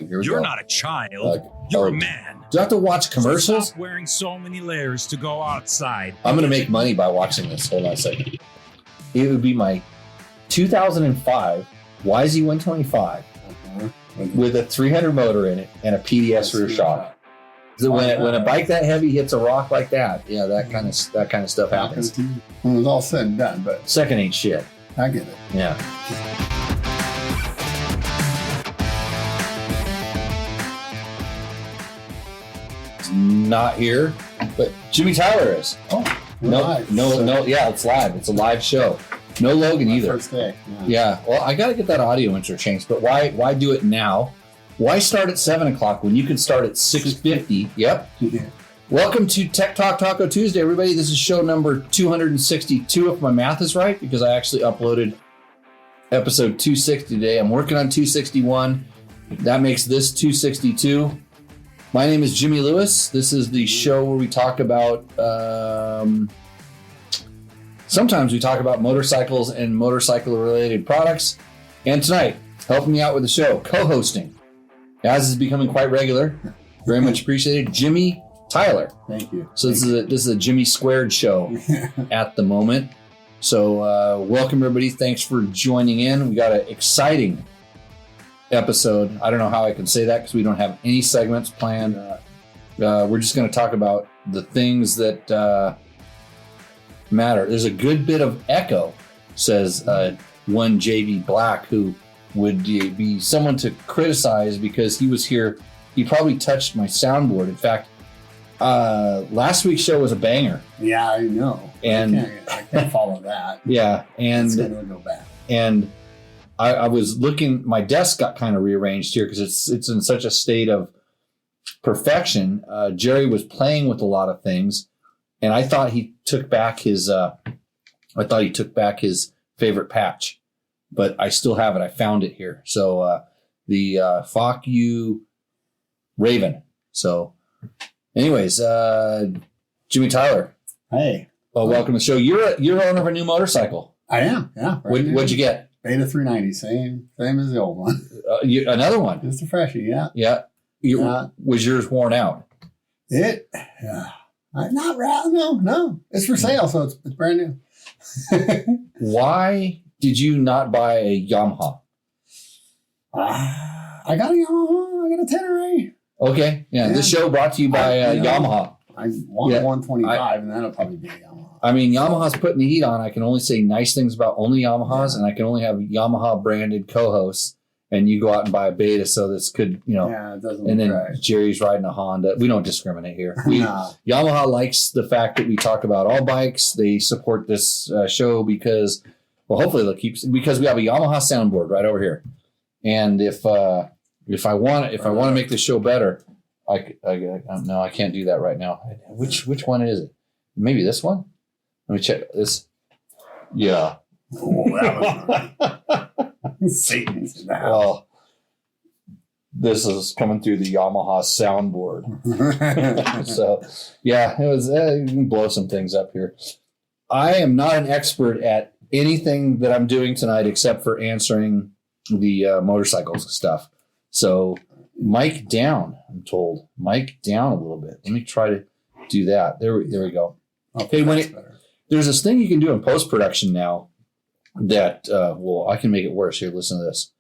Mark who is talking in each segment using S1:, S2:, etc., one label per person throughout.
S1: Here we
S2: You're
S1: go.
S2: not a child. You're a man.
S1: Do I have to watch commercials?
S2: So stop wearing so many layers to go outside.
S1: I'm going to make money by watching this. Hold on a second. It would be my 2005 YZ125 with a 300 motor in it and a PDS rear shock. So when a bike that heavy hits a rock like that, yeah, that kind of stuff happens.
S3: When it was all said and done, but
S1: Second ain't shit.
S3: I get it.
S1: Yeah. It's not here, but Jimmy Tyler is.
S3: Oh,
S1: No, yeah, it's live. It's a live show. No Logan either.
S3: First day.
S1: Yeah. Well, I got to get that audio interchanged, but why do it now? Why start at 7 o'clock when you can start at 6:50? Yep.
S3: Yeah.
S1: Welcome to Tech Talk Taco Tuesday, everybody. This is show number 262, if my math is right, because I actually uploaded episode 260 today. I'm working on 261. That makes this 262. My name is Jimmy Lewis. This is the show where we talk about, sometimes we talk about motorcycles and motorcycle-related products. And tonight, helping me out with the show, co-hosting, as is becoming quite regular, very much appreciated, Jimmy Tyler.
S3: Thank you.
S1: So this is a Jimmy Squared show at the moment. So welcome everybody. Thanks for joining in. We got an exciting episode. I don't know how I can say that because we don't have any segments planned. We're just going to talk about the things that matter. There's a good bit of echo, says one JV Black, who would be someone to criticize because he was here. He probably touched my soundboard. In fact, last week's show was a banger.
S3: Yeah, I know.
S1: And
S3: I can't follow that.
S1: Yeah, and
S3: It's gonna go back.
S1: And I was looking. My desk got kind of rearranged here because it's in such a state of perfection. Jerry was playing with a lot of things, and I thought he took back his. Favorite patch, but I still have it. I found it here. So the Fuck You Raven. So, anyways, Jimmy Tyler.
S3: Hey.
S1: Well, welcome to the show. You're owner of a new motorcycle.
S3: I am. Yeah.
S1: What'd you get?
S3: Beta 390, same as the old one.
S1: Another one.
S3: It's a freshie. Yeah.
S1: Yeah. Was yours worn out?
S3: Not no. It's for sale, so it's brand new.
S1: Why did you not buy a Yamaha?
S3: I got a Yamaha. I got a Tenere.
S1: Okay. Yeah. This show brought to you by Yamaha.
S3: I want 125, and that'll probably be a Yamaha.
S1: I mean, Yamaha's putting the heat on. I can only say nice things about only Yamahas, and I can only have Yamaha branded co-hosts. And you go out and buy a Beta, so this could,
S3: it doesn't.
S1: And then
S3: right.
S1: Jerry's riding a Honda. We don't discriminate here. Yamaha likes the fact that we talk about all bikes. They support this show because, well, hopefully they'll keep, because we have a Yamaha soundboard right over here. And if I want to make this show better, no, I can't do that right now. Which one is it? Maybe this one. Let me check this. Yeah.
S3: Oh, that was Satan's in the house.
S1: Well, this is coming through the Yamaha soundboard. So, yeah, it was. You can blow some things up here. I am not an expert at anything that I'm doing tonight except for answering the motorcycles stuff. So, mic down. I'm told mic down a little bit. Let me try to do that. There we go. Okay, there's this thing you can do in post production now. That I can make it worse. Here, listen to this.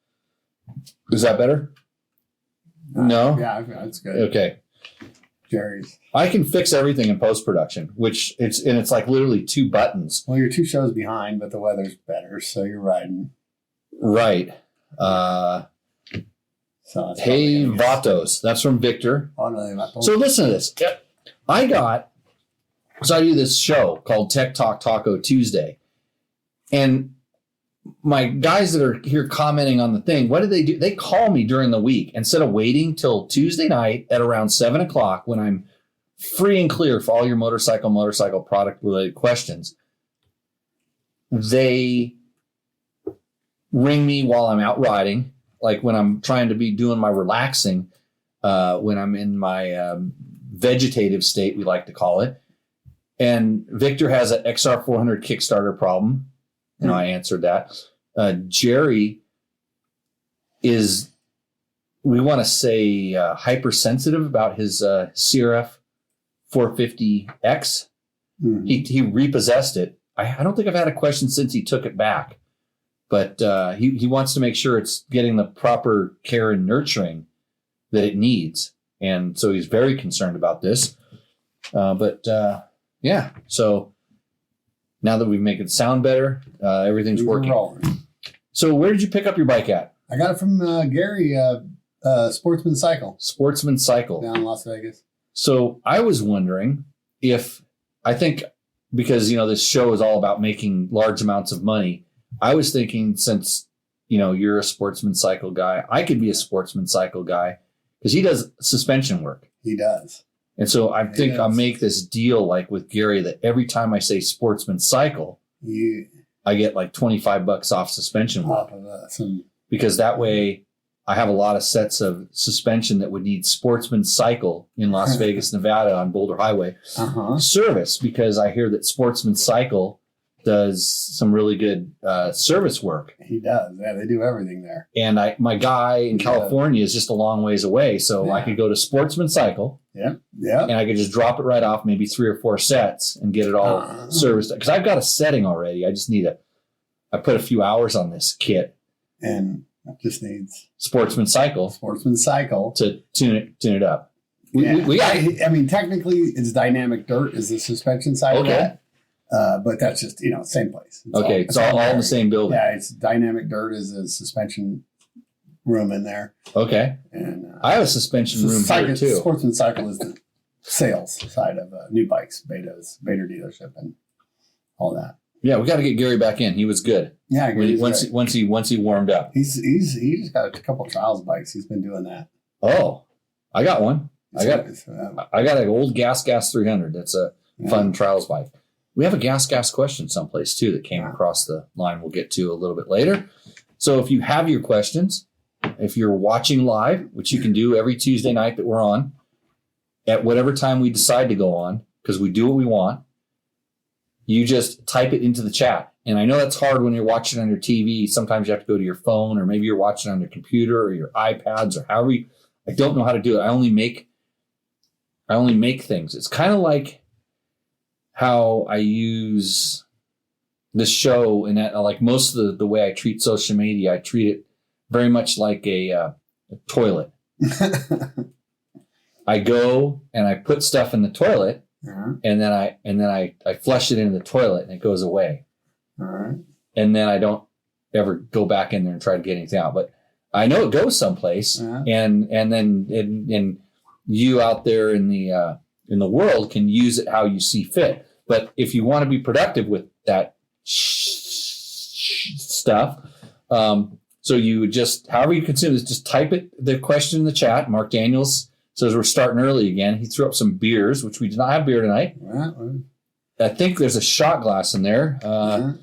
S1: Is that better? No?
S3: Yeah, that's good.
S1: Okay.
S3: Jerry's.
S1: I can fix everything in post production, which it's like literally 2 buttons.
S3: Well, you're 2 shows behind, but the weather's better, so you're riding.
S1: Right. Hey Vatos. That's from Victor.
S3: Oh, no,
S1: so listen to this. I do this show called Tech Talk Taco Tuesday. And my guys that are here commenting on the thing, what do? They call me during the week instead of waiting till Tuesday night at around 7 o'clock when I'm free and clear for all your motorcycle product related questions. They ring me while I'm out riding, like when I'm trying to be doing my relaxing, when I'm in my vegetative state, we like to call it. And Victor has an XR400 Kickstarter problem. I answered that. Jerry is we want to say hypersensitive about his CRF 450X. He repossessed it. I don't think I've had a question since he took it back, but he wants to make sure it's getting the proper care and nurturing that it needs. And so he's very concerned about this. Yeah, so now that we make it sound better, everything's working.
S3: Rolling.
S1: So where did you pick up your bike at?
S3: I got it from Gary, Sportsman Cycle
S1: Sportsman Cycle.
S3: down in Las Vegas.
S1: So I was wondering if, I think because, this show is all about making large amounts of money. I was thinking since, you're a Sportsman Cycle guy, I could be a Sportsman Cycle guy because he does suspension work.
S3: He does.
S1: And so I think I'll make this deal like with Gary that every time I say Sportsman Cycle, I get like $25 off suspension work.
S3: Off of us. And
S1: Because that way I have a lot of sets of suspension that would need Sportsman Cycle in Las Vegas, Nevada on Boulder Highway service, because I hear that Sportsman Cycle does some really good service work.
S3: he does. Yeah, they do everything there.
S1: And my guy in California is just a long ways away. So I could go to Sportsman Cycle.
S3: Yeah. Yeah.
S1: And I could just drop it right off, maybe 3 or 4 sets and get it all serviced. Because I've got a setting already. I just need I put a few hours on this kit.
S3: And it just needs
S1: Sportsman Cycle
S3: to
S1: tune it up.
S3: I mean, technically, it's Dynamic Dirt is the suspension side of that. But that's just, same place.
S1: It's all in the same building.
S3: Yeah, it's Dynamic Dirt is a suspension room in there.
S1: Okay.
S3: And
S1: I have a suspension room here too.
S3: Sportsman Cycle is the sales side of new bikes, Beta's, Beta dealership, and all that.
S1: Yeah, we got to get Gary back in. He was good.
S3: Yeah,
S1: once he warmed up.
S3: He just got a couple trials bikes. He's been doing that.
S1: Oh, I got one. I got an old Gas 300. That's a fun trials bike. We have a Gas question someplace too that came across the line. We'll get to a little bit later. So if you have your questions, if you're watching live, which you can do every Tuesday night that we're on, at whatever time we decide to go on, because we do what we want, you just type it into the chat. And I know that's hard when you're watching on your TV. Sometimes you have to go to your phone, or maybe you're watching on your computer or your iPads or however I don't know how to do it. I only make things. It's kind of like how I use this show, and that, like most of the way I treat social media, I treat it very much like a toilet. I go and I put stuff in the toilet, and then I flush it into the toilet, and it goes away. And then I don't ever go back in there and try to get anything out. But I know it goes someplace, and then you out there in the world can use it how you see fit. But if you want to be productive with that stuff, so you would just, however you consume this, just type the question in the chat. Mark Daniels says we're starting early again. He threw up some beers, which we did not have beer tonight. I think there's a shot glass in there. I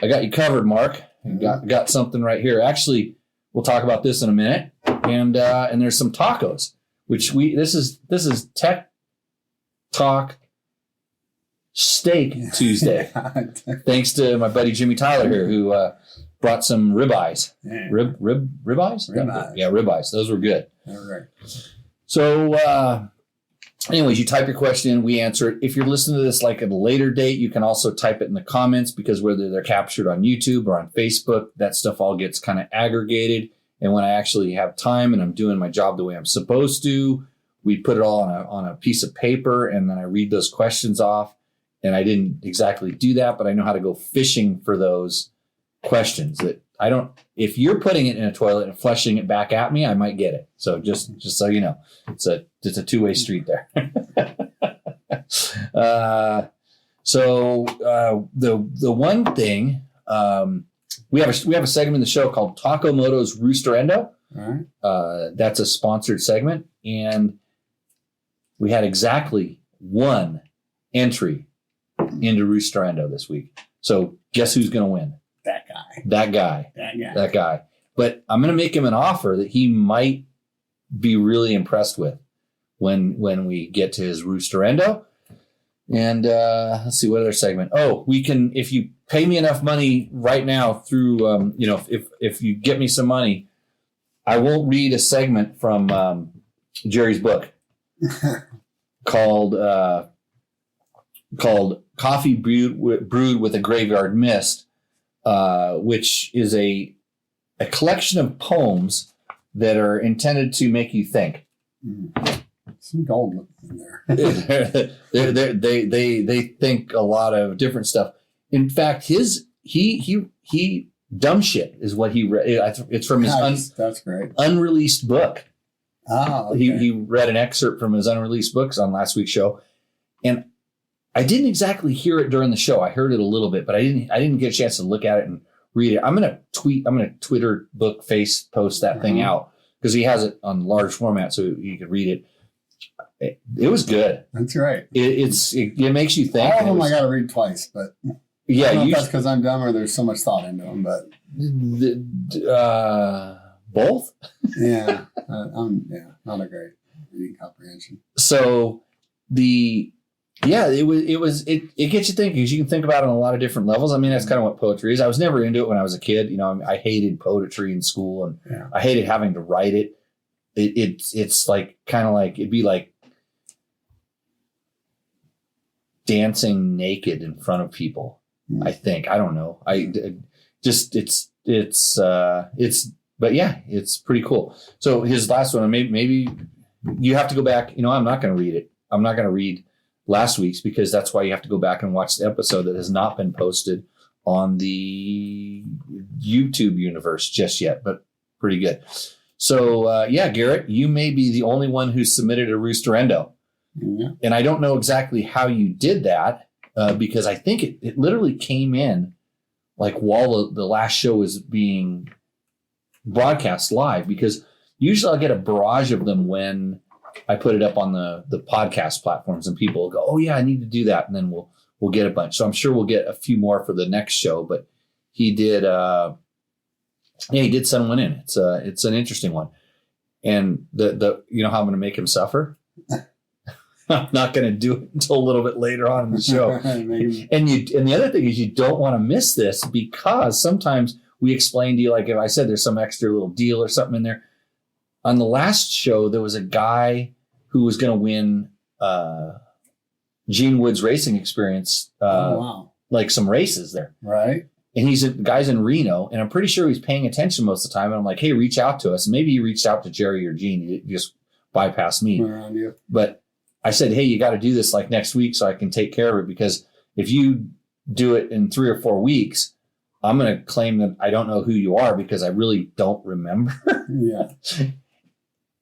S1: got you covered, Mark. Got something right here. Actually, we'll talk about this in a minute. And there's some tacos, which this is Tech Talk Steak Tuesday. Thanks to my buddy Jimmy Tyler here, who brought some ribeyes. Ribeyes? Yeah, ribeyes. Those were good.
S3: All right.
S1: So, anyways, you type your question in, we answer it. If you're listening to this like at a later date, you can also type it in the comments, because whether they're captured on YouTube or on Facebook, that stuff all gets kind of aggregated. And when I actually have time and I'm doing my job the way I'm supposed to, we put it all on a piece of paper, and then I read those questions off. And I didn't exactly do that, but I know how to go fishing for those questions that I don't. If you're putting it in a toilet and flushing it back at me, I might get it. So just so you know, it's a two-way street there. The one thing we have a segment in the show called Taco Moto's Roosterendo.
S3: All right.
S1: That's a sponsored segment, and we had exactly one entry into Roosterendo this week. So guess who's going to win? That guy. But I'm going to make him an offer that he might be really impressed with when we get to his Roosterendo. And let's see, what other segment? Oh, we can, if you pay me enough money right now through, if you get me some money, I won't read a segment from Jerry's book called Coffee Brewed with a Graveyard Mist, which is a collection of poems that are intended to make you think.
S3: Some gold in there.
S1: They think a lot of different stuff. In fact, he dumb shit is what he read. It's from his
S3: that's great
S1: unreleased book.
S3: Oh, okay.
S1: He read an excerpt from his unreleased books on last week's show, and I didn't exactly hear it during the show. I heard it a little bit, but I didn't get a chance to look at it and read it. I'm gonna Twitter book face post that thing out because he has it on large format so you could read it. It was good.
S3: That's right.
S1: It makes you think.
S3: All of them I got to read twice, but
S1: yeah,
S3: I don't know if that's because I'm dumb or there's so much thought into them. But
S1: both.
S3: Yeah, I'm not a great reading comprehension.
S1: So it gets you thinking because you can think about it on a lot of different levels. I mean, that's kind of what poetry is. I was never into it when I was a kid. You know, I hated poetry in school and I hated having to write it. It's like kind of like it'd be like dancing naked in front of people. I think. I don't know. But yeah, it's pretty cool. So his last one, maybe you have to go back. You know, I'm not going to read it. I'm not going to read last week's because that's why you have to go back and watch the episode that has not been posted on the YouTube universe just yet, but pretty good. So Garrett, you may be the only one who submitted a Roosterendo. Yeah. And I don't know exactly how you did that because I think it literally came in like while the last show was being broadcast live, because usually I'll get a barrage of them when I put it up on the podcast platforms and people will go, oh yeah, I need to do that. And then we'll get a bunch. So I'm sure we'll get a few more for the next show, but he did send one in. It's an interesting one. And the you know how I'm going to make him suffer? I'm not going to do it until a little bit later on in the show. And the other thing is you don't want to miss this because sometimes we explain to you, like if I said there's some extra little deal or something in there. On the last show, there was a guy who was going to win Gene Wood's Racing Experience, like some races there.
S3: Right.
S1: And the guy's in Reno, and I'm pretty sure he's paying attention most of the time. And I'm like, hey, reach out to us. And maybe he reached out to Jerry or Gene. He just bypassed me. But I said, hey, you got to do this like next week so I can take care of it, because if you do it in 3 or 4 weeks, I'm going to claim that I don't know who you are because I really don't remember.
S3: Yeah.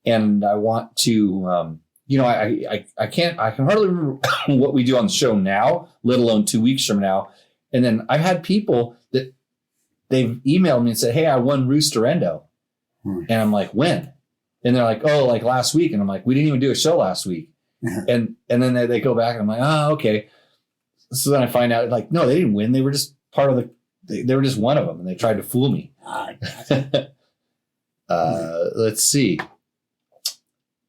S1: And I want to, I can hardly remember what we do on the show now, let alone 2 weeks from now. And then I've had people that they've emailed me and said, hey, I won Roosterendo. And I'm like, when? And they're like, oh, like last week. And I'm like, we didn't even do a show last week. And then they go back and I'm like, oh, okay. So then I find out like, no, they didn't win. They were just part of they were just one of them and they tried to fool me. Let's see.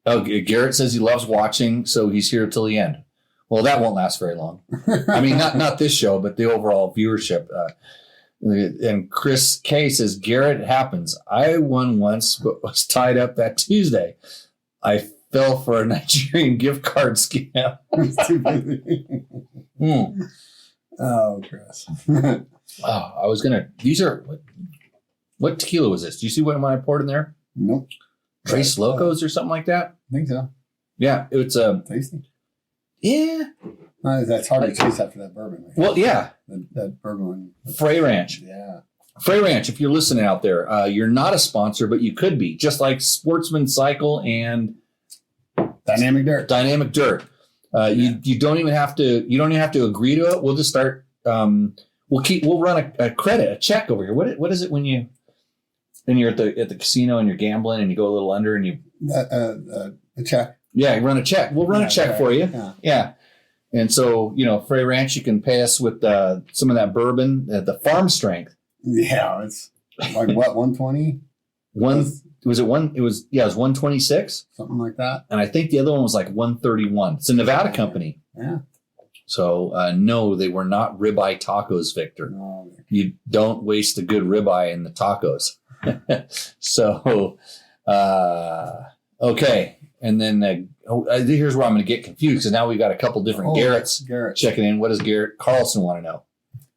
S1: Oh, Garrett says he loves watching, so he's here till the end. Well, that won't last very long. I mean, not this show, but the overall viewership. And Chris K says, Garrett, it happens. I won once, but was tied up that Tuesday. I fell for a Nigerian gift card scam.
S3: Oh, Chris.
S1: I was going to, what tequila was this? Do you see what I poured in there?
S3: Nope.
S1: Tres Locos or something like that?
S3: I think so.
S1: Yeah, it's
S3: tasty.
S1: Yeah.
S3: That's hard to chase after that bourbon.
S1: Well, yeah.
S3: That bourbon one.
S1: Frey Ranch.
S3: Yeah.
S1: Frey Ranch, if you're listening out there, you're not a sponsor, but you could be. Just like Sportsman Cycle and
S3: Dynamic Dirt.
S1: Dynamic Dirt. You don't even have to agree to it. We'll just start. We'll run a check over here. What is it when you're at the casino and you're gambling and you go a little under and you
S3: a check.
S1: Yeah, you run a check. We'll run a check for you. Yeah. And so, Frey Ranch, you can pay us with some of that bourbon, the farm strength.
S3: Yeah, it's like what, 120?
S1: It was 126.
S3: Something like that.
S1: And I think the other one was like 131. It's a Nevada company.
S3: Yeah.
S1: So, no, they were not ribeye tacos, Victor.
S3: No.
S1: You don't waste a good ribeye in the tacos. So, Okay. And then here's where I'm going to get confused because now we've got a couple different Garretts checking in. What does Garrett Carlson want to know?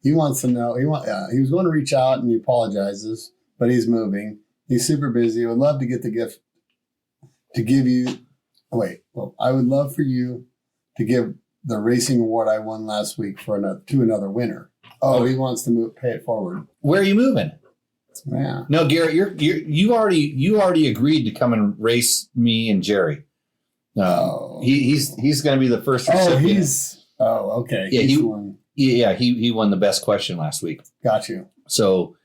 S3: He wants to know. He was going to reach out and he apologizes, but he's moving. He's super busy. Would love to get the gift to give you. I would love for you to give the racing award I won last week to another winner. Oh, he wants to pay it forward.
S1: Where are you moving?
S3: Yeah.
S1: No, Garrett, you already agreed to come and race me and Jerry. He's going to be the first recipient.
S3: Okay.
S1: Yeah, he won the best question last week.
S3: Got you.
S1: So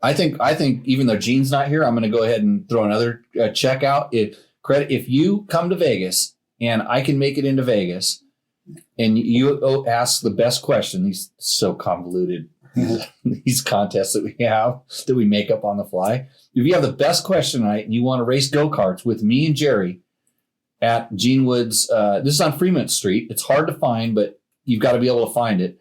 S1: I think even though Gene's not here, I'm going to go ahead and throw another check out. If you come to Vegas and I can make it into Vegas and you ask the best question, these so convoluted, these contests that we have that we make up on the fly. If you have the best question tonight and you want to race go-karts with me and Jerry at Gene Woods, this is on Fremont Street. It's hard to find, but you've got to be able to find it.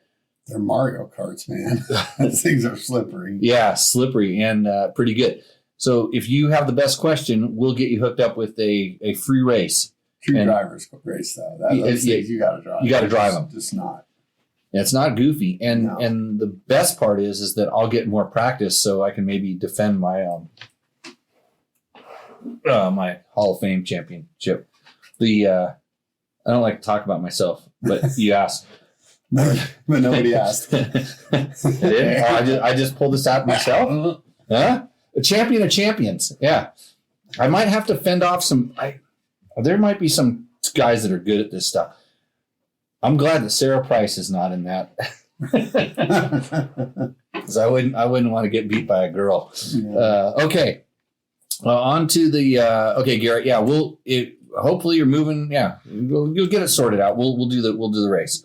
S3: They're Mario Karts, man. Those things are slippery.
S1: Yeah, slippery and pretty good. So if you have the best question, we'll get you hooked up with a free race.
S3: True drivers race, though. You got to drive.
S1: You got to drive them.
S3: Just not.
S1: It's not goofy. And the best part is that I'll get more practice so I can maybe defend my my Hall of Fame championship. I don't like to talk about myself, but you asked.
S3: But nobody asked.
S1: I just pulled this out myself. Huh? A champion of champions. Yeah. I might have to fend off there might be some guys that are good at this stuff. I'm glad that Sarah Price is not in that. Because I wouldn't want to get beat by a girl. Yeah. Okay. On to the okay, Garrett. Yeah, hopefully you're moving. Yeah, you'll get it sorted out. We'll do the race.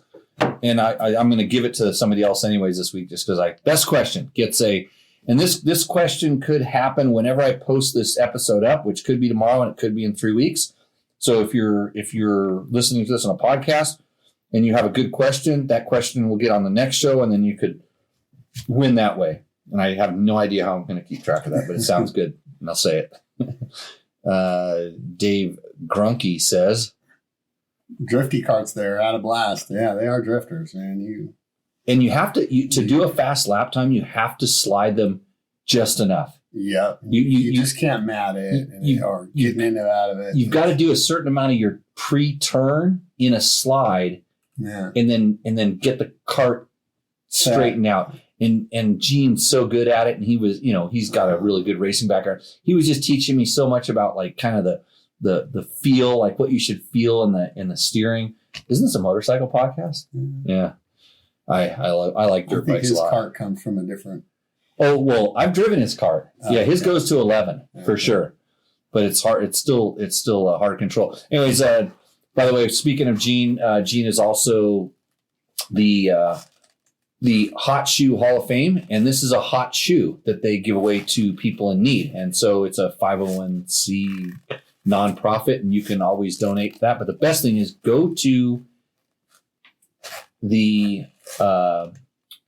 S1: And I'm going to give it to somebody else anyways this week just because best question gets and this question could happen whenever I post this episode up, which could be tomorrow and it could be in 3 weeks. So if you're listening to this on a podcast and you have a good question, that question will get on the next show and then you could win that way. And I have no idea how I'm going to keep track of that, but it sounds good and I'll say it. Dave Grunke says,
S3: drifty carts there, out of blast. Yeah, they are drifters, man.
S1: And you have to do a fast lap time. You have to slide them just enough.
S3: Yeah, you just can't mat it or getting into out of it.
S1: You've got to do a certain amount of your pre-turn in a slide, and then get the cart straightened out. And Gene's so good at it, and he's got a really good racing background. He was just teaching me so much about like kind of the feel, like what you should feel in the steering. Isn't this a motorcycle podcast? Mm-hmm. Yeah. I like dirt bikes a lot.
S3: His cart comes from a different.
S1: Oh, well, I've driven his cart. Yeah. His goes to 11 for sure, but it's hard. It's still hard to control. Anyways, by the way, speaking of Gene, Gene is also the Hot Shoe Hall of Fame. And this is a hot shoe that they give away to people in need. And so it's a 501c nonprofit and you can always donate to that. But the best thing is go to the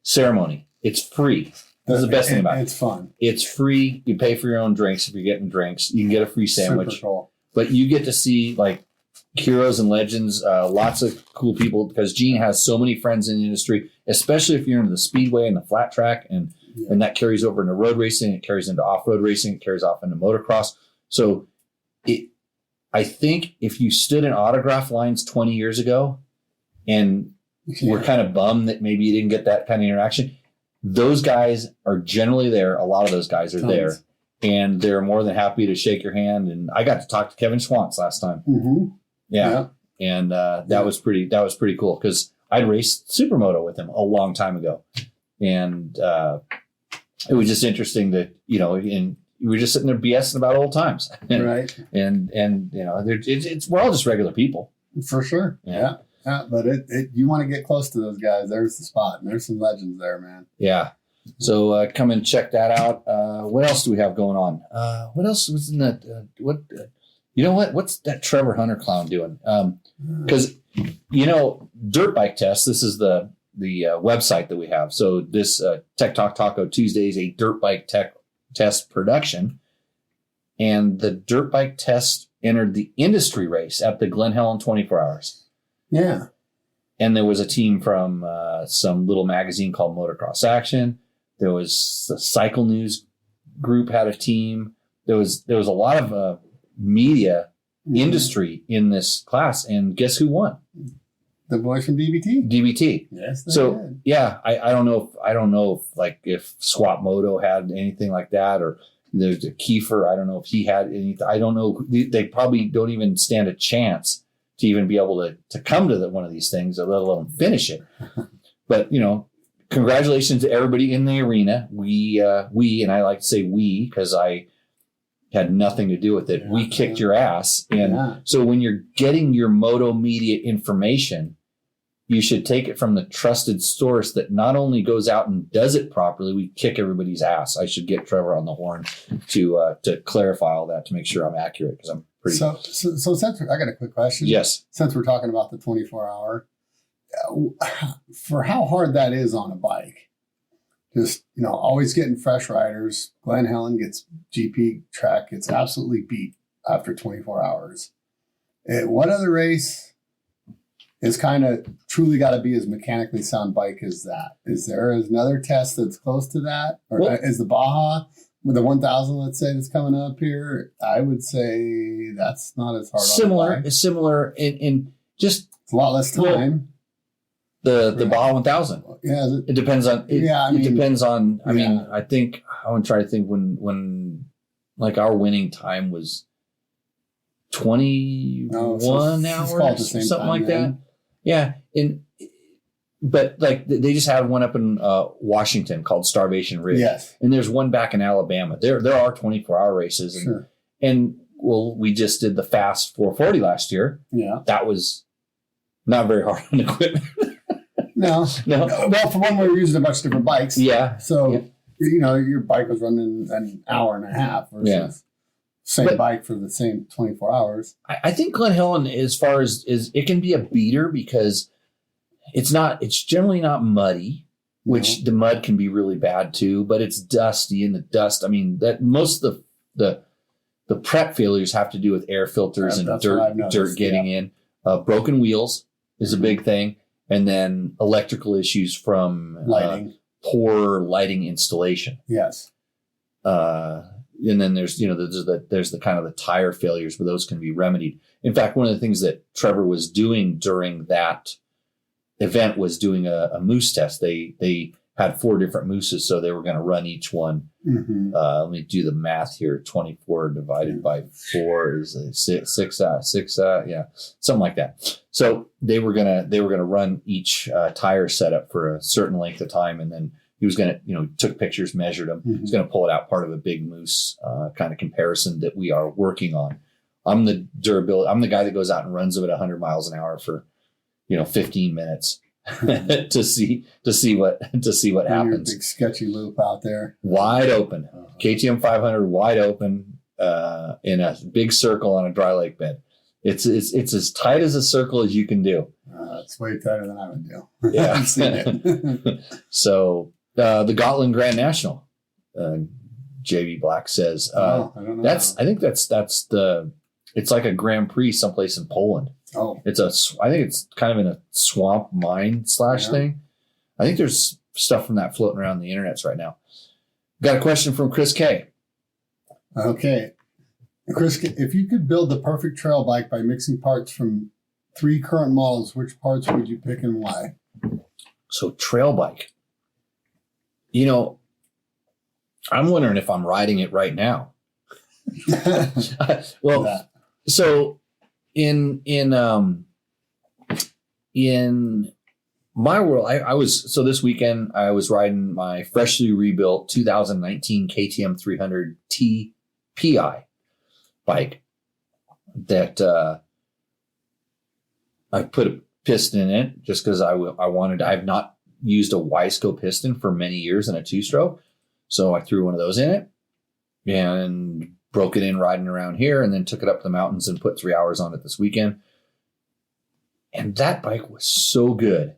S1: ceremony. It's free. That's the best thing about it.
S3: It's fun.
S1: It's free. You pay for your own drinks if you're getting drinks. You can get a free sandwich.
S3: Super cool.
S1: But you get to see like heroes and legends, lots of cool people because Gene has so many friends in the industry, especially if you're into the speedway and the flat track and that carries over into road racing. It carries into off-road racing. It carries off into motocross. So I think if you stood in autograph lines 20 years ago and we're kind of bummed that maybe you didn't get that kind of interaction, those guys are generally there. A lot of those guys are there, and they're more than happy to shake your hand. And I got to talk to Kevin Schwantz last time. Mm-hmm. Yeah. And that was pretty cool because I'd raced supermoto with him a long time ago. And it was just interesting that, and we were just sitting there BSing about old times. And,
S3: right.
S1: And we're all just regular people.
S3: For sure. Yeah. But you want to get close to those guys. There's the spot. And there's some legends there, man. Yeah.
S1: So come and check that out. What else do we have going on? What else was in that? What's that Trevor Hunter clown doing? Because, Dirt Bike Test, this is the website that we have. So this Tech Talk Taco Tuesday is a Dirt Bike Tech Test production. and the dirt bike test entered the industry race at the Glen Helen 24 Hours.
S3: Yeah.
S1: And there was a team from some little magazine called Motocross Action. There was the Cycle News group had a team. There was a lot of media industry in this class, and guess who won?
S3: The boys from DBT.
S1: DBT.
S3: Yes.
S1: So
S3: did.
S1: yeah, I don't know if Swap Moto had anything like that, or there's a Kiefer. I don't know if he had anything. I don't know. They probably don't even stand a chance to even be able to come to one of these things, let alone finish it. But congratulations to everybody in the arena. We and I like to say we because I had nothing to do with it. We kicked your ass. And so when you're getting your moto media information, you should take it from the trusted source that not only goes out and does it properly, we kick everybody's ass. I should get Trevor on the horn to clarify all that, to make sure I'm accurate, because I'm pretty.
S3: So since I got a quick question.
S1: Yes.
S3: Since we're talking about the 24-hour, for how hard that is on a bike, just, always getting fresh riders. Glen Helen gets GP track, gets absolutely beat after 24 hours. What other race is kind of truly got to be as mechanically sound bike as that? Is there another test that's close to that? Or is the Baja, with the 1000, let's say, that's coming up here? I would say that's not as hard.
S1: Similar in just
S3: it's a lot less time.
S1: The Baja 1000.
S3: Yeah,
S1: it depends on. It depends on. I mean,
S3: yeah.
S1: I think I want to try to think when like our winning time was 21 hours or something like that. Yeah, but like they just had one up in Washington called Starvation Ridge.
S3: Yes,
S1: and there's one back in Alabama. There are 24-hour races, and we just did the Fast 440 last year.
S3: Yeah,
S1: that was not very hard on equipment.
S3: No. Well, for one, we were using a bunch of different bikes.
S1: Yeah.
S3: So, your bike was running an hour and a half versus same bike for the same 24 hours.
S1: I think Glen Helen, as far as it can be a beater because it's generally not muddy, which the mud can be really bad too, but it's dusty, and the dust. I mean, that most of the prep failures have to do with air filters and dirt getting in. Broken wheels is a big thing. And then electrical issues from
S3: lighting,
S1: poor lighting installation.
S3: Yes.
S1: And then there's the kind of the tire failures, where those can be remedied. In fact, one of the things that Trevor was doing during that event was doing a moose test. They had 4 different mooses, so they were going to run each one. Mm-hmm. Let me do the math here. 24 divided by 4 is 6. Yeah, something like that. So they were gonna run each tire setup for a certain length of time, and then he was gonna took pictures, measured them. Mm-hmm. He's gonna pull it out, part of a big moose kind of comparison that we are working on. I'm the durability. I'm the guy that goes out and runs them at 100 miles an hour for 15 minutes. to see what happens.
S3: Big sketchy loop out there,
S1: wide open. KTM 500 wide open in a big circle on a dry lake bed. It's as tight as a circle as you can do.
S3: It's way tighter than I would do.
S1: Yeah.
S3: I've seen it.
S1: So the Gotland Grand National, JB Black says
S3: I don't know.
S1: I think that's it's like a Grand Prix someplace in Poland.
S3: Oh,
S1: I think it's kind of in a swamp mine / thing. I think there's stuff from that floating around the internets right now. Got a question from Chris K.
S3: Okay. Chris, if you could build the perfect trail bike by mixing parts from 3 current models, which parts would you pick and why?
S1: So trail bike. I'm wondering if I'm riding it right now. Well, so in my world, I was this weekend I was riding my freshly rebuilt 2019 KTM 300 T PI bike that I put a piston in it just because I wanted. I've not used a Wiseco piston for many years in a 2-stroke, so I threw one of those in it and broke it in riding around here, and then took it up the mountains and put 3 hours on it this weekend. And that bike was so good.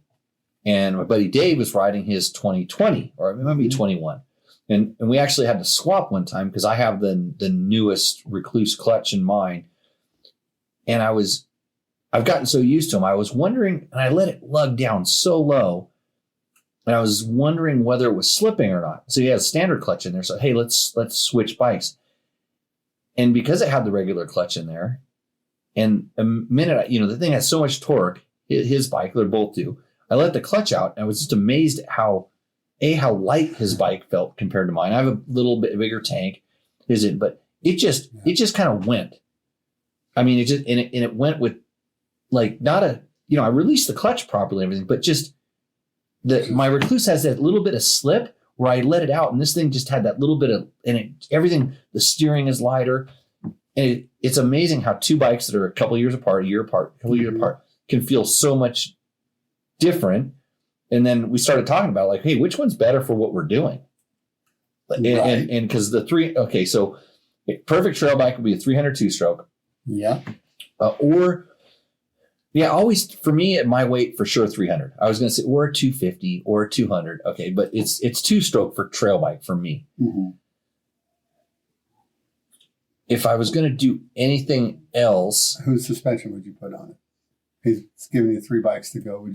S1: And my buddy Dave was riding his 2020, or it might be 21. And we actually had to swap one time because I have the newest Recluse clutch in mine. And I've gotten so used to them. I was wondering, and I let it lug down so low, and I was wondering whether it was slipping or not. So he has standard clutch in there. So, hey, let's switch bikes. And because it had the regular clutch in there, and a minute, the thing has so much torque, his bike, they both do. I let the clutch out, and I was just amazed at how light his bike felt compared to mine. I have a little bit bigger tank, but it just kind of went. I mean, it went with like not a, I released the clutch properly and everything, but just my Recluse has that little bit of slip where I let it out, and this thing just had that little bit of, everything, the steering is lighter. And it's amazing how two bikes that are a couple years apart, years apart, can feel so much different. And then we started talking about like, hey, which one's better for what we're doing? Right. And because so perfect trail bike would be a 300 two-stroke.
S3: Yeah.
S1: Always for me at my weight, for sure 300. I was going to say or a 250 or a 200. Okay, but it's two-stroke for trail bike for me.
S3: Mm-hmm.
S1: If I was going to do anything else,
S3: whose suspension would you put on it? He's giving you 3 bikes to go.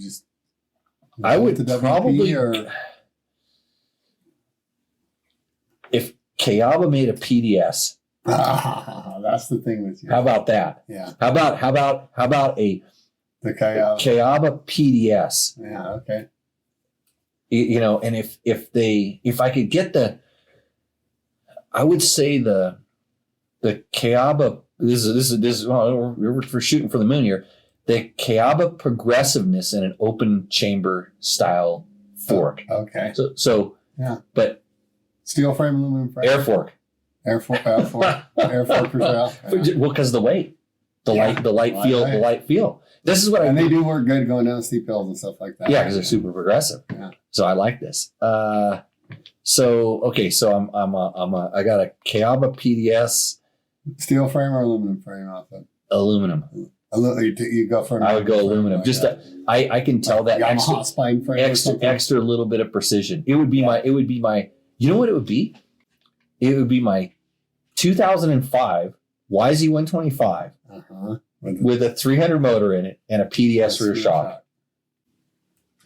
S1: I would probably, if Kayaba made a PDS.
S3: That's the thing with you.
S1: How about that?
S3: Yeah.
S1: How about the Kayaba PDS?
S3: Yeah. Okay.
S1: And if I could get I would say the Kayaba. This is we're shooting for the moon here. The Kayaba progressiveness in an open chamber style fork.
S3: Oh, okay.
S1: So
S3: yeah.
S1: But
S3: steel frame, aluminum frame.
S1: Air fork for
S3: sale.
S1: Yeah. Well, because the weight, the light feel. This is what
S3: they do work good going down steep hills and stuff like that.
S1: Yeah, because they're super progressive.
S3: Yeah.
S1: So I like this. So I got a Kayaba PDS.
S3: Steel frame or aluminum frame off it?
S1: Aluminum.
S3: You go for.
S1: I would go aluminum. I can tell that
S3: Yamaha spine frame.
S1: Extra little bit of precision. It would be my. You know what it would be? It would be my 2005 YZ125 with a 300 motor in it and a PDS rear shock.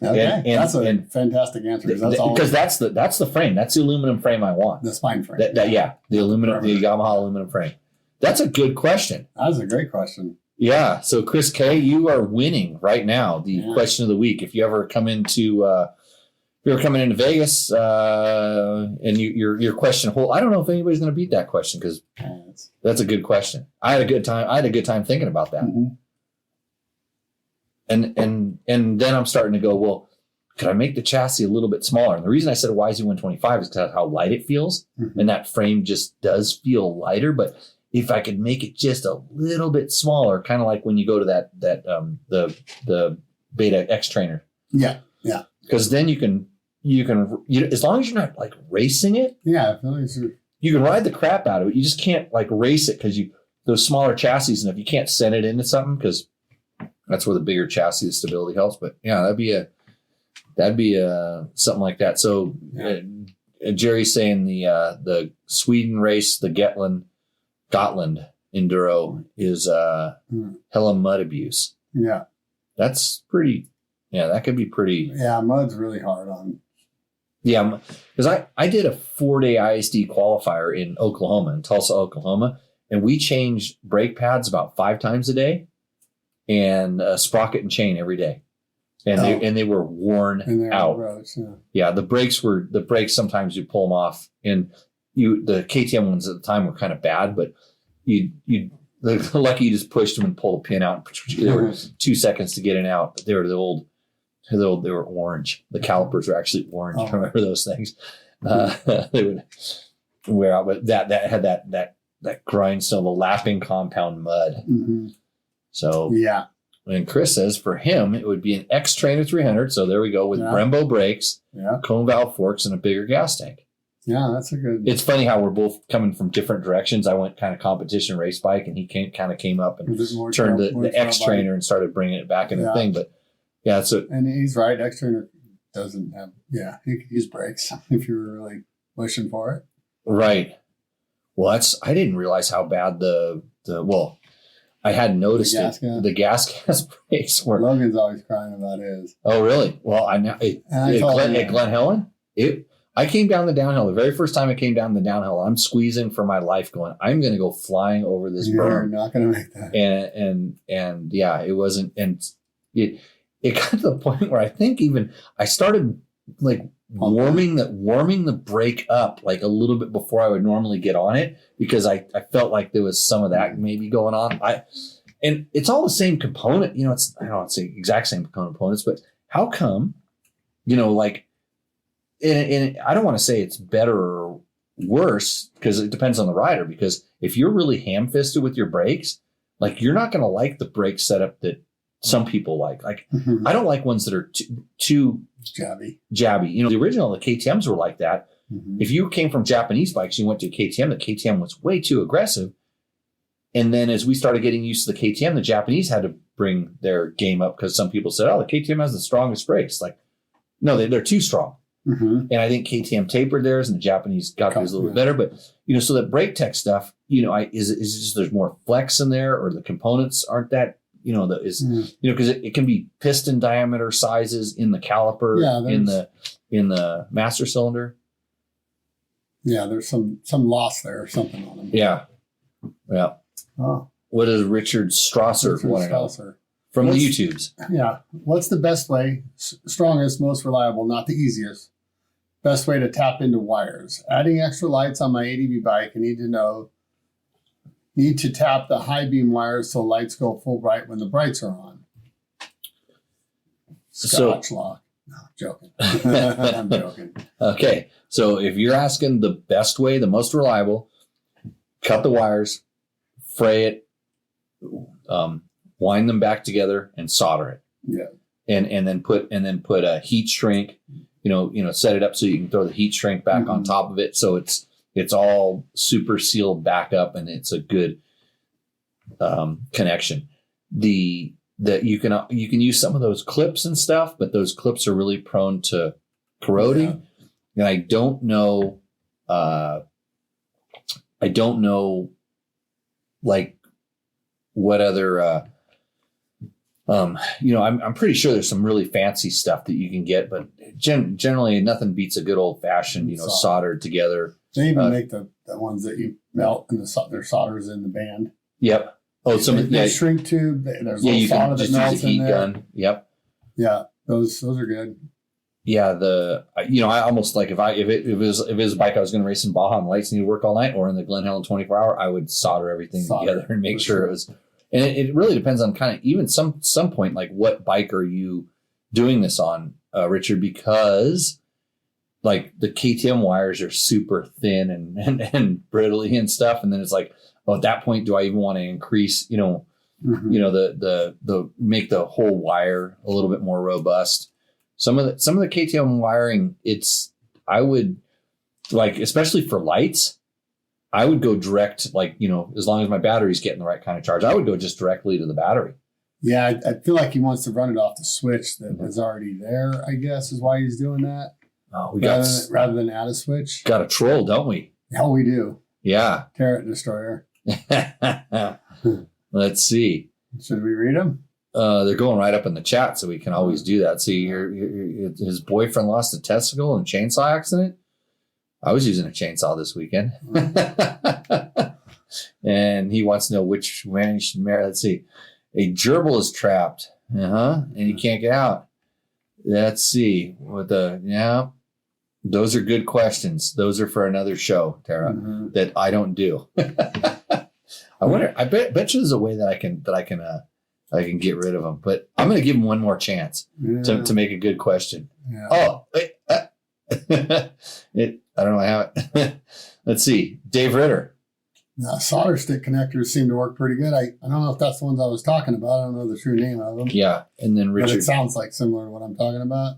S3: Okay, that's a fantastic answer.
S1: Because that's the frame. That's the aluminum frame I want.
S3: The spine frame.
S1: The aluminum, the Yamaha aluminum frame. That's a good question.
S3: That was a great question.
S1: Yeah. So Chris K, you are winning right now the question of the week. If you ever come into Vegas and your question I don't know if anybody's going to beat that question because that's a good question. I had a good time thinking about that.
S3: Mm-hmm.
S1: And then I'm starting to go, well, could I make the chassis a little bit smaller? And the reason I said a YZ125 is because of how light it feels. Mm-hmm. And that frame just does feel lighter. But if I could make it just a little bit smaller, kind of like when you go to the Beta X trainer.
S3: Yeah. Yeah.
S1: Because then you can as long as you're not like racing it.
S3: Yeah.
S1: You can ride the crap out of it. You just can't like race it because those smaller chassis and if you can't send it into something because that's where the bigger chassis stability helps. But yeah, that'd be something like that. So Jerry's saying the Sweden race, the Gotland Enduro is hella mud abuse.
S3: Yeah.
S1: That's pretty. Yeah, that could be pretty.
S3: Yeah, mud's really hard on.
S1: Yeah, because I did a 4-day ISD qualifier in Tulsa, Oklahoma, and we changed brake pads about 5 times a day and a sprocket and chain every day. And they were worn out.
S3: Roads,
S1: yeah, the brakes sometimes you pull them off, and the KTM ones at the time were kind of bad, but you lucky you just pushed them and pulled a pin out. They were 2 seconds to get in out. But they were they were orange. The calipers were actually orange. Oh. Remember those things? They would wear out, but that had that grindstone, the lapping compound mud.
S3: Mm-hmm.
S1: So
S3: yeah.
S1: And Chris says for him it would be an X Trainer 300. So there we go with Brembo brakes, cone valve forks, and a bigger gas tank.
S3: Yeah, that's a good.
S1: It's funny how we're both coming from different directions. I went kind of competition race bike, and he came up and turned the X Trainer and started bringing it back into the thing. But yeah,
S3: and he's right. X Trainer doesn't have. Yeah, he can use brakes if you're really wishing for it.
S1: Right. Well, I didn't realize how bad well, I hadn't noticed the gas brakes were.
S3: Logan's always crying about his.
S1: Oh, really? Well, I know at Glen Helen, I came down the downhill. The very first time I came down the downhill, I'm squeezing for my life going, I'm going to go flying over this berm.
S3: You're not going to make that.
S1: And yeah, it wasn't. And it got to the point where I think even I started like warming the brake up like a little bit before I would normally get on it, because I felt like there was some of that maybe going on. And it's all the same component, I don't want to say exact same components, but how come, like, and I don't want to say it's better or worse, because it depends on the rider, because if you're really ham-fisted with your brakes, like, you're not going to like the brake setup that some people like. I don't like ones that are too
S3: jabby.
S1: The original, the KTMs were like that.
S3: Mm-hmm.
S1: If you came from Japanese bikes, you went to a KTM, the KTM was way too aggressive. And then as we started getting used to the KTM, the Japanese had to bring their game up, because some people said, the KTM has the strongest brakes. Like, no, they're too strong.
S3: Mm-hmm.
S1: And I think KTM tapered theirs and the Japanese got theirs a little bit better. But, so that brake tech stuff, is it just there's more flex in there, or the components aren't that, because it can be piston diameter sizes in the caliper, in the master cylinder.
S3: Yeah, there's some loss there or something on them.
S1: Yeah. Yeah.
S3: Oh.
S1: What does Richard Strasser want to know? From the YouTubes. Yeah.
S3: What's the best way, strongest, most reliable, not the easiest, best way to tap into wires? Adding extra lights on my ADV bike, I need to tap the high beam wires so lights go full bright when the brights are on. Scotch lock. No, I'm joking. I'm joking.
S1: Okay. So if you're asking the best way, the most reliable, cut the wires, fray it, wind them back together, and solder it.
S3: Yeah.
S1: And then put a heat shrink, set it up so you can throw the heat shrink back on top of it. So it's all super sealed back up, and it's a good connection. That you can use some of those clips and stuff, but those clips are really prone to corroding. Yeah. And I don't know like what other I'm pretty sure there's some really fancy stuff that you can get, but generally nothing beats a good old fashioned, soldered together.
S3: They even make the ones that you melt and their solder's in the band.
S1: Yep. Oh,
S3: they shrink tube. There's
S1: you can
S3: just
S1: use a heat gun. Yep.
S3: Yeah, those are good.
S1: Yeah, I almost like if it was a bike I was going to race in Baja and lights need to work all night, or in the Glen Helen 24-hour, I would solder everything together and make sure it was. And it really depends on kind of even some point, like what bike are you doing this on, Richard? Because like the KTM wires are super thin and brittly and stuff, and then it's like, at that point, do I even want to increase, the make the whole wire a little bit more robust? Some of the KTM wiring, I would like, especially for lights, I would go direct, like, as long as my battery's getting the right kind of charge, I would go just directly to the battery.
S3: Yeah, I feel like he wants to run it off the switch that is already there, I guess, is why he's doing that.
S1: Oh,
S3: rather than add a switch.
S1: Got a troll, don't we?
S3: Hell, we do.
S1: Yeah.
S3: Carrot Destroyer.
S1: Let's see.
S3: Should we read them?
S1: They're going right up in the chat, so we can always do that. See, his boyfriend lost a testicle in a chainsaw accident. I was using a chainsaw this weekend. And he wants to know which man he should marry. Let's see. A gerbil is trapped. And he can't get out. Let's see. Those are good questions. Those are for another show, Tara, that I don't do. I wonder, I bet you there's a way that I can get rid of them, but I'm going to give him one more chance to make a good question.
S3: Yeah.
S1: Oh, wait, I don't know how it, let's see. Dave Ritter.
S3: Solder stick connectors seem to work pretty good. I don't know if that's the ones I was talking about. I don't know the true name of them.
S1: Yeah. And then Richard.
S3: But it sounds like similar to what I'm talking about.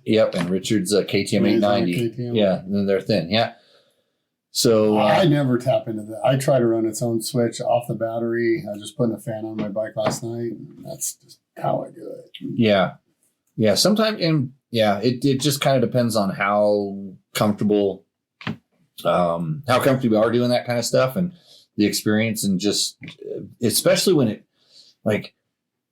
S1: Yep. And Richard's KTM 890.
S3: KTM.
S1: Yeah. And then they're thin. Yeah. So
S3: I never tap into that. I try to run its own switch off the battery. I was just putting a fan on my bike last night. And that's just how I do it.
S1: Yeah. Yeah, sometimes, and it just kind of depends on how comfortable you are doing that kind of stuff and the experience, and just especially when it, like,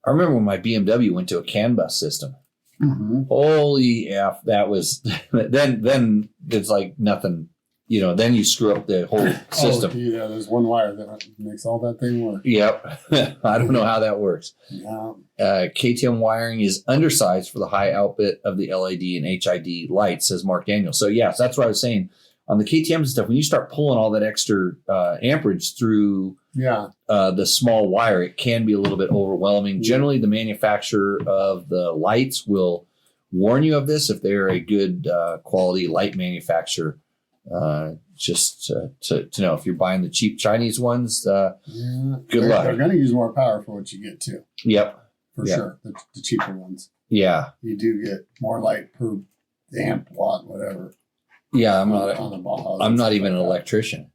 S1: I remember when my BMW went to a CAN bus system.
S3: Mm-hmm.
S1: Holy F, that was then it's like nothing, then you screw up the whole system.
S3: Oh, yeah, there's one wire that makes all that thing work.
S1: Yep. I don't know how that works.
S3: Yeah.
S1: KTM wiring is undersized for the high output of the LED and HID lights, says Mark Daniel. So yes, that's what I was saying. On the KTM and stuff, when you start pulling all that extra amperage through the small wire, it can be a little bit overwhelming. Generally, the manufacturer of the lights will warn you of this if they're a good quality light manufacturer. Just to know, if you're buying the cheap Chinese ones, good luck.
S3: They're going to use more power for what you get too.
S1: Yep.
S3: For sure. The cheaper ones.
S1: Yeah.
S3: You do get more light per amp, watt, whatever.
S1: Yeah, I'm not even an electrician.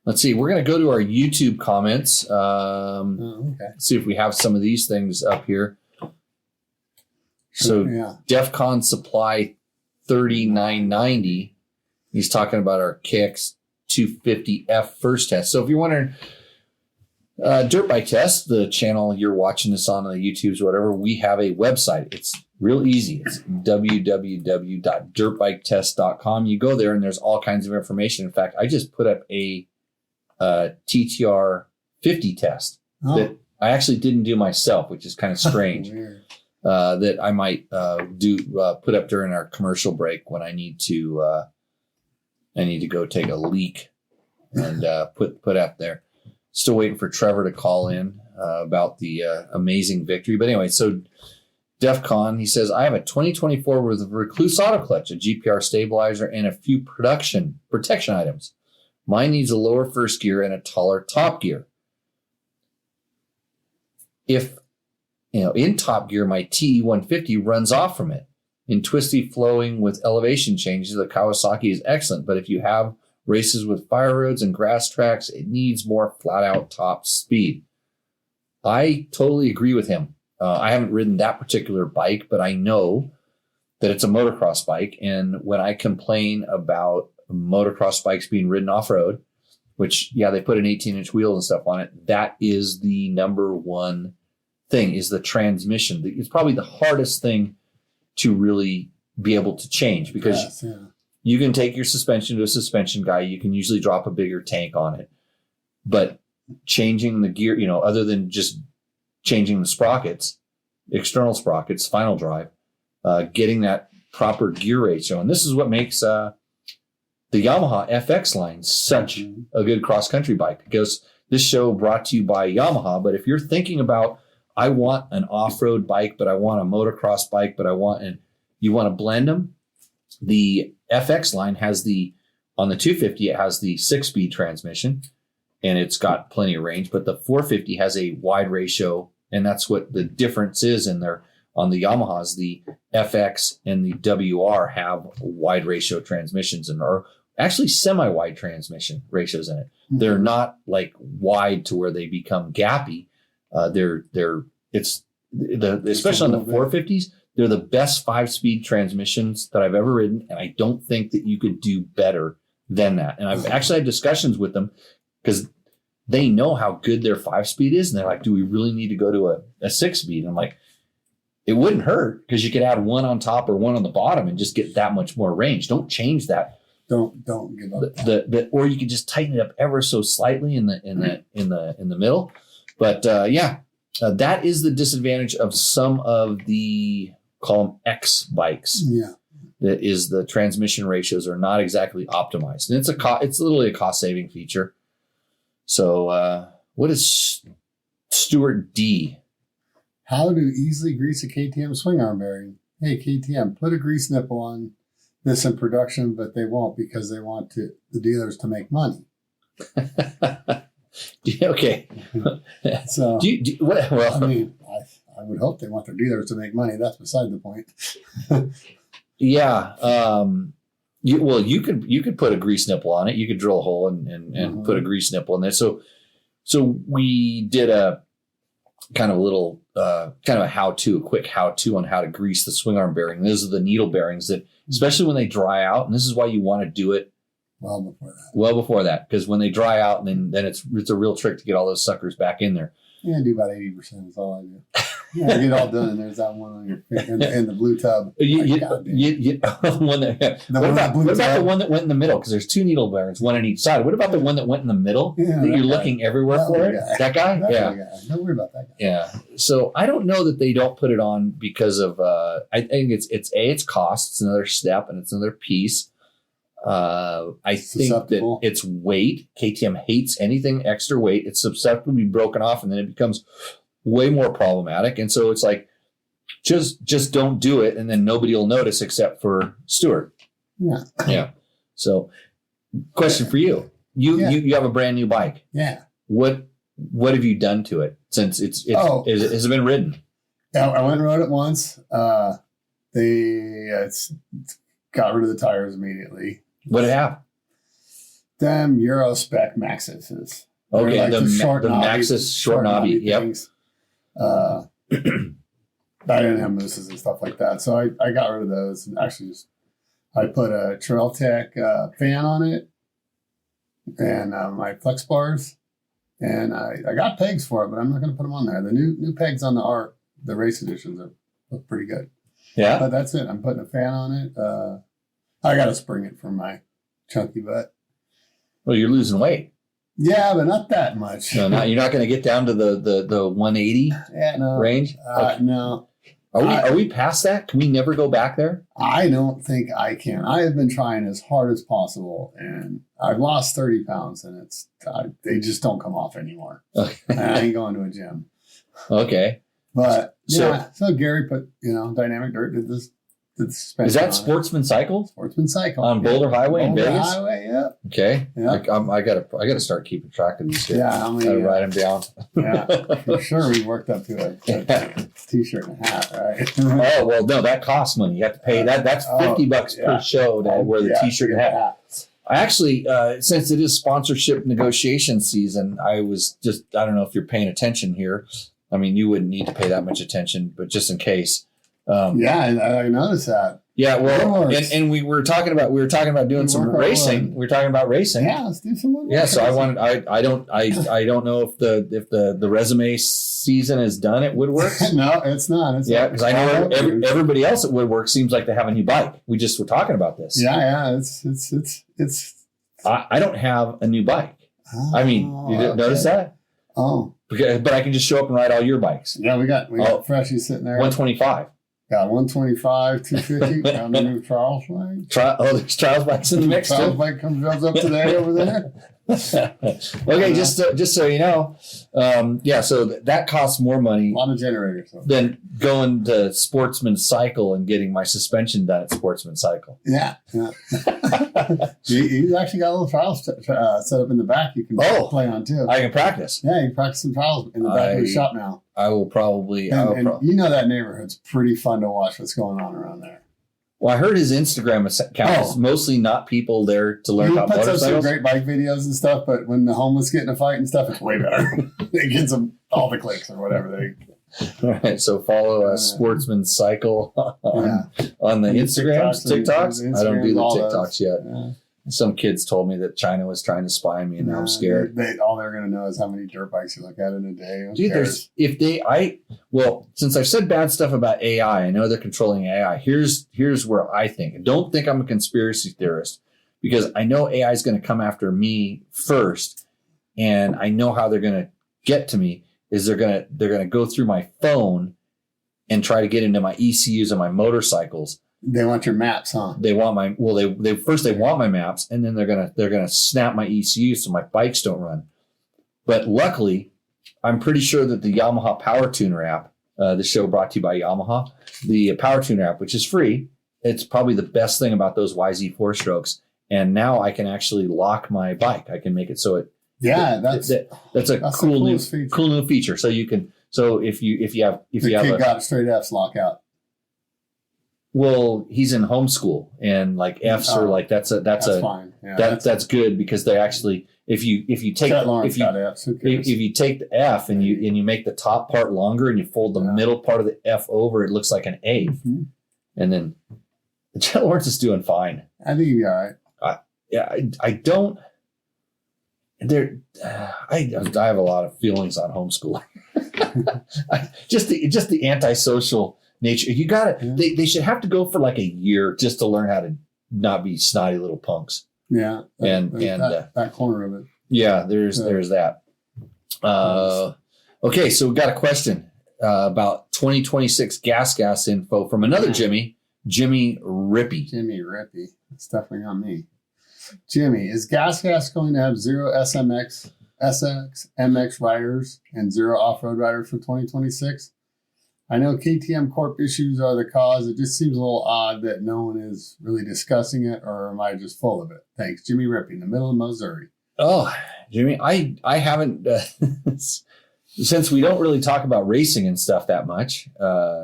S1: Let's see. We're going to go to our YouTube comments.
S3: Okay.
S1: See if we have some of these things up here. So DEFCON Supply 3990. He's talking about our KX 250F first test. So if you're wondering, Dirt Bike Test, the channel you're watching this on the YouTubes or whatever, we have a website. It's real easy. It's www.dirtbiketest.com. You go there and there's all kinds of information. In fact, I just put up a TTR 50 test that I actually didn't do myself, which is kind of strange. That I might put up during our commercial break when I need to go take a leak and put up there. Still waiting for Trevor to call in about the amazing victory. But anyway, so DEFCON, he says, I have a 2024 with a Recluse auto clutch, a GPR stabilizer, and a few protection items. Mine needs a lower first gear and a taller top gear. If, in top gear, my TE150 runs off from it. In twisty flowing with elevation changes, the Kawasaki is excellent, but if you have races with fire roads and grass tracks, it needs more flat-out top speed. I totally agree with him. I haven't ridden that particular bike, but I know that it's a motocross bike. And when I complain about motocross bikes being ridden off-road, which, they put an 18-inch wheel and stuff on it, that is the number one thing, is the transmission. It's probably the hardest thing to really be able to change, because you can take your suspension to a suspension guy. You can usually drop a bigger tank on it. But changing the gear, other than just changing the sprockets, external sprockets, final drive, getting that proper gear ratio. And this is what makes the Yamaha FX line such a good cross-country bike, because this show brought to you by Yamaha. But if you're thinking about, I want an off-road bike, but I want a motocross bike, but you want to blend them, the FX line has on the 250, it has the 6-speed transmission, and it's got plenty of range, but the 450 has a wide ratio, and that's what the difference is in there. On the Yamahas, the FX and the WR have wide ratio transmissions, and are actually semi-wide transmission ratios in it. Mm-hmm. They're not like wide to where they become gappy. Especially on the 450s, they're the best 5-speed transmissions that I've ever ridden, and I don't think that you could do better than that. And I've actually had discussions with them, because they know how good their 5-speed is, and they're like, do we really need to go to a 6-speed? And I'm like, it wouldn't hurt, because you could add one on top or one on the bottom and just get that much more range. Don't change that.
S3: Don't give up.
S1: Or you could just tighten it up ever so slightly in the middle. But that is the disadvantage of some of the, call them X bikes.
S3: Yeah.
S1: That is, the transmission ratios are not exactly optimized, and it's literally a cost saving feature. So what is Stuart D?
S3: How to easily grease a KTM swing arm bearing. Hey, KTM, put a grease nipple on this in production, but they won't, because they want the dealers to make money.
S1: Okay.
S3: So,
S1: well,
S3: I mean, I would hope they want their dealers to make money. That's beside the point.
S1: Yeah. You could put a grease nipple on it. You could drill a hole and put a grease nipple in there. So we did kind of a little, kind of a quick how-to on how to grease the swing arm bearing. Those are the needle bearings that, especially when they dry out, and this is why you want to do it well before that, because when they dry out, and then it's a real trick to get all those suckers back in there.
S3: Yeah, I do about 80% is all I do. Yeah, I get it all done, and there's that one on your in the blue tub.
S1: What about the one that went in the middle? Because there's 2 needle bearings, one on each side. What about the one that went in the middle?
S3: Yeah,
S1: that you're looking everywhere for it? That guy? Yeah.
S3: Don't worry about that guy.
S1: Yeah. So I don't know that they don't put it on because of. I think it's cost. It's another step, and it's another piece. I think that it's weight. KTM hates anything extra weight. It's susceptible to be broken off, and then it becomes way more problematic. And so it's like, just don't do it, and then nobody will notice except for Stuart.
S3: Yeah.
S1: Yeah. So, question for you: you have a brand new bike.
S3: Yeah.
S1: What have you done to it since has it been ridden?
S3: Yeah, I went and rode it once. They got rid of the tires immediately.
S1: What did it have?
S3: Them Euro spec Maxxis.
S1: Okay,
S3: like
S1: the Maxxis short knobby. Yep.
S3: Things. I didn't have mooses and stuff like that, so I got rid of those and actually I put a Trail Tech fan on it and my flex bars, and I got pegs for it, but I'm not going to put them on there. The new pegs on the race editions look pretty good.
S1: Yeah,
S3: but that's it. I'm putting a fan on it. I got to spring it from my chunky butt.
S1: Well, you're losing weight.
S3: Yeah, but not that much.
S1: No, you're not going to get down to the 180 range. Okay.
S3: No.
S1: Are we past that? Can we never go back there?
S3: I don't think I can. I have been trying as hard as possible, and I've lost 30 pounds, and they just don't come off anymore.
S1: Okay.
S3: I ain't going to a gym.
S1: Okay.
S3: But so Gary put Dynamic Dirt did the suspension.
S1: Is that Sportsman Cycle?
S3: Sportsman Cycle
S1: on Boulder Highway in Vegas.
S3: Boulder Highway, yeah.
S1: Okay.
S3: Yeah.
S1: I gotta start keeping track of these.
S3: Yeah,
S1: I gotta write them down.
S3: Yeah, for sure. We worked up to a t-shirt and a hat, right?
S1: Oh well, no, that costs money. You have to pay that. That's $50 per show to wear the t-shirt and hat. I actually, since it is sponsorship negotiation season, I don't know if you're paying attention here. I mean, you wouldn't need to pay that much attention, but just in case.
S3: I noticed that.
S1: Yeah, well, and we were talking about doing some racing. We were talking about racing.
S3: Yeah, let's do some more.
S1: Yeah, so I don't know if the resume season is done at Woodworks.
S3: No, it's not.
S1: Because I know everybody else at Woodworks seems like they have a new bike. We just were talking about this.
S3: Yeah, it's.
S1: I don't have a new bike. I mean, you didn't notice that?
S3: Oh.
S1: But I can just show up and ride all your bikes.
S3: Yeah, we got Freshie sitting there.
S1: 125.
S3: Got 125, 250. Got the new Charles bike.
S1: There's Charles bikes in the mix too.
S3: Charles bike comes up today over there.
S1: Okay, just so you know, so that costs more money.
S3: A lot of generators
S1: than going to Sportsman Cycle and getting my suspension done at Sportsman Cycle.
S3: Yeah. He's actually got a little trials set up in the back. You can play on too.
S1: I can practice.
S3: Yeah, you can practice some trials in the back of the shop now.
S1: I will probably.
S3: And that neighborhood's pretty fun to watch what's going on around there.
S1: Well, I heard his Instagram account is mostly not people there to learn about motorcycles. He puts up some
S3: great bike videos and stuff, but when the homeless get in a fight and stuff, it's way better. It gets them all the clicks or whatever.
S1: All right, so follow Sportsman Cycle on the Instagrams, TikToks. I don't do the TikToks yet. Yeah. Some kids told me that China was trying to spy on me, and now I'm scared.
S3: All they're going to know is how many dirt bikes you look at in a day.
S1: Dude, since I've said bad stuff about AI, I know they're controlling AI. Here's where I think. Don't think I'm a conspiracy theorist, because I know AI is going to come after me first, and I know how they're going to get to me is they're going to go through my phone and try to get into my ECUs and my motorcycles.
S3: They want your maps, huh?
S1: They want they first want my maps, and then they're gonna snap my ECU so my bikes don't run. But luckily, I'm pretty sure that the Yamaha Power Tuner app, the show brought to you by Yamaha, the Power Tuner app, which is free, it's probably the best thing about those YZ 4-strokes. And now I can actually lock my bike. I can make it so it.
S3: Yeah, that's
S1: a cool new feature. So you can. So if you have
S3: kid got straight F's lockout.
S1: Well, he's in homeschool, and like F's are like that's
S3: fine. Yeah,
S1: that's good because they actually if you take
S3: Chet Lawrence
S1: if you
S3: got Fs. Who cares?
S1: if you take the F and you make the top part longer and you fold the middle part of the F over, it looks like an A.
S3: Mm-hmm.
S1: And then Chet Lawrence is doing fine.
S3: I think he'd be all right.
S1: I don't. There, I have a lot of feelings on homeschooling. just the antisocial nature. You got to. They should have to go for like a year just to learn how to not be snotty little punks. Yeah,
S3: that corner of it.
S1: Yeah, there's that. Okay, so we got a question about 2026 gas info from another Jimmy Rippey.
S3: Jimmy Rippey. That's definitely not me. Jimmy, is Gas going to have 0 SX, MX riders and 0 off-road riders for 2026? I know KTM Corp issues are the cause. It just seems a little odd that no one is really discussing it, or am I just full of it? Thanks. Jimmy Rippey in the middle of Missouri.
S1: Oh, Jimmy, I haven't, since we don't really talk about racing and stuff that much,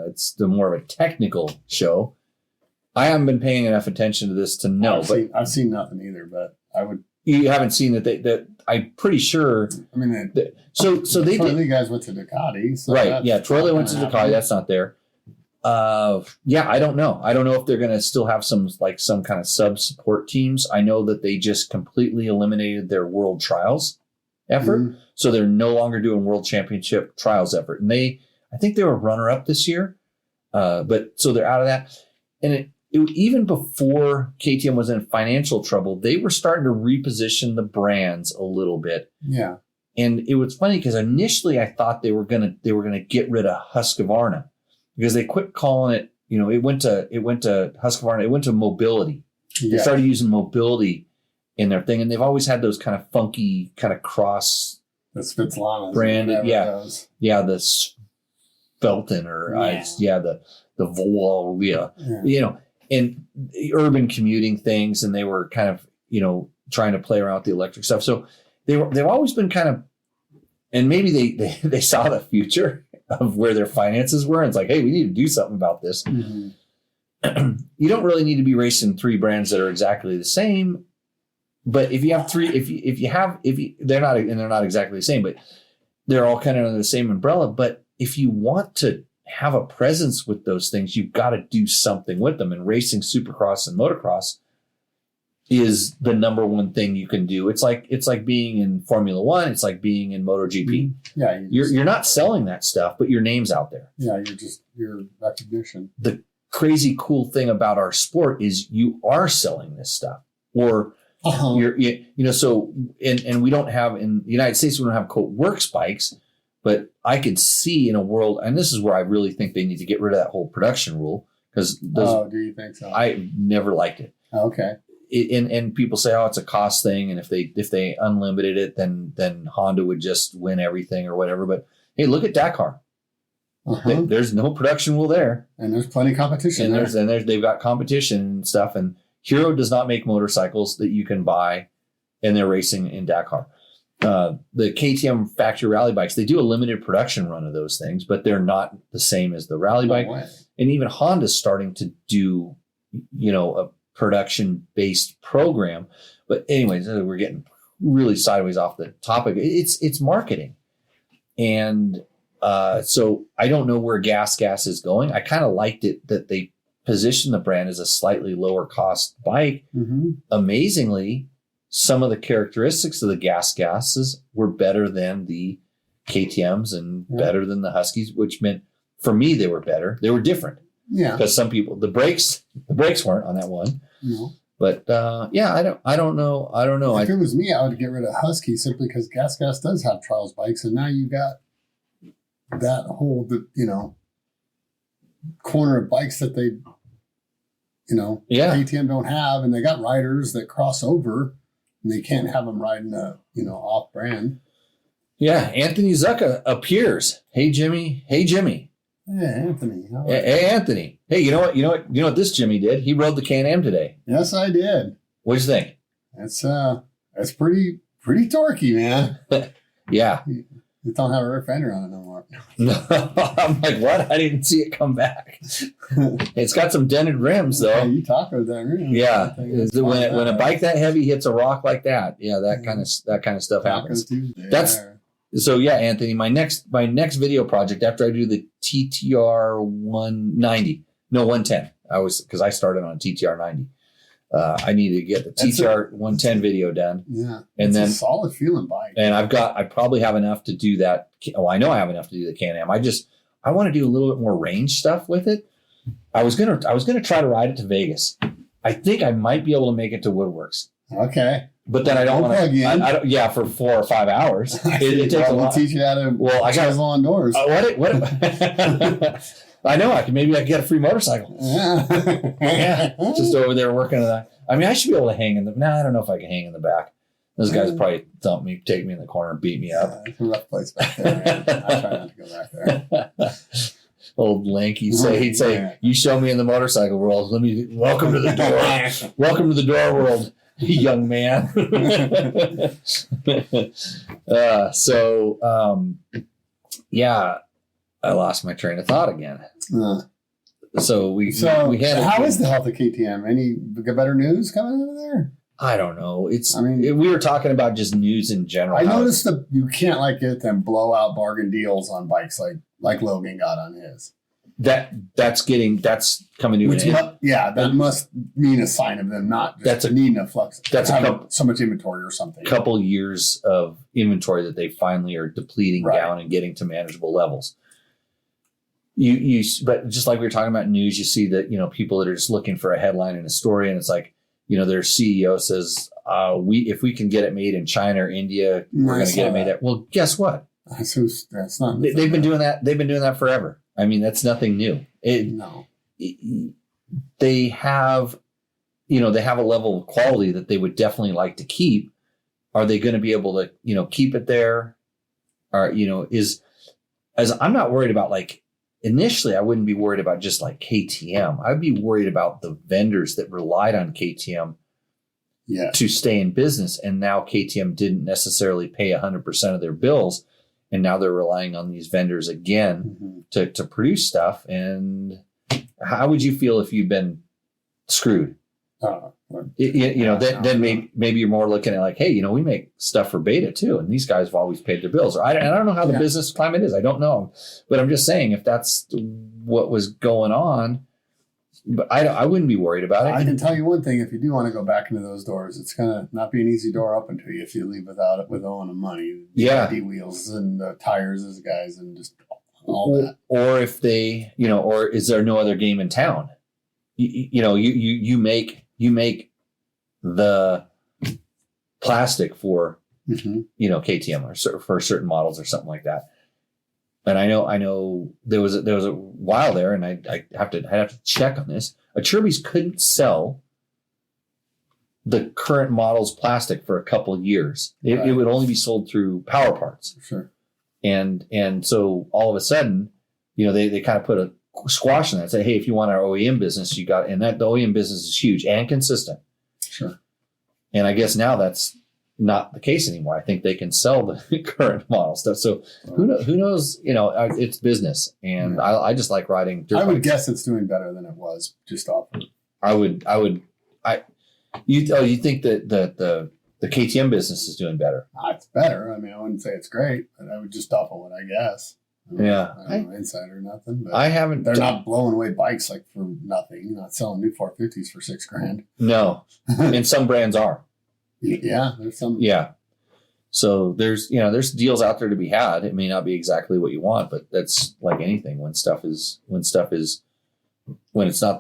S1: it's the more of a technical show. I haven't been paying enough attention to this to know.
S3: I've seen nothing either, but I would.
S1: You haven't seen that I'm pretty sure.
S3: I mean,
S1: so they
S3: Troy
S1: did.
S3: Lee guys went to Ducati, so
S1: Right? Yeah, Troy Lee went to Ducati. That's not there. Yeah, I don't know. I don't know if they're going to still have some kind of sub support teams. I know that they just completely eliminated their world trials effort, so they're no longer doing world championship trials effort. And I think they were runner up this year, but so they're out of that. And even before KTM was in financial trouble, they were starting to reposition the brands a little bit.
S3: Yeah.
S1: And it was funny because initially I thought they were gonna get rid of Husqvarna because they quit calling it. It went to Husqvarna. It went to Mobility. Yeah. They started using Mobility in their thing, and they've always had those kind of funky kind of cross.
S3: The Svetlana
S1: branded, the Spelton or the Volvo, and urban commuting things, and they were kind of, trying to play around with the electric stuff. So they've always been kind of, and maybe they saw the future of where their finances were. And it's like, hey, we need to do something about this. Mm-hmm. You don't really need to be racing 3 brands that are exactly the same. But if you have 3, they're not exactly the same, but they're all kind of under the same umbrella. But if you want to have a presence with those things, you've got to do something with them. And racing Supercross and motocross is the number one thing you can do. It's like being in Formula One. It's like being in MotoGP. Yeah, you're not selling that stuff, but your name's out there.
S3: Yeah, your recognition.
S1: The crazy cool thing about our sport is you are selling this stuff, or so and we don't have in the United States, we don't have quote works bikes. But I could see in a world, and this is where I really think they need to get rid of that whole production rule because
S3: do you think so?
S1: I never liked it.
S3: Okay.
S1: And people say, it's a cost thing, and if they unlimited it, then Honda would just win everything or whatever. But hey, look at Dakar. There's no production rule there,
S3: and there's plenty of competition.
S1: And they've got competition and stuff. And Hero does not make motorcycles that you can buy, and they're racing in Dakar. The KTM factory rally bikes, they do a limited production run of those things, but they're not the same as the rally bike.
S3: Way.
S1: And even Honda's starting to do, a production based program. But anyways, we're getting really sideways off the topic. It's marketing. And so I don't know where Gas is going. I kind of liked it that they positioned the brand as a slightly lower cost bike. Mm-hmm. Amazingly, some of the characteristics of the gases were better than the KTMs and better than the Huskies, which meant for me they were better. They were different. Yeah. Because some people the brakes weren't on that one. No. But I don't know.
S3: If it was me, I would get rid of Husky simply because Gas does have trials bikes, and now you got that whole corner of bikes that they KTM don't have, and they got riders that cross over. And they can't have them riding off brand.
S1: Yeah, Anthony Zucca appears. Hey Jimmy.
S3: Hey Anthony.
S1: Hey Anthony. Hey, you know what this Jimmy did? He rode the Can-Am today.
S3: Yes, I did.
S1: What'd you think?
S3: That's pretty torquey, man.
S1: Yeah.
S3: It don't have a rear fender on it no more.
S1: I'm like, what? I didn't see it come back. It's got some dented rims
S3: Yeah,
S1: though.
S3: you talk about that rim.
S1: Yeah,
S3: It's
S1: when a bike that heavy hits a rock like that, yeah, that kind of stuff
S3: Taco
S1: happens.
S3: Tuesday.
S1: That's-
S3: Yeah.
S1: So yeah, Anthony, my next video project after I do the TTR 190, no 110. Because I started on TTR 90. I need to get the
S3: That's
S1: TTR 110 video done,
S3: Yeah.
S1: and
S3: It's
S1: then
S3: a solid feeling bike.
S1: and I probably have enough to do that. Oh, I know I have enough to do the Can-Am. I want to do a little bit more range stuff with it. I was gonna try to ride it to Vegas. I think I might be able to make it to Woodworks,
S3: Okay.
S1: but then I don't
S3: We'll
S1: want
S3: plug
S1: to.
S3: in.
S1: I don't. Yeah, for 4 or 5 hours. It takes a
S3: We'll
S1: lot.
S3: teach you how to
S1: Well, I got
S3: chisel on doors.
S1: what? I know. I can get a free motorcycle. Yeah, just over there working on that. I mean, I should be able to hang in the. Nah, I don't know if I can hang in the back. Those guys probably dump me, take me in the corner, and beat me up.
S3: Yeah, it's a rough place back there, man. I try not to go back there.
S1: Old Lanky he'd say,
S3: Yeah.
S1: "You show me in the motorcycle world. Welcome to the door. Welcome to the door world, young man." Yeah, I lost my train of thought again. So we had.
S3: How is the health of KTM? Any better news coming out of there?
S1: I don't know.
S3: I mean-
S1: we were talking about just news in general.
S3: I
S1: How
S3: noticed that you can't get them blowout bargain deals on bikes like Logan got on his.
S1: that's coming to an
S3: Which
S1: end.
S3: that must mean a sign of them not just
S1: That's a-
S3: needing a flux.
S1: that's a
S3: having
S1: couple-
S3: so much inventory or something.
S1: Couple years of inventory that they finally are depleting
S3: Right.
S1: down and getting to manageable levels. But just like we were talking about news, you see that people that are just looking for a headline and a story, and it's like their CEO says, if we can get it made in China or India, we're going to get it made. Well, guess what?
S3: That's not.
S1: They've been doing that. They've been doing that forever. I mean, that's nothing new.
S3: No.
S1: They have a level of quality that they would definitely like to keep. Are they going to be able to, keep it there? Or, as I'm not worried about initially, I wouldn't be worried about just KTM. I'd be worried about the vendors that relied on KTM to stay in business. And now KTM didn't necessarily pay 100% of their bills. And now they're relying on these vendors again to produce stuff. And how would you feel if you've been screwed? Then maybe you're more looking at hey, we make stuff for Beta too, and these guys have always paid their bills. I don't know how the business climate is. I don't know, but I'm just saying if that's what was going on, but I wouldn't be worried about it.
S3: I can tell you one thing: if you do want to go back into those doors, it's gonna not be an easy door open to you if you leave with owing them money.
S1: Yeah,
S3: D wheels and tires as guys and just all that.
S1: Or if they, or is there no other game in town? You make the plastic for KTM or for certain models or something like that. And I know there was a while there, and I'd have to check on this. Acerbis couldn't sell the current model's plastic for a couple of years. It would only be sold through Power Parts.
S3: Sure.
S1: And so all of a sudden, they kind of put a squash in that. Say, hey, if you want our OEM business, you got, and that the OEM business is huge and consistent.
S3: Sure.
S1: And I guess now that's not the case anymore. I think they can sell the current model stuff. So who knows? It's business, and I just like riding dirt
S3: I would
S1: bikes.
S3: guess it's doing better than it was just off.
S1: You think that the KTM business is doing better?
S3: It's better. I mean, I wouldn't say it's great, but I would just off of what I guess.
S1: Yeah.
S3: I don't know inside or nothing, but
S1: I haven't.
S3: they're not blowing away bikes for nothing. You're not selling new 450s for $6,000.
S1: No, and some brands are.
S3: Yeah, there's some.
S1: Yeah. So there's deals out there to be had. It may not be exactly what you want, but that's like anything. When it's not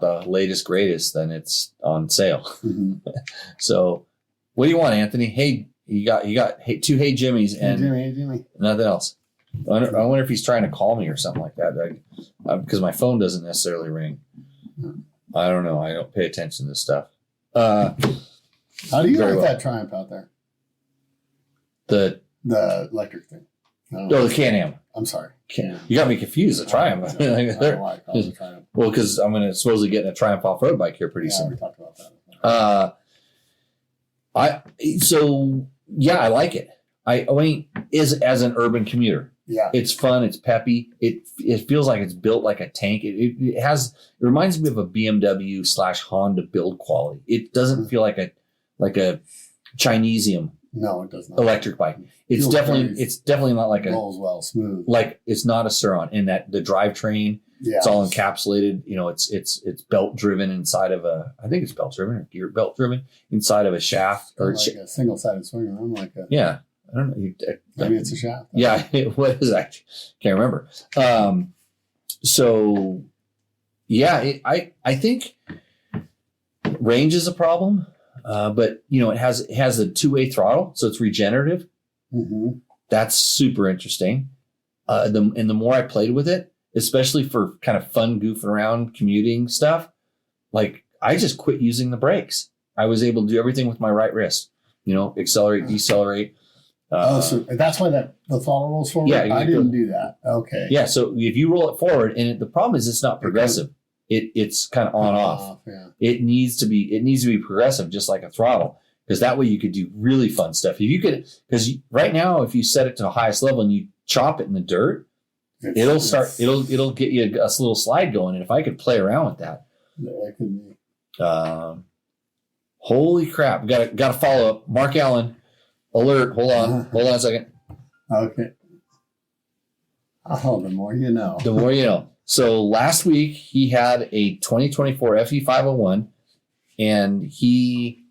S1: the latest greatest, then it's on sale.
S3: Mm-hmm.
S1: So what do you want, Anthony? Hey, you got two Hey Jimmys and
S3: Jimmy.
S1: nothing else. I wonder if he's trying to call me or something like that, because my phone doesn't necessarily ring. I don't know. I don't pay attention to this stuff.
S3: How do you
S1: Very
S3: like
S1: well.
S3: that Triumph out there?
S1: The
S3: electric thing. I don't know.
S1: the Can-Am.
S3: I'm sorry.
S1: You got me confused. The Triumph.
S3: I don't know why I call it a Triumph.
S1: Well, because I'm going to supposedly get in a Triumph off-road bike here pretty
S3: Yeah,
S1: soon.
S3: we talked about that.
S1: I like it. I mean, is as an urban commuter.
S3: Yeah.
S1: It's fun. It's peppy. It feels like it's built like a tank. It reminds me of a BMW / Honda build quality. It doesn't feel like a Chinesium
S3: No, it does not.
S1: electric bike. It's definitely not like
S3: rolls well, smooth.
S1: like it's not a Sur-Ron in that the drivetrain.
S3: Yeah.
S1: It's all encapsulated. You know, it's belt driven inside of I think it's belt driven or gear belt driven inside of a shaft or
S3: like a single sided swing arm, like a
S1: yeah. I don't know.
S3: maybe it's a shaft.
S1: Yeah, what is that? Can't remember. So yeah, I think range is a problem, but you know it has a 2-way throttle, so it's regenerative.
S3: Mm-hmm.
S1: That's super interesting. The more I played with it, especially for kind of fun goofing around commuting stuff, like I just quit using the brakes. I was able to do everything with my right wrist. You know, accelerate, decelerate.
S3: So that's why the throttle rolls forward?
S1: Yeah,
S3: I didn't do that. Okay.
S1: Yeah, so if you roll it forward, and the problem is it's not progressive. It's kind of on off.
S3: Yeah.
S1: It needs to be progressive, just like a throttle, because that way you could do really fun stuff. If you could, because right now, if you set it to the highest level and you chop it in the dirt, it'll get you a little slide going. And if I could play around with that,
S3: that could be.
S1: Holy crap! Got to follow up. Mark Allen, alert! Hold on a second.
S3: Okay. Oh, the more you know.
S1: The more you know. So last week he had a 2024 FE501 and he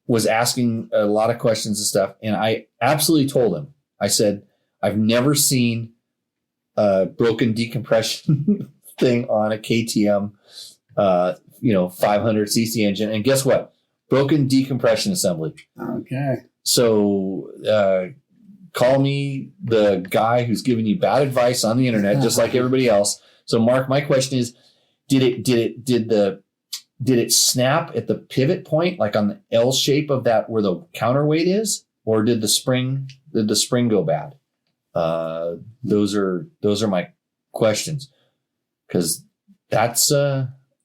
S1: was asking a lot of questions and stuff. And I absolutely told him, I said, I've never seen a broken decompression thing on a KTM, 500cc engine. And guess what? Broken decompression assembly.
S3: Okay.
S1: So, call me the guy who's giving you bad advice on the internet, just like everybody else. So, Mark, my question is, did it snap at the pivot point, like on the L shape of that where the counterweight is, or did the spring go bad? Those are my questions, because that's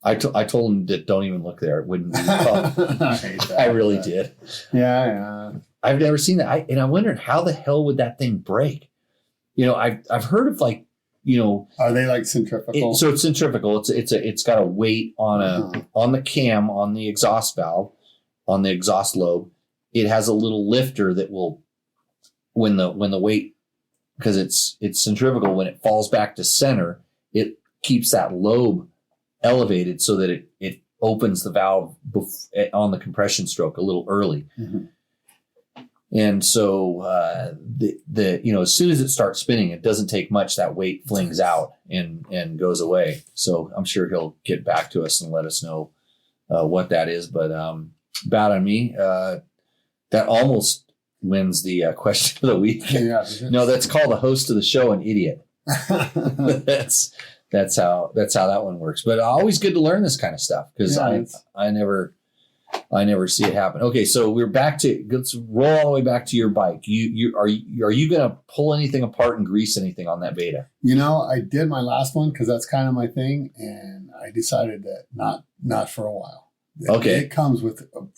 S1: I told him that don't even look there. It wouldn't be. I really did.
S3: Yeah.
S1: I've never seen that. I wondered how the hell would that thing break? You know, I've heard of like, you know,
S3: are they like centrifugal?
S1: So it's centrifugal. It's got a weight on on the cam, on the exhaust valve, on the exhaust lobe. It has a little lifter that will, when the weight, because it's centrifugal, when it falls back to center, it keeps that lobe elevated so that it opens the valve on the compression stroke a little early. Mm-hmm. And so as soon as it starts spinning, it doesn't take much. That weight flings out and goes away. So I'm sure he'll get back to us and let us know what that is. But bad on me. That almost wins the question of the week.
S3: Yeah,
S1: no, that's called the host of the show an idiot. That's how that one works. But always good to learn this kind of stuff, because I never see it happen. Okay, so let's roll all the way back to your bike. Are you going to pull anything apart and grease anything on that Beta?
S3: You know, I did my last one because that's kind of my thing, and I decided that not for a while.
S1: Okay,
S3: it comes with the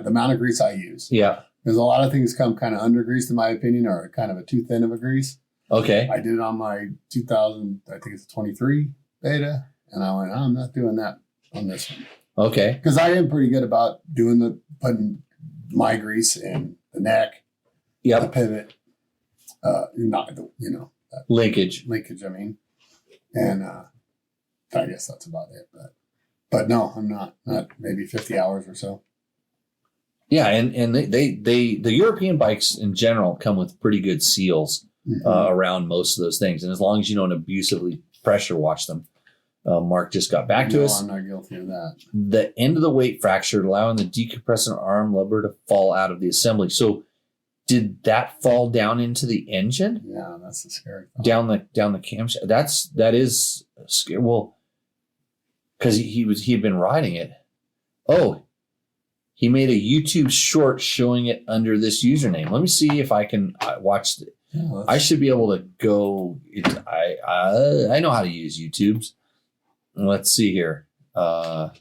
S3: amount of grease I use.
S1: Yeah,
S3: there's a lot of things come kind of under greased in my opinion, or kind of a too thin of a grease.
S1: Okay,
S3: I did it on my 2000, I think it's a 23 Beta, and I went, I'm not doing that on this one.
S1: Okay.
S3: Because I am pretty good about putting my grease in the neck, the pivot,
S1: linkage.
S3: I mean, and I guess that's about it. But no, I'm not maybe 50 hours or so.
S1: Yeah, and the European bikes in general come with pretty good seals around most of those things, and as long as you don't abusively pressure wash them. Mark just got back to us.
S3: I'm not guilty of that.
S1: The end of the weight fractured, allowing the decompressor arm lever to fall out of the assembly. So, did that fall down into the engine?
S3: Yeah, that's the scary thing.
S1: Down the camshaft. That is scary. Well, because he'd been riding it. Oh, he made a YouTube short showing it under this username. Let me see if I can watch it. Yeah, I should be able to go. I know how to use YouTubes. Let's see here. I'm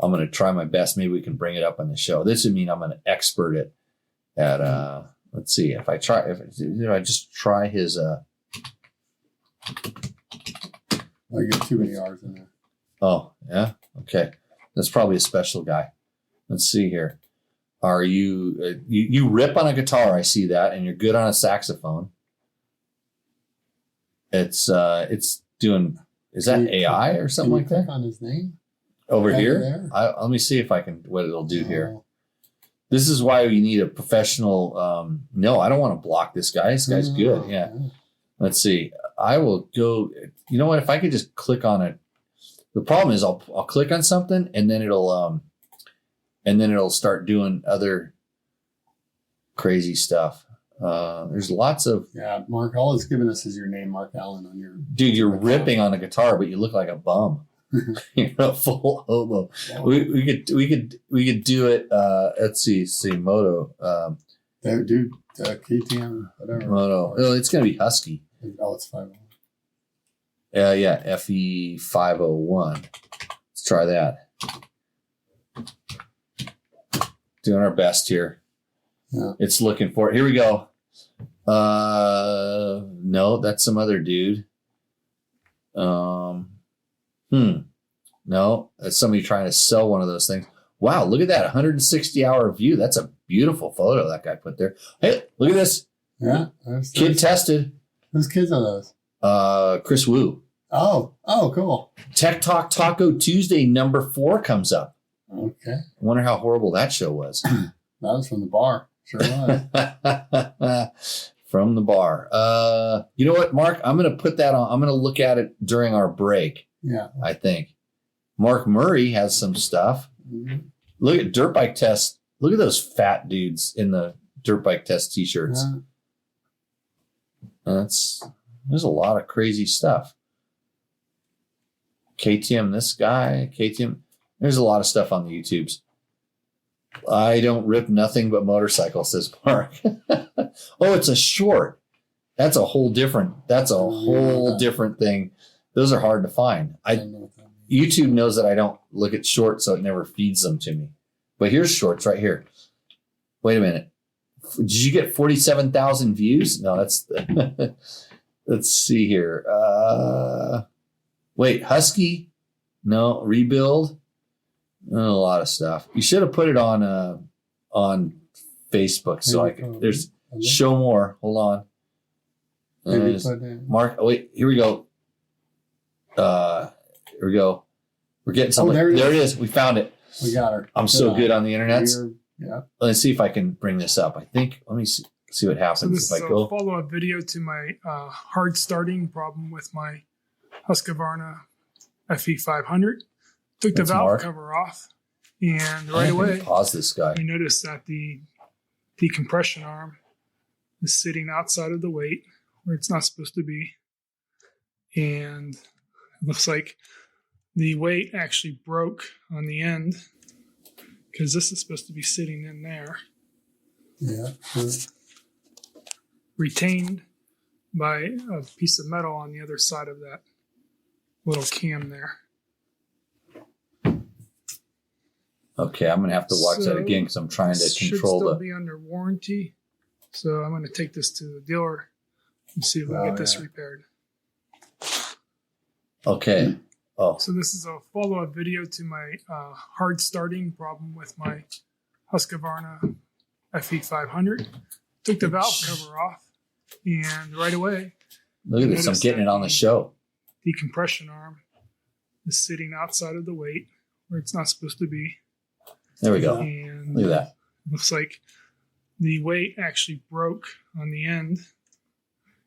S1: going to try my best. Maybe we can bring it up on the show. This would mean I'm an expert at let's see if I just try his.
S3: I get too many R's in there.
S1: Oh yeah, okay. That's probably a special guy. Let's see here. Are you you rip on a guitar? I see that, and you're good on a saxophone. It's doing. Is that AI or something like that?
S3: On his name
S1: Over here.
S3: there?
S1: Let me see if I can. What it'll do here.
S3: Oh.
S1: This is why you need a professional. No, I don't want to block this guy. This guy's good. Yeah. Let's see. I will go. You know what? If I could just click on it. The problem is I'll click on something and then it'll start doing other crazy stuff. There's lots of
S3: Mark. All it's given us is your name, Mark Allen, on your
S1: dude. You're ripping on a guitar, but you look like a bum. You're a full hobo.
S3: Yeah.
S1: We could do it. Let's see, Moto.
S3: Dude, KTM, whatever.
S1: Moto. Oh, it's gonna be Husky.
S3: Oh, it's 5.
S1: Yeah, FE 501. Let's try that. Doing our best here.
S3: Yeah.
S1: It's looking for it. Here we go. No, that's some other dude. No, that's somebody trying to sell one of those things. Wow, look at that 160-hour view. That's a beautiful photo that guy put there. Hey, look at this.
S3: Yeah.
S1: Kid tested.
S3: Whose kids are those?
S1: Chris Wu.
S3: Oh, cool.
S1: Tech Talk Taco Tuesday #4 comes up.
S3: Okay.
S1: I wonder how horrible that show was.
S3: That was from the bar. Sure was.
S1: From the bar. You know what, Mark? I'm going to put that on. I'm going to look at it during our break.
S3: Yeah.
S1: I think. Mark Murray has some stuff.
S3: Mm-hmm.
S1: Look at Dirt Bike Test. Look at those fat dudes in the Dirt Bike Test t-shirts. There's a lot of crazy stuff. KTM, this guy, KTM. There's a lot of stuff on the YouTubes. I don't rip nothing but motorcycles, says Mark. Oh, it's a short. That's a whole different thing. Those are hard to find. YouTube knows that I don't look at shorts, so it never feeds them to me. But here's shorts right here. Wait a minute. Did you get 47,000 views? No, that's let's see here. Wait, Husky? No, Rebuild. A lot of stuff. You should have put it on Facebook so I could. There's show more. Hold on. Mark. Oh, wait, here we go. Here we go. We're getting something.
S3: there it
S1: is. We found it.
S3: We got her.
S1: I'm so good on the internet.
S3: Yeah.
S1: Let's see if I can bring this up. I think. Let me see what happens
S4: so this
S1: if I
S4: is
S1: go.
S4: a follow-up video to my hard starting problem with my Husqvarna FE 500. Took the
S1: That's
S4: valve
S1: Mark.
S4: cover off, and right away
S1: Pause this guy.
S4: we noticed that the decompression arm is sitting outside of the weight where it's not supposed to be, and it looks like the weight actually broke on the end because this is supposed to be sitting in there,
S3: Yeah.
S4: retained by a piece of metal on the other side of that little cam there.
S1: Okay, I'm gonna have to watch that
S4: So,
S1: again because I'm trying to
S4: This
S1: control
S4: should still
S1: the.
S4: be under warranty, so I'm going to take this to the dealer and see if we can get this repaired.
S1: Okay. Oh,
S4: So this is a follow-up video to my hard starting problem with my Husqvarna FE 500. Took the valve cover off, and right away,
S1: look at this! I'm getting it on the show.
S4: the compression arm is sitting outside of the weight where it's not supposed to be.
S1: There we go.
S4: And
S1: Look at that.
S4: looks like the weight actually broke on the end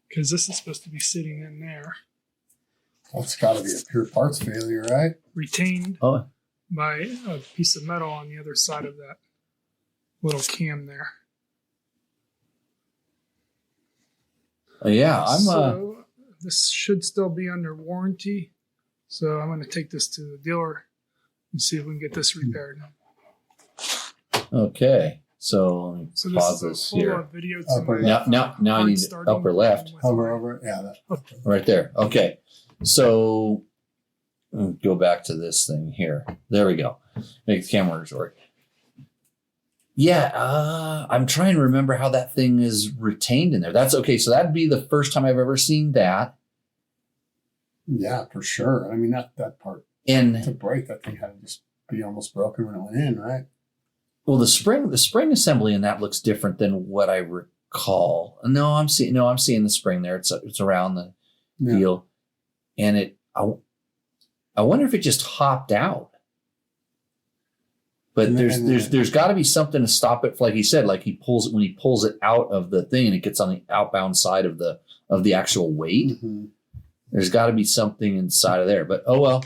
S4: because this is supposed to be sitting in there,
S3: That's got to be a pure parts failure, right?
S4: retained
S1: Oh,
S4: by a piece of metal on the other side of that little cam there.
S1: yeah.
S4: So this should still be under warranty. So I'm going to take this to the dealer and see if we can get this repaired.
S1: Okay. So let me
S4: So this
S1: pause
S4: is a
S1: this here.
S4: follow-up video to
S3: Upper
S4: my
S3: left.
S1: Now I
S4: hard
S1: need
S4: starting
S1: upper left.
S4: with
S3: Hover
S4: my-
S3: over it. Yeah.
S1: Right there. Okay. So go back to this thing here. There we go. Make the cameras work. Yeah, I'm trying to remember how that thing is retained in there. That's okay. So that'd be the first time I've ever seen that.
S3: Yeah, for sure. I mean, that part
S1: And
S3: to break, that thing had to just be almost broken when it went in, right?
S1: well, the spring assembly in that looks different than what I recall. No, I'm seeing the spring there. It's around the
S3: Yeah.
S1: deal, and I wonder if it just hopped out. But
S3: And
S1: there's
S3: then-
S1: there's got to be something to stop it. Like he said, like he pulls it out of the thing and it gets on the outbound side of the actual weight.
S3: Mhm.
S1: There's got to be something inside of there. But oh well.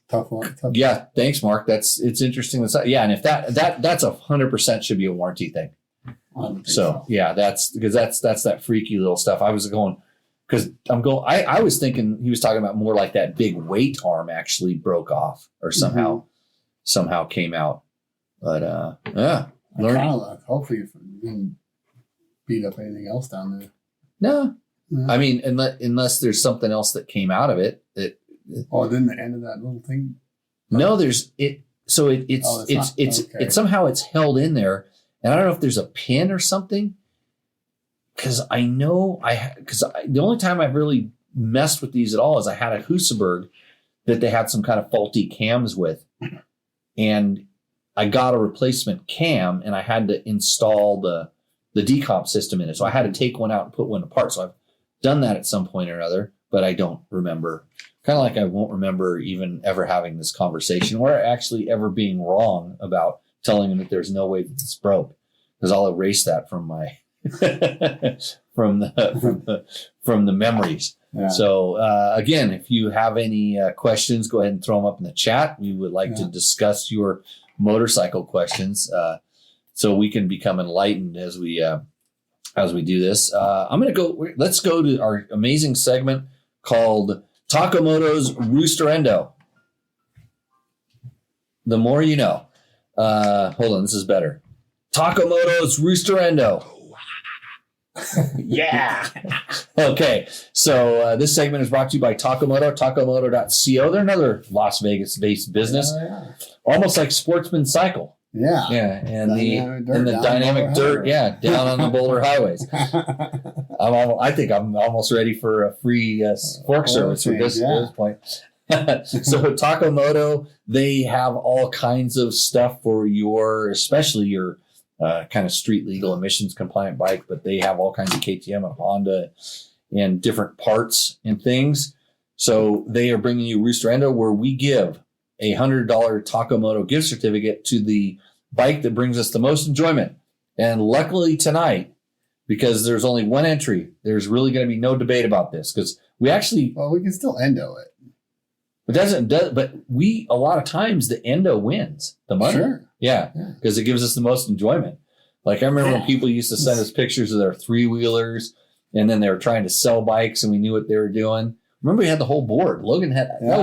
S3: Tough one. Tough.
S1: Yeah, thanks, Mark. It's interesting. Yeah, and if that's 100% should be a warranty thing.
S3: I don't think
S1: So yeah, that's that freaky little stuff. I was going because I was thinking he was talking about more like that big weight arm actually broke off or somehow came out. But yeah,
S3: I kind of hopefully if it didn't beat up anything else down there.
S1: no.
S3: Yeah.
S1: I mean, unless there's something else that came out of it.
S3: Oh, then the end of that little thing.
S1: No, there's it. So it's
S3: Oh, it's not- okay.
S1: it's somehow it's held in there, and I don't know if there's a pin or something. Because I know the only time I've really messed with these at all is I had a Husaberg that they had some kind of faulty cams with, and I got a replacement cam, and I had to install the decomp system in it. So I had to take one out and put one apart. So I've done that at some point or another, but I don't remember. Kind of like I won't remember even ever having this conversation or actually ever being wrong about telling him that there's no way that this broke, because I'll erase that from my from the memories.
S3: Yeah.
S1: So again, if you have any questions, go ahead and throw them up in the chat. We would like to discuss your motorcycle questions, so we can become enlightened as we do this. I'm going to go. Let's go to our amazing segment called Takamoto's Roosterendo. The more you know. Hold on, this is better. Takamoto's Roosterendo. Yeah. Okay. So this segment is brought to you by Takamoto, takamoto.co. They're another Las Vegas-based business, almost like Sportsman Cycle.
S3: Yeah.
S1: Yeah, and the
S3: Dynamic dirt down
S1: dynamic
S3: Boulder
S1: dirt,
S3: Highway.
S1: yeah, down on the Boulder highways. I think I'm almost ready for a free fork service at this point. So Takamoto, they have all kinds of stuff for especially your kind of street legal emissions compliant bike, but they have all kinds of KTM and Honda and different parts and things. So they are bringing you Roosterendo, where we give a $100 Takamoto gift certificate to the bike that brings us the most enjoyment. And luckily tonight, because there's only one entry, there's really going to be no debate about this, because we actually,
S3: Well, we can still endo it.
S1: but we, a lot of times the endo wins the money.
S3: Sure.
S1: Yeah,
S3: Yeah.
S1: because it gives us the most enjoyment. Like I remember when people used to send us pictures of their 3-wheelers, and then they were trying to sell bikes, and we knew what they were doing. Remember, we had the whole board. Logan had that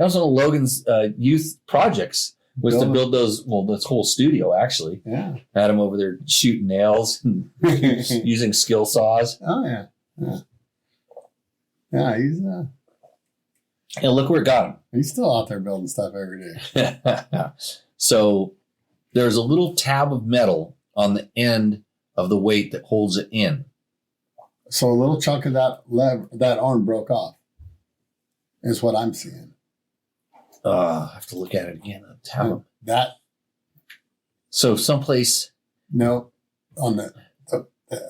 S1: was one of Logan's youth projects, was to build those. Well, this whole studio actually
S3: Yeah.
S1: had him over there shooting nails and using skill saws.
S3: Oh yeah. Yeah. Yeah.
S1: And look where it got
S3: He's still out there building stuff every day.
S1: him. So there's a little tab of metal on the end of the weight that holds it in.
S3: So a little chunk of that arm broke off. Is what I'm seeing.
S1: I have to look at it again.
S3: That
S1: So someplace,
S3: no, on the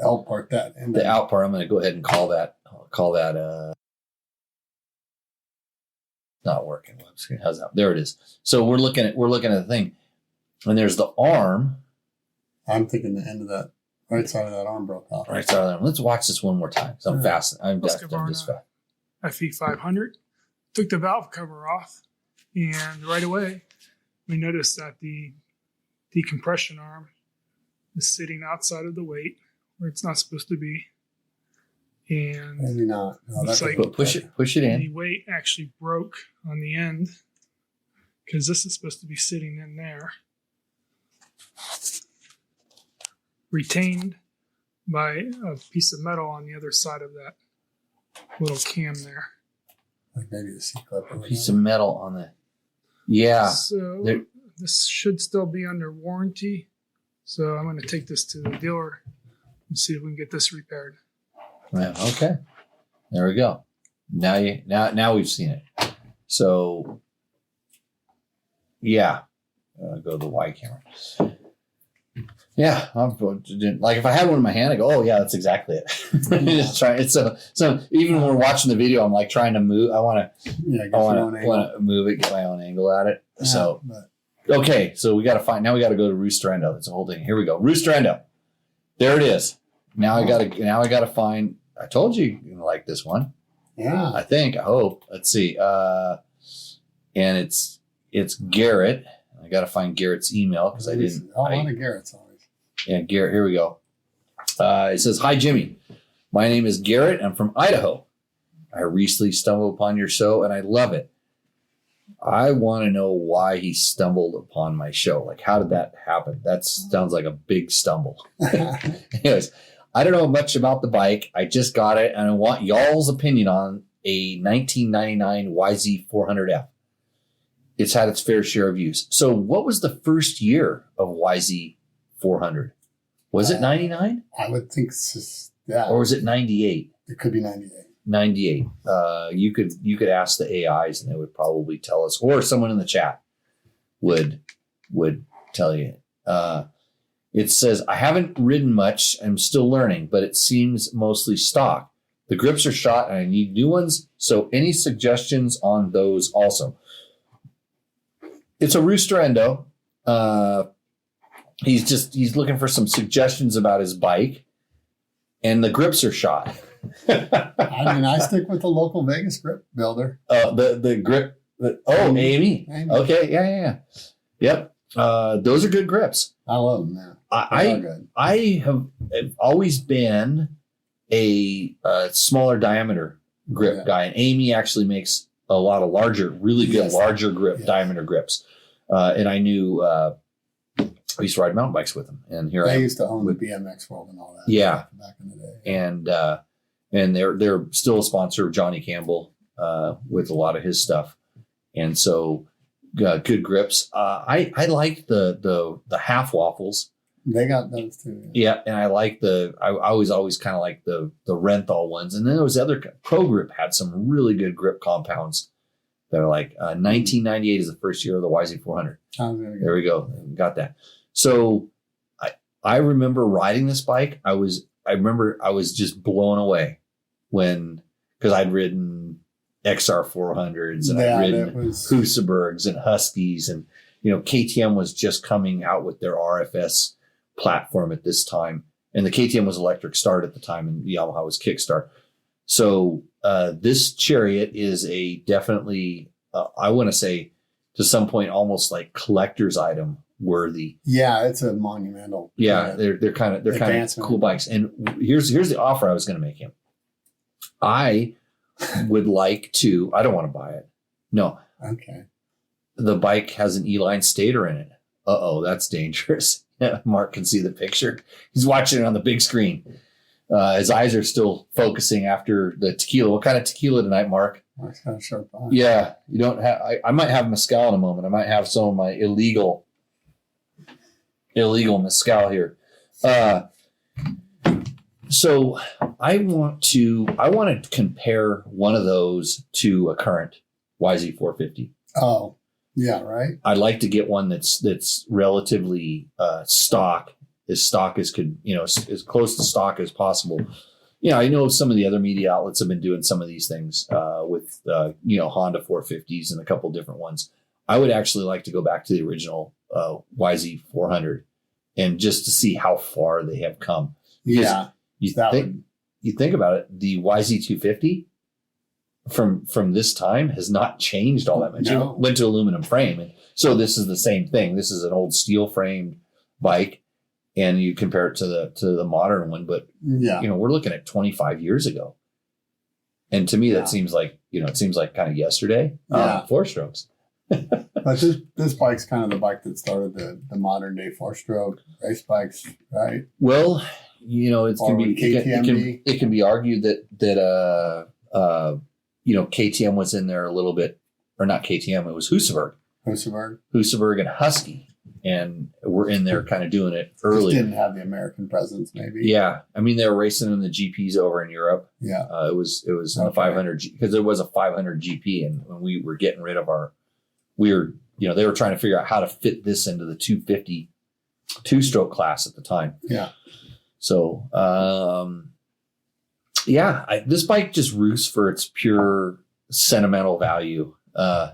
S3: L part, that and
S1: the out part, I'm going to go ahead and call that not working. How's that? There it is. So we're looking at the thing, and there's the arm.
S3: I'm thinking the end of that right side of that arm broke off.
S1: Right side of the arm. Let's watch this one more time. 'Cause I'm fast. I'm just fast.
S4: FE 500. Took the valve cover off, and right away we noticed that the decompression arm is sitting outside of the weight where it's not supposed to be. And
S3: Maybe not. No,
S4: Looks
S3: that's
S4: like-
S1: Push it
S4: the
S1: in.
S4: weight actually broke on the end because this is supposed to be sitting in there, retained by a piece of metal on the other side of that little cam there.
S3: like maybe a C clip.
S1: A piece of metal on the. Yeah.
S4: So
S1: There-
S4: this should still be under warranty. So I'm going to take this to the dealer and see if we can get this repaired.
S1: Yeah, okay. There we go. Now we've seen it. So yeah, go to the wide camera. Yeah, like if I had one in my hand, I go, oh yeah, that's exactly it. Just try it. So even when we're watching the video, I'm like trying to move. I want to move it, get my own angle at it.
S3: Yeah,
S1: So
S3: but
S1: okay, so we got to find. Now we got to go to Rooster Endo. That's the whole thing. Here we go, Rooster Endo. There it is. Now I got to find. I told you you're gonna like this one.
S3: yeah,
S1: I think. I hope. Let's see. And it's Garrett. I got to find Garrett's email because I didn't.
S3: A lot of Garrett's always.
S1: Yeah, Garrett. Here we go. It says, "Hi Jimmy, my name is Garrett. I'm from Idaho. I recently stumbled upon your show and I love it. I want to know why he stumbled upon my show. Like, how did that happen? That sounds like a big stumble." Anyways, I don't know much about the bike. I just got it, and I want y'all's opinion on a 1999 YZ400F. It's had its fair share of use. So what was the first year of YZ400? Was it 99?
S3: I would think yeah.
S1: Or was it 98?
S3: It could be 98.
S1: 98. You could ask the AIs and they would probably tell us, or someone in the chat would tell you. It says, I haven't ridden much. I'm still learning, but it seems mostly stock. The grips are shot and I need new ones. So any suggestions on those also? It's a Rooster Endo. He's looking for some suggestions about his bike, and the grips are shot.
S3: I mean, I stick with the local Vegas grip builder.
S1: The grip. Amy. Okay, yeah. Yep. Those are good grips.
S3: I love them. Yeah.
S1: I have always been a smaller diameter grip guy, and Amy actually makes a lot of really good larger grip diameter grips. And I knew I used to ride mountain bikes with them, and here I
S3: used to own the BMX World and all that.
S1: Yeah,
S3: back in the day.
S1: And they're still a sponsor of Johnny Campbell with a lot of his stuff, and so good grips. I like the half waffles.
S3: They got those too.
S1: Yeah, and I like I always kind of like the Renthal ones, and then there was Pro Grip had some really good grip compounds that are like 1998 is the first year of the YZ400. There we go, got that. So I remember riding this bike. I remember I was just blown away because I'd ridden XR 400s and I'd ridden Husabergs and Huskies, and KTM was just coming out with their RFS platform at this time, and the KTM was electric start at the time, and the Yamaha was kickstart. So this Chariot is a definitely I want to say to some point almost like collector's item worthy.
S3: Yeah, it's a monumental.
S1: Yeah, they're kind of cool bikes. And here's the offer I was going to make him. I would like to. I don't want to buy it. No.
S3: Okay.
S1: The bike has an E-line stator in it. That's dangerous. Mark can see the picture. He's watching it on the big screen. His eyes are still focusing after the tequila. What kind of tequila tonight, Mark?
S3: Mark's kind of sharp eye.
S1: Yeah, you don't have. I might have mezcal in a moment. I might have some of my illegal mezcal here. So I want to compare one of those to a current YZ450.
S3: Oh, yeah, right.
S1: I'd like to get one that's relatively stock as could, as close to stock as possible. I know some of the other media outlets have been doing some of these things with Honda 450s and a couple different ones. I would actually like to go back to the original YZ400 and just to see how far they have come. Because you think about it, the YZ250 from this time has not changed all that much.
S3: No.
S1: It went to aluminum frame, and so this is the same thing. This is an old steel framed bike, and you compare it to the modern one, but we're looking at 25 years ago, and to me that seems like kind of yesterday. 4-strokes.
S3: But this bike's kind of the bike that started the modern day 4-stroke race bikes, right?
S1: Well, it can be argued that KTM was in there a little bit, or not KTM, it was Husaberg. Husaberg and Husky. And we're in there kind of doing it
S3: Just
S1: early.
S3: didn't have the American presence, maybe.
S1: Yeah. I mean, they were racing in the GPs over in Europe.
S3: Yeah.
S1: It was in the 500 because there was a 500 GP, and when we were getting rid of they were trying to figure out how to fit this into the 250 two-stroke class at the time.
S3: Yeah.
S1: So, this bike just roosts for its pure sentimental value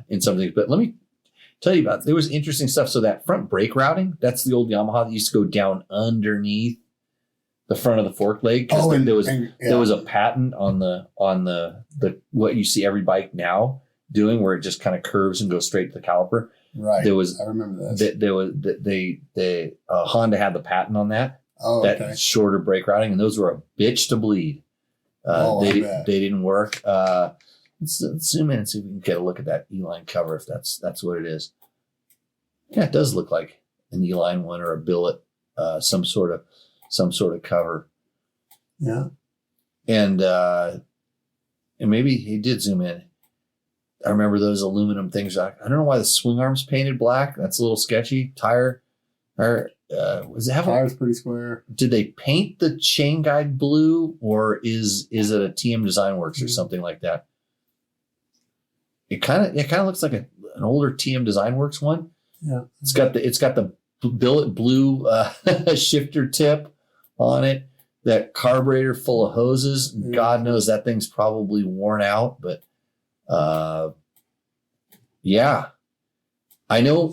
S1: in some things. But let me tell you there was interesting stuff. So that front brake routing, that's the old Yamaha that used to go down underneath the front of the fork leg. There was a patent on the what you see every bike now doing, where it just kind of curves and goes straight to the caliper.
S3: Right. I remember this.
S1: Honda had the patent on that.
S3: Oh,
S1: that
S3: okay.
S1: shorter brake routing, and those were a bitch to bleed. They didn't work. Let's zoom in and see if we can get a look at that E-line cover, if that's what it is. Yeah, it does look like an E-line one or a billet, some sort of cover.
S3: Yeah.
S1: And maybe he did zoom in. I remember those aluminum things. I don't know why the swing arm's painted black. That's a little sketchy. Tire, or
S3: Tire's pretty square.
S1: Did they paint the chain guide blue, or is it a TM Design Works or something like that? It kind of looks like an older TM Design Works one.
S3: Yeah.
S1: It's got the billet blue shifter tip on it. That carburetor full of hoses.
S3: Yeah.
S1: God knows that thing's probably worn out, but yeah. I know.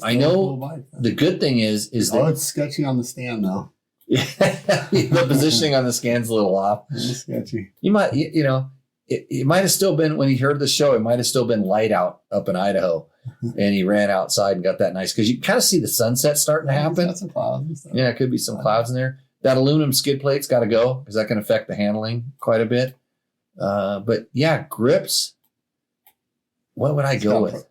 S1: The good thing is that
S3: it's sketchy on the stand though.
S1: the positioning on the scan's a little off.
S3: It's sketchy.
S1: You might, it might have still been, when he heard the show, it might have still been light out up in Idaho, and he ran outside and got that nice, because you kind of see the sunset starting to happen.
S3: Got some clouds and stuff.
S1: Yeah, it could be some clouds in there. That aluminum skid plate's got to go, because that can affect the handling quite a bit. But yeah, grips. What would I go with?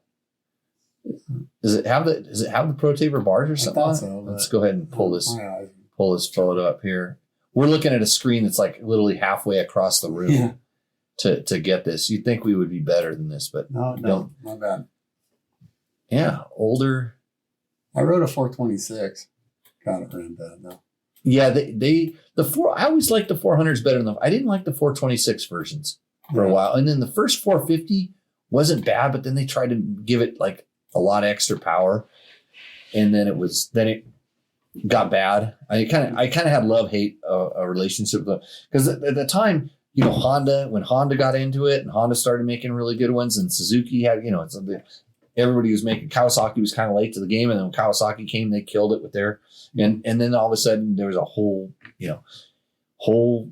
S1: Does it have the Pro Taper bars or something?
S3: I thought so,
S1: Let's go ahead and pull this photo up here. We're looking at a screen that's like literally halfway across the room to get this. You'd think we would be better than this, but
S3: no, my bad.
S1: Yeah, older.
S3: I rode a 426. Got it ran bad though.
S1: Yeah, I always liked the 400s better than I didn't like the 426 versions for a while, and then the first 450 wasn't bad, but then they tried to give it like a lot of extra power, and then it got bad. I kind of had love-hate a relationship with them, because at the time, when Honda got into it and Honda started making really good ones, and Suzuki had, everybody was making, Kawasaki was kind of late to the game, and then when Kawasaki came, they killed it with their, and then all of a sudden there was a whole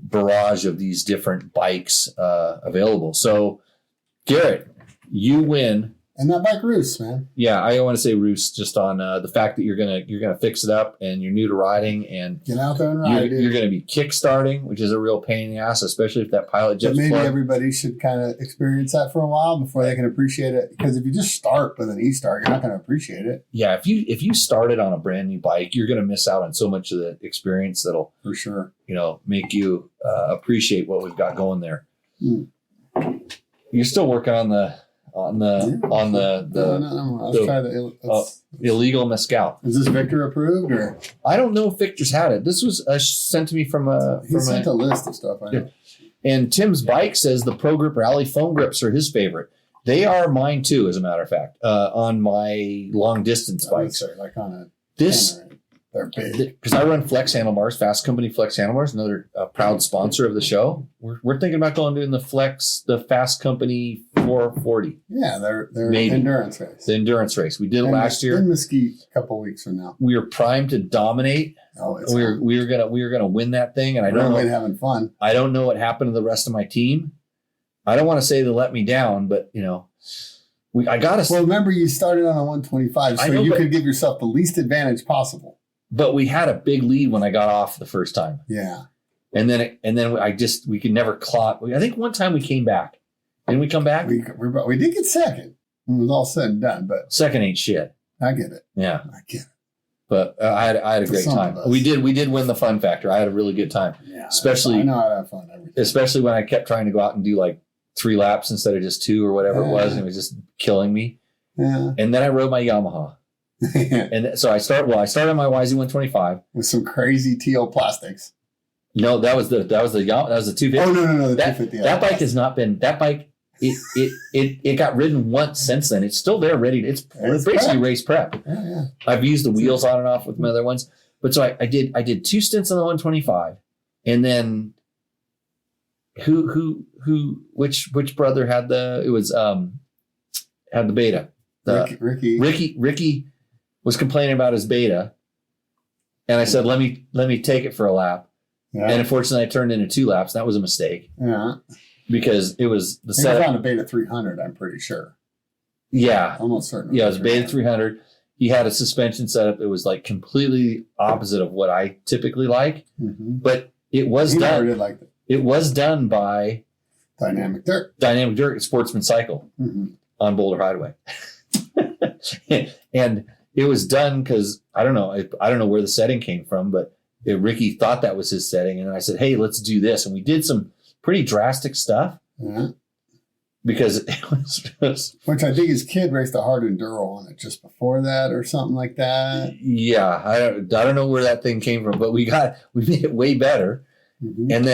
S1: barrage of these different bikes available. So Garrett, you win.
S3: And that bike roosts, man.
S1: Yeah, I want to say roost just on the fact that you're gonna fix it up, and you're new to riding, and
S3: get out there and ride.
S1: You're gonna be kickstarting, which is a real pain in the ass, especially if that pilot jet's
S3: But maybe
S1: plugged.
S3: everybody should kind of experience that for a while before they can appreciate it. Because if you just start with an E-Start, you're not going to appreciate it.
S1: Yeah, if you started on a brand new bike, you're gonna miss out on so much of the experience that'll
S3: For sure.
S1: make you appreciate what we've got going there.
S3: Mm.
S1: You're still working on the
S3: No. Let's try the
S1: illegal mezcal.
S3: Is this Victor approved or?
S1: I don't know if Victor's had it. This was sent to me from
S3: He sent a list of stuff. I know.
S1: And Tim's Bike says the Pro Grip Rally foam grips are his favorite. They are mine too, as a matter of fact, on my long distance bikes.
S3: Sorry, like on a
S1: This,
S3: they're big.
S1: because I run Flex Handlebars, Fast Company Flex Handlebars, another proud sponsor of the show. We're thinking about going doing the Fast Company 440,
S3: Yeah, they're
S1: Maybe.
S3: endurance race.
S1: the endurance race. We did it last year.
S3: In Mesquite a couple weeks from now.
S1: We were primed to dominate.
S3: Oh, it's
S1: We were gonna win that thing, and I
S3: we're
S1: don't
S3: really
S1: know.
S3: having fun.
S1: I don't know what happened to the rest of my team. I don't want to say they let me down, but I got us.
S3: Well, remember you started on a 125,
S1: I
S3: so
S1: know,
S3: you
S1: but-
S3: could give yourself the least advantage possible.
S1: But we had a big lead when I got off the first time,
S3: Yeah.
S1: and then we could never clock. I think one time we came back. Didn't we come back?
S3: We did get second when it was all said and done, but
S1: Second ain't shit.
S3: I get it.
S1: Yeah,
S3: I get it.
S1: but I had a
S3: For
S1: great
S3: some
S1: time.
S3: of us.
S1: We did win the fun factor. I had a really good time,
S3: Yeah.
S1: Especially-
S3: I know how to have fun. Everything.
S1: especially when I kept trying to go out and do like 3 laps instead of just 2 or whatever it was, and it was just killing me.
S3: Yeah.
S1: And then I rode my Yamaha. And so I started on my YZ125.
S3: With some crazy teal plastics.
S1: No, that was the 250.
S3: Oh no, the
S1: that
S3: 250.
S1: that bike has not been that bike. It got ridden once since then. It's still there, ready. It's basically
S3: prep.
S1: race prep.
S3: Yeah.
S1: I've used the wheels on and off with my other ones, but so I did 2 stints on the 125, and then which brother had the beta? Ricky was complaining about his beta, and I said, let me take it for a lap.
S3: Yeah.
S1: And unfortunately, I turned into 2 laps. That was a mistake.
S3: Yeah.
S1: Because it was the
S3: He
S1: setup.
S3: was on a Beta 300, I'm pretty sure.
S1: Yeah.
S3: Almost certain.
S1: Yeah, it was a Beta 300. He had a suspension setup that was like completely opposite of what I typically like.
S3: Mm-hmm.
S1: But it was
S3: He
S1: done.
S3: never did like
S1: It was done by
S3: Dynamic Dirt.
S1: Dynamic Dirt Sportsman Cycle
S3: Mm-hmm.
S1: on Boulder Highway. And it was done because I don't know where the setting came from, but Ricky thought that was his setting. And I said, hey, let's do this. And we did some pretty drastic stuff.
S3: Yeah.
S1: Because it was
S3: Which I think his kid raced a hard enduro on it just before that or something like that.
S1: yeah, I don't know where that thing came from, but we made it way better.
S3: Mm-hmm.
S1: And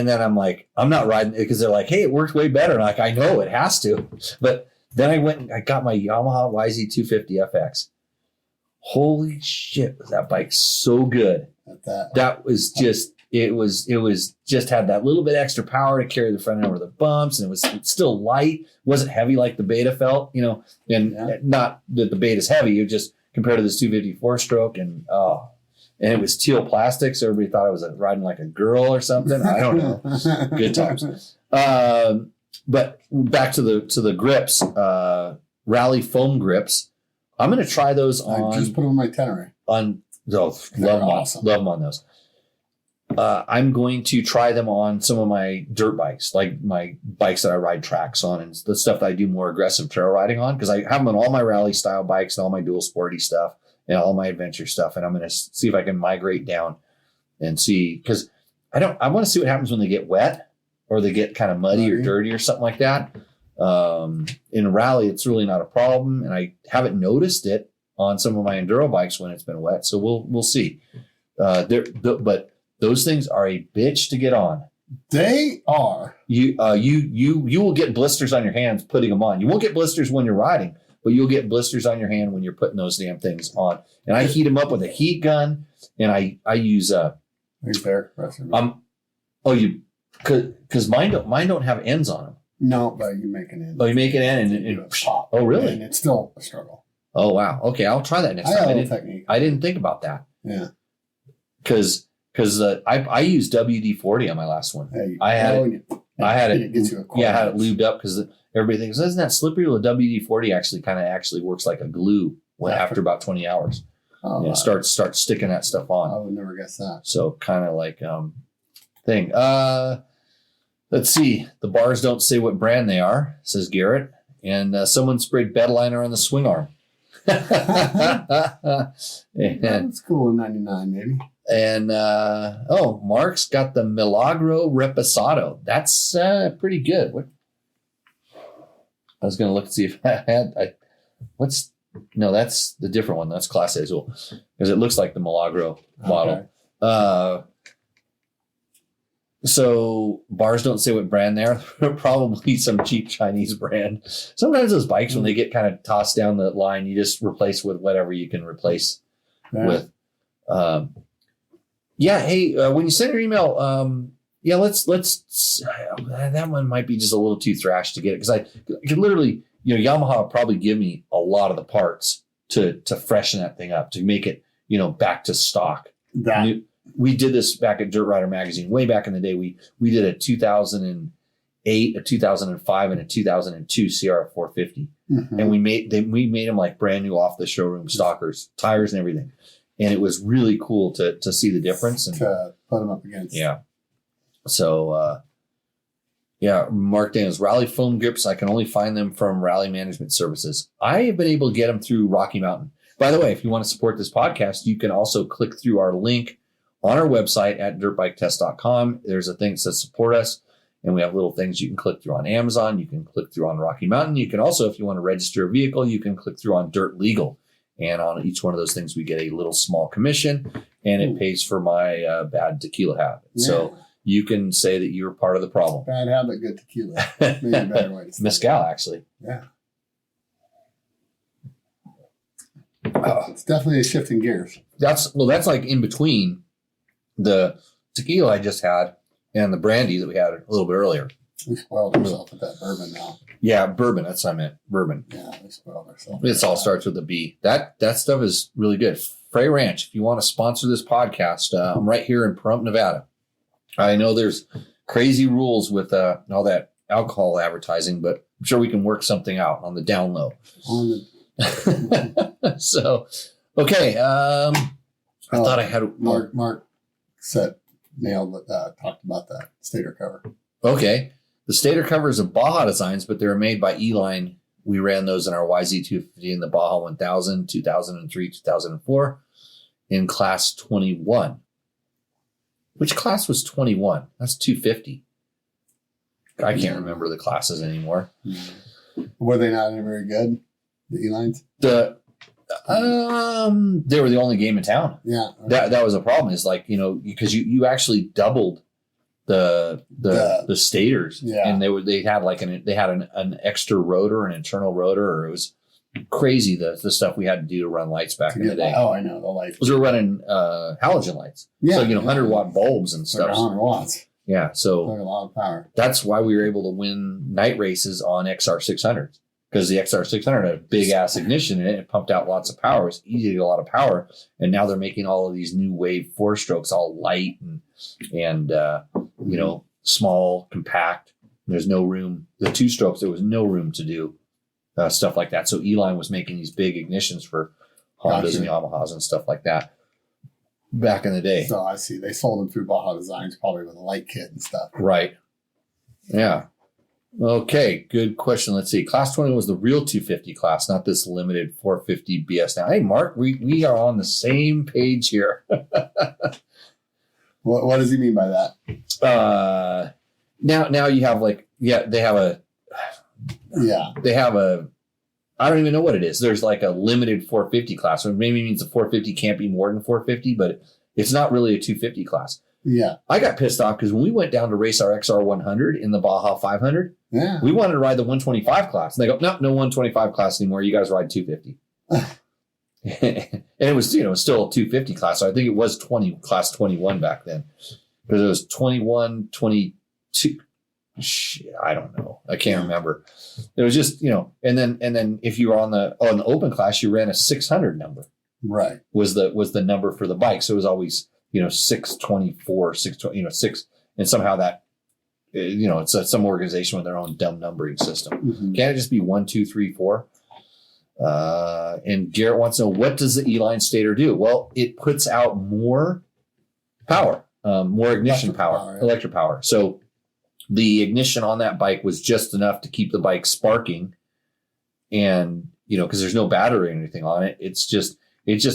S1: then I'm like, I'm not riding it because they're like, hey, it works way better. And I'm like, I know it has to. But then I went and I got my Yamaha YZ250 FX. Holy shit, was that bike so good. That was just it was just had that little bit extra power to carry the front end over the bumps, and it's still light, wasn't heavy like the Beta felt, and not that the Beta's heavy, it just compared to this 254 stroke, and it was teal plastic, so everybody thought I was riding like a girl or something. I don't know. Good times. But back to the grips, Rally foam grips. I'm going to try those on.
S3: I just put them on my Tenere.
S1: Love them on those. I'm going to try them on some of my dirt bikes, like my bikes that I ride tracks on, and the stuff that I do more aggressive trail riding on, because I have them on all my rally style bikes and all my dual sporty stuff and all my adventure stuff. And I'm going to see if I can migrate down and see, because I want to see what happens when they get wet or they get kind of muddy or dirty or something like that. In rally, it's really not a problem, and I haven't noticed it on some of my enduro bikes when it's been wet. So we'll see. But those things are a bitch to get on.
S3: They are.
S1: You will get blisters on your hands putting them on. You won't get blisters when you're riding, but you'll get blisters on your hand when you're putting those damn things on. And I heat them up with a heat gun, and I use because mine don't have ends on them.
S3: No, but you make an end.
S1: Oh, you make an end and it
S3: pop.
S1: Oh, really?
S3: And it's still a struggle.
S1: Oh, wow. Okay, I'll try that next
S3: I
S1: time.
S3: have a technique.
S1: I didn't think about that.
S3: Yeah.
S1: Because I used WD-40 on my last one.
S3: Hey,
S1: I had it
S3: gets you a
S1: I had it lubed up because everybody thinks, isn't that slippery? Well, WD-40 actually works like a glue after about 20 hours.
S3: Oh,
S1: It starts sticking that stuff on.
S3: I would never guess that.
S1: So kind of like thing. Let's see. The bars don't say what brand they are, says Garrett. And someone sprayed bed liner on the swing arm.
S3: That's cool in 99, maybe.
S1: And Mark's got the Milagro Reposado. That's pretty good. What? I was going to look and see if I had. No, that's the different one. That's Class Azul because it looks like the Milagro model. Okay. So bars don't say what brand they are. Probably some cheap Chinese brand. Sometimes those bikes, when they get kind of tossed down the line, you just replace with whatever you can replace with. Hey, when you send your email, let's that one might be just a little too thrash to get it because I could literally, Yamaha will probably give me a lot of the parts to freshen that thing up to make it, back to stock. We did this back at Dirt Rider Magazine way back in the day. We did a 2008, a 2005, and a 2002 CRF 450, and we made them like brand new off the showroom stockers, tires and everything. And it was really cool to see the difference and
S3: to put them up against.
S1: Yeah. So, Mark Daniels, Rally foam grips. I can only find them from Rally Management Services. I have been able to get them through Rocky Mountain. By the way, if you want to support this podcast, you can also click through our link on our website at dirtbiketest.com. There's a thing that says support us. And we have little things you can click through on Amazon. You can click through on Rocky Mountain. You can also, if you want to register a vehicle, you can click through on Dirt Legal. And on each one of those things, we get a little small commission, and it pays for my bad tequila habit.
S3: Yeah.
S1: So you can say that you're part of the problem.
S3: Bad habit, good tequila. Maybe a better way to say
S1: Mezcal, actually.
S3: it. Yeah. It's definitely a shift in gears.
S1: That's like in between the tequila I just had and the brandy that we had a little bit earlier.
S3: We spoiled ourselves with that bourbon now.
S1: Yeah, bourbon. That's what I meant. Bourbon.
S3: Yeah, we spoiled ourselves.
S1: It all starts with a B. That stuff is really good. Frey Ranch, if you want to sponsor this podcast, I'm right here in Pahrump, Nevada. I know there's crazy rules with all that alcohol advertising, but I'm sure we can work something out on the down low. So, okay. I thought I had
S3: Mark nailed it. Talked about that stator cover.
S1: Okay. The stator covers of Baja designs, but they were made by E-Line. We ran those in our YZ250 in the Baja 1000, 2003, 2004 in class 21. Which class was 21? That's 250. I can't remember the classes anymore.
S3: Were they not very good? The E-Lines?
S1: They were the only game in town.
S3: Yeah.
S1: That was a problem. Is like, because you actually doubled the stators,
S3: Yeah.
S1: and they had like an extra rotor, an internal rotor, or it was crazy the stuff we had to do to run lights back in the day.
S3: Oh, I know the lights.
S1: Because we were running halogen lights,
S3: Yeah,
S1: so 100-watt bulbs and
S3: Like
S1: stuff.
S3: 100 watts.
S1: Yeah, so
S3: Like a lot of power.
S1: that's why we were able to win night races on XR600s, because the XR600 had a big ass ignition in it. It pumped out lots of power. It was easy to get a lot of power, and now they're making all of these new wave 4-strokes, all light and small, compact. There's no room. The 2-strokes, there was no room to do stuff like that. So E-Line was making these big ignitions for Hondas and Yamahas and stuff like that back in the day.
S3: So I see. They sold them through Baja Designs, probably with a light kit and stuff.
S1: Right. Yeah. Okay. Good question. Let's see. Class 20 was the real 250 class, not this limited 450 BS. Now, hey, Mark, we are on the same page here.
S3: What does he mean by that?
S1: Now you have they have a, I don't even know what it is. There's like a limited 450 class. So it maybe means the 450 can't be more than 450, but it's not really a 250 class.
S3: Yeah.
S1: I got pissed off because when we went down to race our XR 100 in the Baja 500,
S3: Yeah.
S1: we wanted to ride the 125 class. And they go, no 125 class anymore. You guys ride 250. And it was, still a 250 class. So I think it was class 21 back then, because it was 21, 22. I don't know. I can't remember. It was just, and then if you were on the open class, you ran a 600 number.
S3: Right.
S1: Was the number for the bike. So it was always, 624, 620, 6. And somehow that, it's some organization with their own dumb numbering system.
S3: Mm-hmm.
S1: Can't it just be 1, 2, 3, 4? And Garrett wants to know, what does the E-Line stator do? Well, it puts out more power, more ignition electric power. So the ignition on that bike was just enough to keep the bike sparking. And, because there's no battery or anything on it, it's just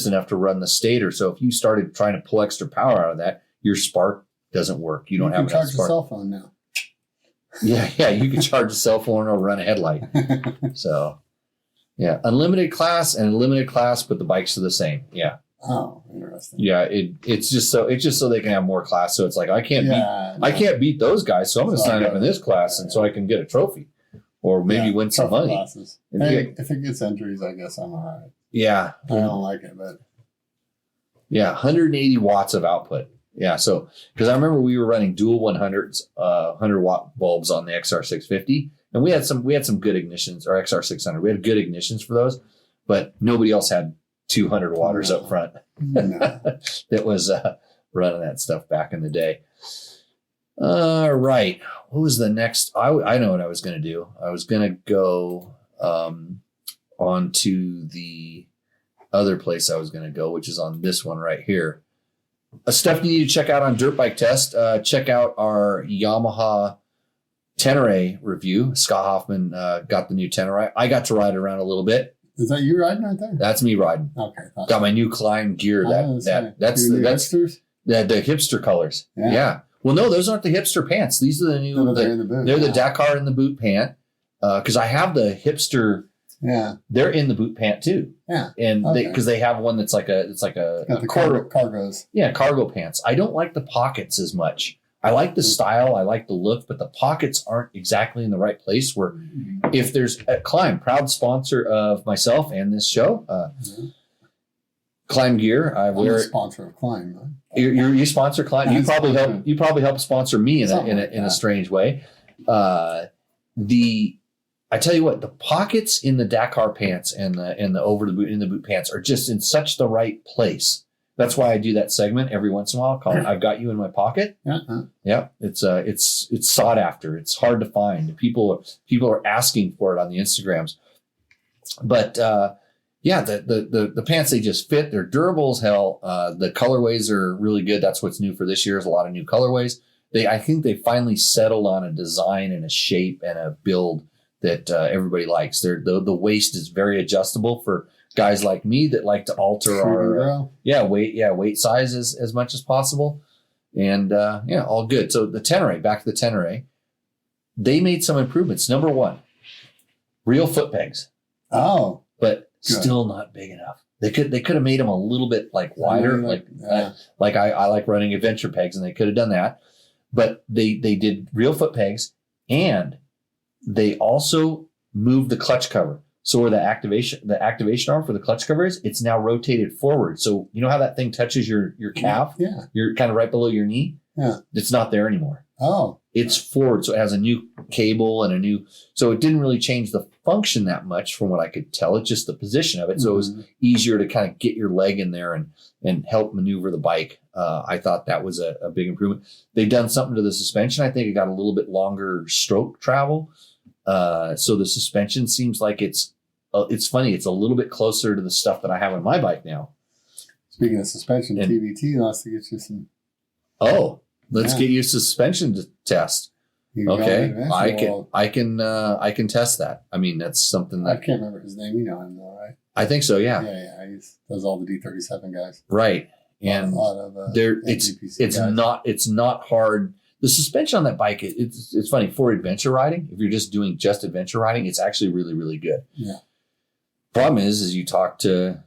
S1: enough to run the stator. So if you started trying to pull extra power out of that, your spark doesn't work. You don't have enough
S3: charge
S1: spark.
S3: a cell phone now.
S1: Yeah, you can charge a cell phone or run a headlight. So, yeah, unlimited class and limited class, but the bikes are the same. Yeah.
S3: Oh, interesting.
S1: Yeah, it's just so they can have more class. So it's like I can't beat those guys, so I'm going to sign up in this class, and so I can get a trophy or maybe win some money.
S3: Classes. Hey, if it gets entries, I guess I'm all right.
S1: Yeah,
S3: I don't like it, but
S1: yeah, 180 watts of output. Yeah, so because I remember we were running dual 100s, 100-watt bulbs on the XR650, and we had some good ignitions, or XR600. We had good ignitions for those, but nobody else had 200 watters up front.
S3: No.
S1: That was running that stuff back in the day. All right, what was the next? I know what I was going to do. I was going to go on to the other place I was going to go, which is on this one right here. Stuff you need to check out on Dirt Bike Test. Check out our Yamaha Tenere review. Scott Hoffman got the new Tenere. I got to ride around a little bit.
S3: Is that you riding right there?
S1: That's me riding.
S3: Okay.
S1: Got my new Climb gear. That's the hipster colors.
S3: Yeah.
S1: Yeah. Well, no, those aren't the hipster pants. These are the new.
S3: No, they're in the boot.
S1: They're the
S3: yeah.
S1: Dakar in the boot pant. Because I have the hipster.
S3: Yeah.
S1: They're in the boot pant too.
S3: Yeah.
S1: And
S3: Okay.
S1: because they have one that's like a
S3: Got the
S1: quarter.
S3: cargos.
S1: Yeah, cargo pants. I don't like the pockets as much. I like the style, I like the look, but the pockets aren't exactly in the right place. Where if there's a Climb, proud sponsor of myself and this show, Climb gear. I
S3: I'm
S1: wear
S3: a
S1: it.
S3: sponsor of Climb. Right?
S1: You sponsor Climb. You
S3: Yeah,
S1: probably
S3: sponsor.
S1: help. You probably help sponsor me in
S3: Something
S1: a
S3: like
S1: in a
S3: that.
S1: strange way. I tell you what, the pockets in the Dakar pants and the over the boot in the boot pants are just in such the right place. That's why I do that segment every once in a while called "I've Got You in My Pocket."
S3: Yeah.
S1: Yeah, it's sought after. It's hard to find. People are asking for it on the Instagrams. But yeah, the pants, they just fit. They're durable as hell. The colorways are really good. That's what's new for this year is a lot of new colorways. I think they finally settled on a design and a shape and a build that everybody likes. The waist is very adjustable for guys like me that like to alter our weight size as much as possible. And all good. So the Tenere, back to the Tenere, they made some improvements. Number one, real foot pegs,
S3: Oh.
S1: but
S3: Good.
S1: still not big enough. They could have made them a little bit like wider,
S3: Yeah.
S1: like I like running adventure pegs, and they could have done that. But they did real foot pegs, and they also moved the clutch cover. So where the activation arm for the clutch cover is, it's now rotated forward. So you know how that thing touches your calf?
S3: Yeah.
S1: You're kind of right below your knee.
S3: Yeah.
S1: It's not there anymore.
S3: Oh.
S1: It's forward. So it has a new cable and so it didn't really change the function that much from what I could tell. It's just the position of it. So it was easier to kind of get your leg in there and help maneuver the bike. I thought that was a big improvement. They've done something to the suspension. I think it got a little bit longer stroke travel. So the suspension seems like it's funny. It's a little bit closer to the stuff that I have on my bike now.
S3: Speaking of suspension,
S1: And-
S3: TBT wants to get you some.
S1: Oh, let's
S3: Yeah.
S1: get you a suspension to test.
S3: You can go
S1: Okay,
S3: to Adventure World.
S1: I can test that. I mean, that's something
S3: I
S1: that
S3: can't remember his name. You know him though, right?
S1: I think so. Yeah,
S3: Yeah. He does all the D37 guys.
S1: right. And
S3: a lot of
S1: there,
S3: NGPC
S1: it's
S3: guys.
S1: not hard. The suspension on that bike, it's funny for adventure riding. If you're just doing just adventure riding, it's actually really, really good.
S3: Yeah.
S1: Problem is you talk to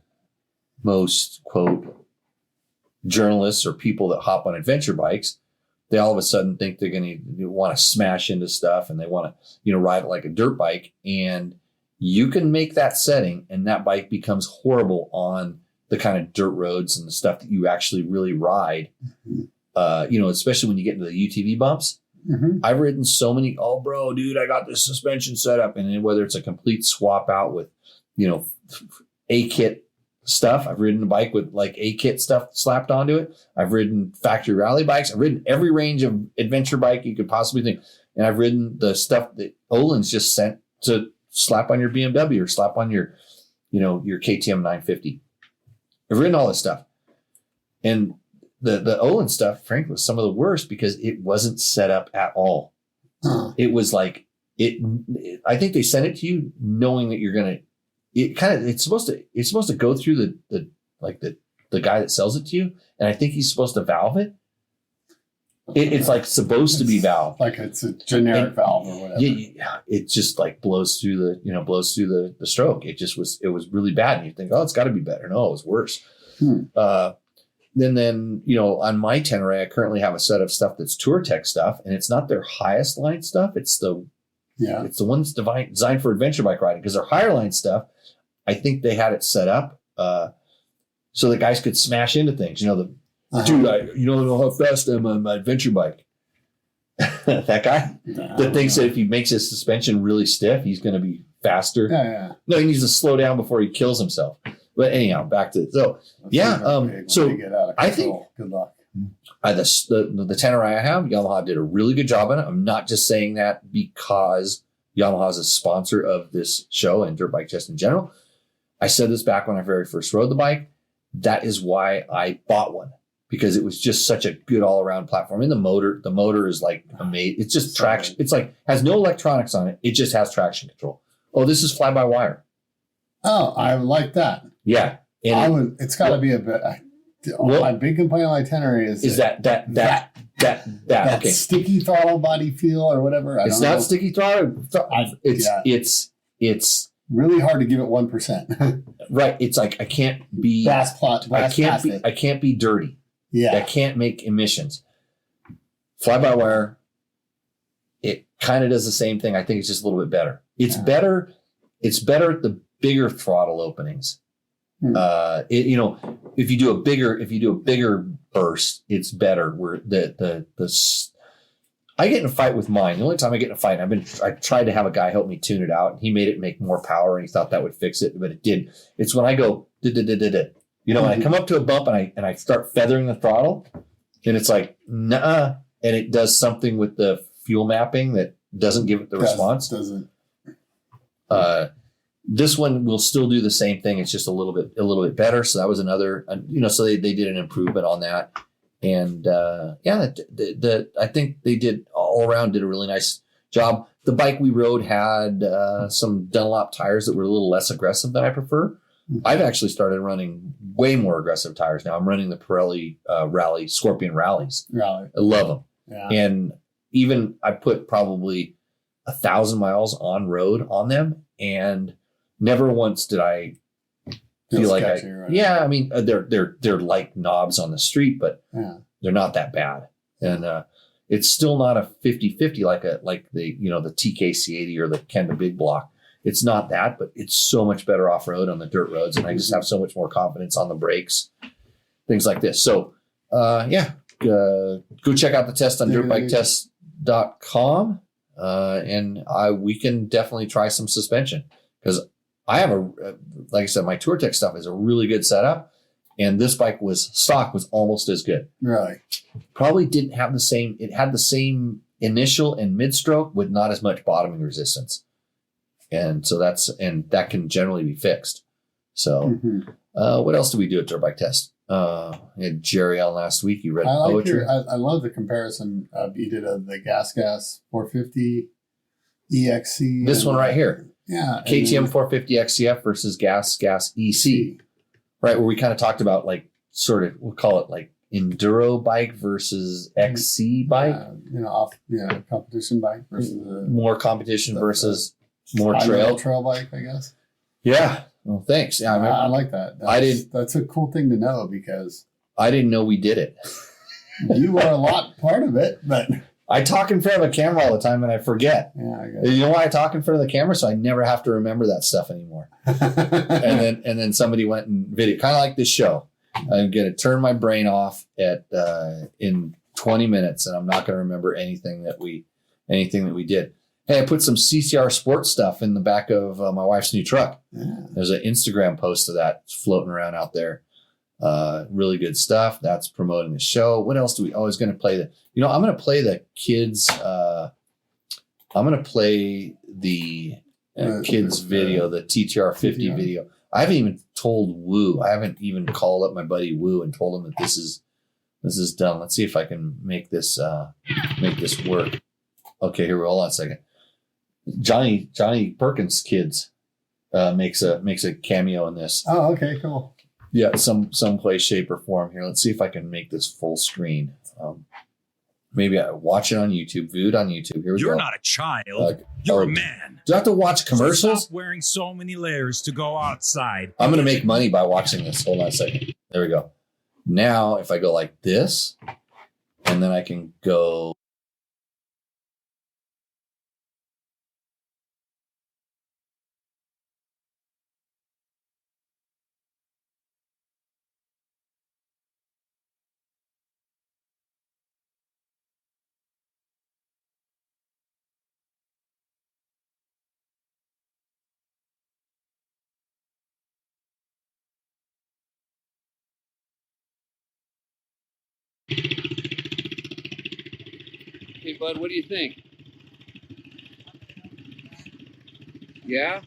S1: most quote journalists or people that hop on adventure bikes, they all of a sudden think they're going to want to smash into stuff and they want to, ride it like a dirt bike. And you can make that setting and that bike becomes horrible on the kind of dirt roads and the stuff that you actually really ride. Especially when you get into the UTV bumps.
S3: Mhm.
S1: I've ridden so many, oh bro, dude, I got this suspension set up. And then whether it's a complete swap out with, A-kit stuff. I've ridden a bike with like A-kit stuff slapped onto it. I've ridden factory rally bikes. I've ridden every range of adventure bike you could possibly think. And I've ridden the stuff that Öhlins just sent to slap on your BMW or slap on your KTM 950. I've ridden all this stuff. And the Öhlins stuff, frankly, was some of the worst because it wasn't set up at all.
S3: Huh.
S1: It was like I think they sent it to you knowing that you're gonna. It's supposed to go through the guy that sells it to you, and I think he's supposed to valve it. It's like supposed to be valved.
S3: Like it's a generic valve or whatever.
S1: Yeah, it just like blows through the stroke. It was really bad, and you think, oh, it's got to be better. No, it was worse. Then on my Tenere, I currently have a set of stuff that's TourTech stuff, and it's not their highest line stuff. It's the one that's designed for adventure bike riding, because their higher line stuff, I think they had it set up so the guys could smash into things. Dude, you don't know how fast I'm on my adventure bike. That guy that thinks that if he makes his suspension really stiff, he's going to be faster.
S3: Yeah.
S1: No, he needs to slow down before he kills himself. But anyhow, back to so I think
S3: good luck.
S1: the Tenere I have, Yamaha did a really good job on it. I'm not just saying that because Yamaha is a sponsor of this show and dirt bike just in general. I said this back when I very first rode the bike. That is why I bought one, because it was just such a good all around platform. And the motor is like amazing. It's just traction. It's like has no electronics on it. It just has traction control. Oh, this is fly by wire.
S3: Oh, I like that.
S1: Yeah. And
S3: It's got to be a bit. My big complaint on my Tenere is
S1: that that okay.
S3: sticky throttle body feel or whatever.
S1: It's not sticky throttle. It's
S3: really hard to give it 1%.
S1: right. It's like I can't be I can't be dirty.
S3: Yeah.
S1: I can't make emissions. Fly by wire, it kind of does the same thing. I think it's just a little bit better. It's better at the bigger throttle openings. If you do a bigger burst, it's better. Where I get in a fight with mine. The only time I get in a fight, I tried to have a guy help me tune it out, and he made it make more power, and he thought that would fix it, but it did. It's when I go when I come up to a bump and I start feathering the throttle, then it's like nah, and it does something with the fuel mapping that doesn't give it the response.
S3: Doesn't.
S1: This one will still do the same thing. It's just a little bit better. So that was another, so they did an improvement on that. And I think they did all around did a really nice job. The bike we rode had some Dunlop tires that were a little less aggressive than I prefer. Mm-hmm. I've actually started running way more aggressive tires now. I'm running the Pirelli Rally Scorpion Rallies.
S3: Rally.
S1: I love them.
S3: Yeah.
S1: And even I put probably 1,000 miles on road on them, and never once did I feel like I mean, they're like knobs on the street, but they're not that bad. And it's still not a 50-50 like the TKC80 or the Kenda Big Block. It's not that, but it's so much better off road on the dirt roads, and I just have so much more confidence on the brakes, things like this. So go check out the test on dirtbiketest.com, and we can definitely try some suspension, because I have like I said, my TourTech stuff is a really good setup, and this bike was almost as good.
S3: Right.
S1: Probably didn't have the same. It had the same initial and mid stroke with not as much bottoming resistance, and so that can generally be fixed. So, what else did we do at Dirt Bike Test? We had Jerry on last week. He read poetry.
S3: I love the comparison you did of the Gas 450 EXC.
S1: This one right here.
S3: Yeah.
S1: KTM 450 XCF versus Gas EC, right? Where we kind of talked about we'll call it like enduro bike versus XC bike.
S3: Competition bike versus
S1: more competition versus more trail
S3: bike, I guess.
S1: Yeah. Well, thanks. Yeah,
S3: I like that. That's a cool thing to know, because
S1: I didn't know we did it.
S3: You were a lot part of it, but
S1: I talk in front of a camera all the time and I forget.
S3: Yeah, I guess.
S1: You know why I talk in front of the camera? So I never have to remember that stuff anymore. and then somebody went and video, kind of like this show. I'm going to turn my brain off in 20 minutes, and I'm not going to remember anything that we did. Hey, I put some CCR sports stuff in the back of my wife's new truck. Yeah. There's an Instagram post of that floating around out there. Really good stuff. That's promoting the show. What else do we always going to play? I'm going to play the kids. I'm going to play the kids video, the TTR 50 video. I haven't even told Woo. I haven't even called up my buddy Woo and told him that this is done. Let's see if I can make this work. Okay, here we go. Hold on a second. Johnny Perkins kids makes a cameo in this.
S3: Oh, okay, cool.
S1: Yeah, some place, shape, or form. Here, let's see if I can make this full screen. Maybe I watch it on YouTube, view it on YouTube. Here we go.
S2: You're not a child. You're a man.
S1: Do I have to watch commercials?
S2: So stop wearing so many layers to go outside.
S1: I'm going to make money by watching this. Hold on a second. There we go. Now, if I go like this, and then I can go. Hey, bud, what do you think? Yeah?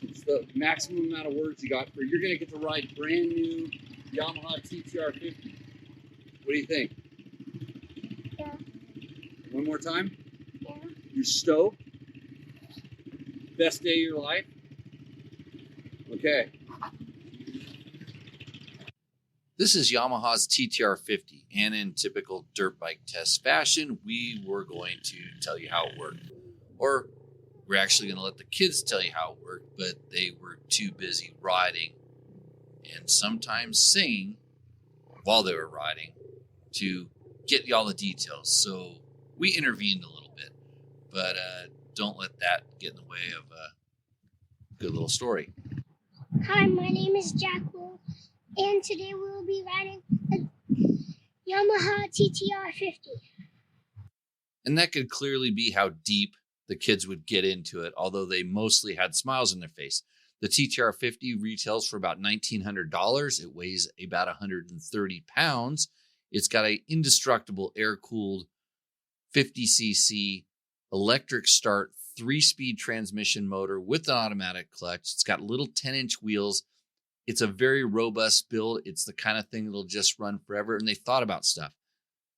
S1: It's the maximum amount of words you got for. You're going to get to ride brand new Yamaha TTR 50. What do you think?
S5: Yeah.
S1: One more time?
S5: Yeah.
S1: You're stoked? Best day of your life? Okay.
S6: This is Yamaha's TTR50, and in typical dirt bike test fashion, we were going to tell you how it worked. Or we're actually going to let the kids tell you how it worked, but they were too busy riding and sometimes singing while they were riding to get you all the details. So we intervened a little bit, but don't let that get in the way of a good little story.
S5: Hi, my name is Jack Wool, and today we will be riding a Yamaha TTR 50.
S6: And that could clearly be how deep the kids would get into it, although they mostly had smiles on their face. The TTR 50 retails for about $1,900. It weighs about 130 pounds. It's got an indestructible air-cooled 50cc electric start 3-speed transmission motor with an automatic clutch. It's got little 10-inch wheels. It's a very robust build. It's the kind of thing that'll just run forever. And they thought about stuff.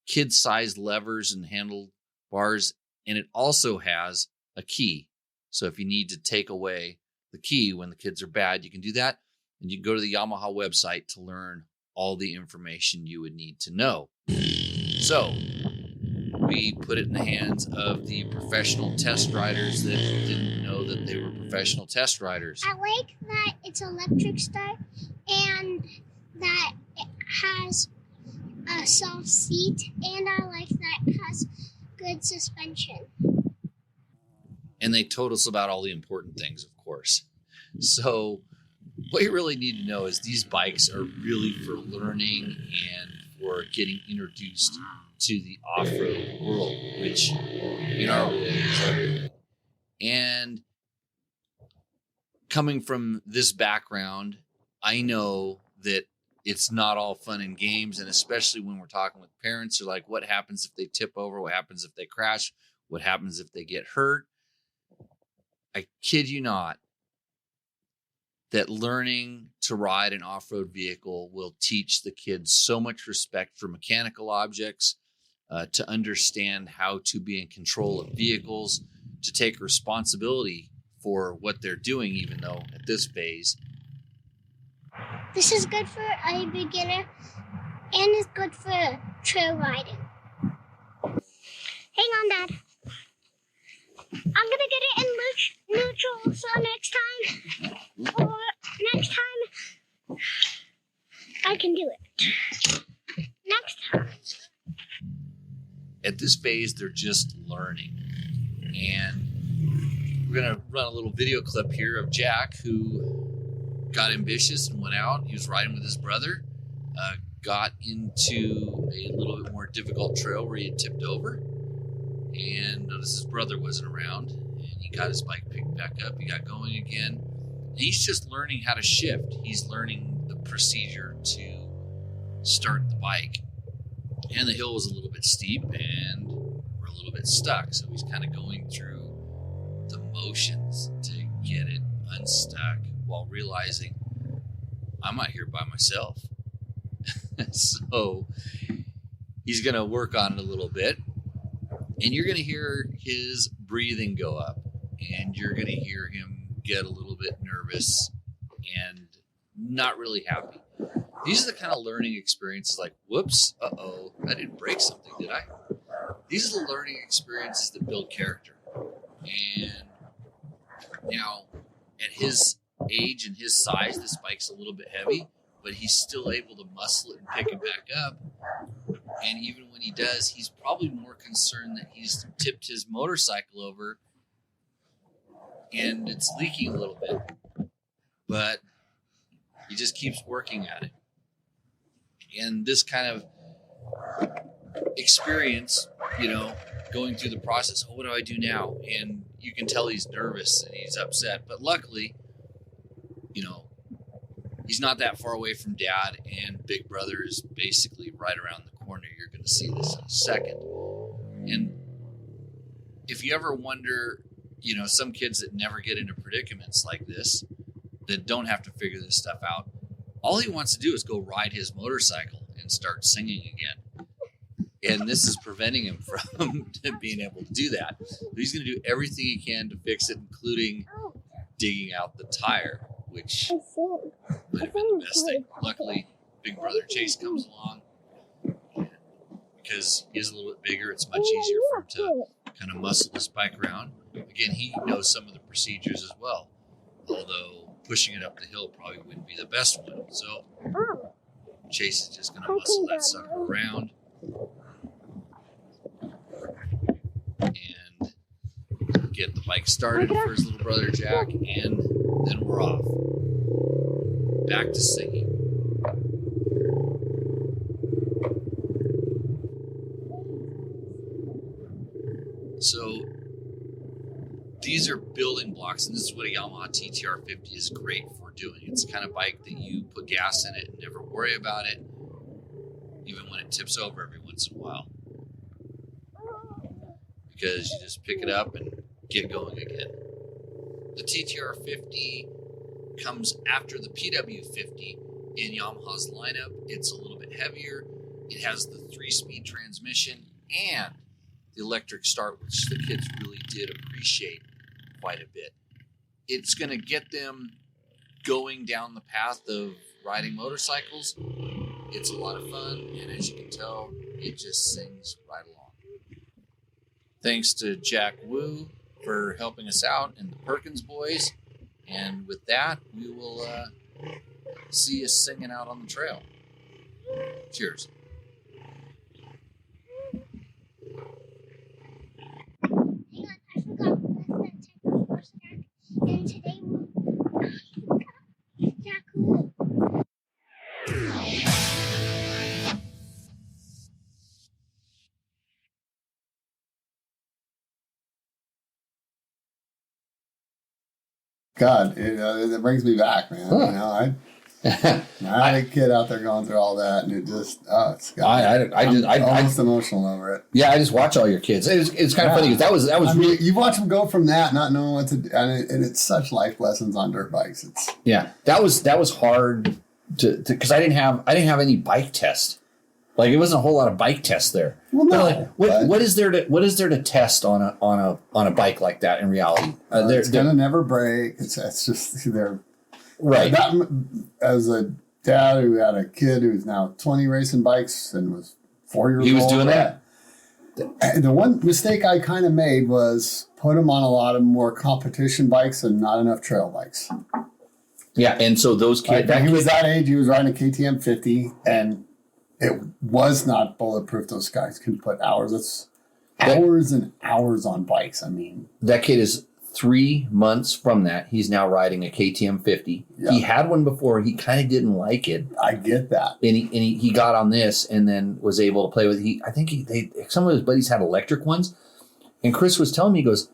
S6: Kid-sized levers and handlebars. And it also has a key. So if you need to take away the key when the kids are bad, you can do that. And you can go to the Yamaha website to learn all the information you would need to know. So we put it in the hands of the professional test riders that didn't know that they were professional test riders.
S5: I like that it's electric start and that it has a soft seat, and I like that it has good suspension.
S6: And they told us about all the important things, of course. So what you really need to know is these bikes are really for learning and for getting introduced to the off-road world, which in our world is everything. And coming from this background, I know that it's not all fun and games, and especially when we're talking with parents, they're like, what happens if they tip over? What happens if they crash? What happens if they get hurt? I kid you not, that learning to ride an off-road vehicle will teach the kids so much respect for mechanical objects, to understand how to be in control of vehicles, to take responsibility for what they're doing, even though at this phase.
S5: This is good for a beginner, and it's good for trail riding. Hang on, Dad. I'm gonna get it in neutral, so next time I can do it. Next time.
S6: At this phase, they're just learning. And we're going to run a little video clip here of Jack, who got ambitious and went out. He was riding with his brother, got into a little bit more difficult trail where he had tipped over, and noticed his brother wasn't around. And he got his bike picked back up. He got going again. And he's just learning how to shift. He's learning the procedure to start the bike. And the hill was a little bit steep, and we're a little bit stuck. So he's kind of going through the motions to get it unstuck while realizing I'm out here by myself. So he's going to work on it a little bit, and you're going to hear his breathing go up, and you're going to hear him get a little bit nervous and not really happy. These are the kind of learning experiences like, whoops, uh-oh, I didn't break something, did I? These are the learning experiences that build character. And now, at his age and his size, this bike's a little bit heavy, but he's still able to muscle it and pick it back up. And even when he does, he's probably more concerned that he's tipped his motorcycle over and it's leaking a little bit. But he just keeps working at it. And this kind of experience, going through the process, what do I do now? And you can tell he's nervous and he's upset. But luckily, he's not that far away from Dad, and Big Brother is basically right around the corner. You're going to see this in a second. And if you ever wonder, some kids that never get into predicaments like this, that don't have to figure this stuff out, all he wants to do is go ride his motorcycle and start singing again. And this is preventing him from being able to do that. So he's going to do everything he can to fix it, including digging out the tire, which might have been the best thing. Luckily, big brother Chase comes along. And because he is a little bit bigger, it's much easier for him to kind of muscle this bike around. Again, he knows some of the procedures as well, although pushing it up the hill probably wouldn't be the best one. So Chase is just going to muscle that sucker around and get the bike started for his little brother Jack, and then we're off. Back to singing. So these are building blocks, and this is what a Yamaha TTR 50 is great for doing. It's the kind of bike that you put gas in it and never worry about it, even when it tips over every once in a while. Because you just pick it up and get going again. The TTR 50 comes after the PW 50 in Yamaha's lineup. It's a little bit heavier. It has the 3-speed transmission and the electric start, which the kids really did appreciate quite a bit. It's going to get them going down the path of riding motorcycles. It's a lot of fun, and as you can tell, it just sings right along. Thanks to Jack Wu for helping us out and the Perkins boys. And with that, we will see us singing out on the trail. Cheers.
S5: Hang on, I forgot the type of horse Jack. And today Jack Wu.
S3: God, it brings me back, man.
S1: Huh.
S3: You know, I had a kid out there going through all that, and it just, I'm almost emotional over it.
S1: Yeah, I just watch all your kids. It's kind of funny because that was really.
S3: You watch them go from that, not knowing what to do, and it's such life lessons on dirt bikes.
S1: That was hard to because I didn't have any bike test. Like it wasn't a whole lot of bike tests there.
S3: Well, no,
S1: like, what is there to test on a bike like that in reality?
S3: It's gonna never break. It's just they're
S1: right.
S3: As a dad who had a kid who's now 20 racing bikes and was 4 years old.
S1: He was doing that.
S3: The one mistake I kind of made was put him on a lot of more competition bikes and not enough trail bikes.
S1: Yeah, and so those kids.
S3: He was that age. He was riding a KTM 50, and it was not bulletproof. Those guys can put hours and hours on bikes. I mean,
S1: that kid is 3 months from that. He's now riding a KTM 50.
S3: Yeah.
S1: He had one before. He kind of didn't like it.
S3: I get that.
S1: And he got on this and then was able to play with it. I think some of his buddies had electric ones. And Chris was telling me, he goes,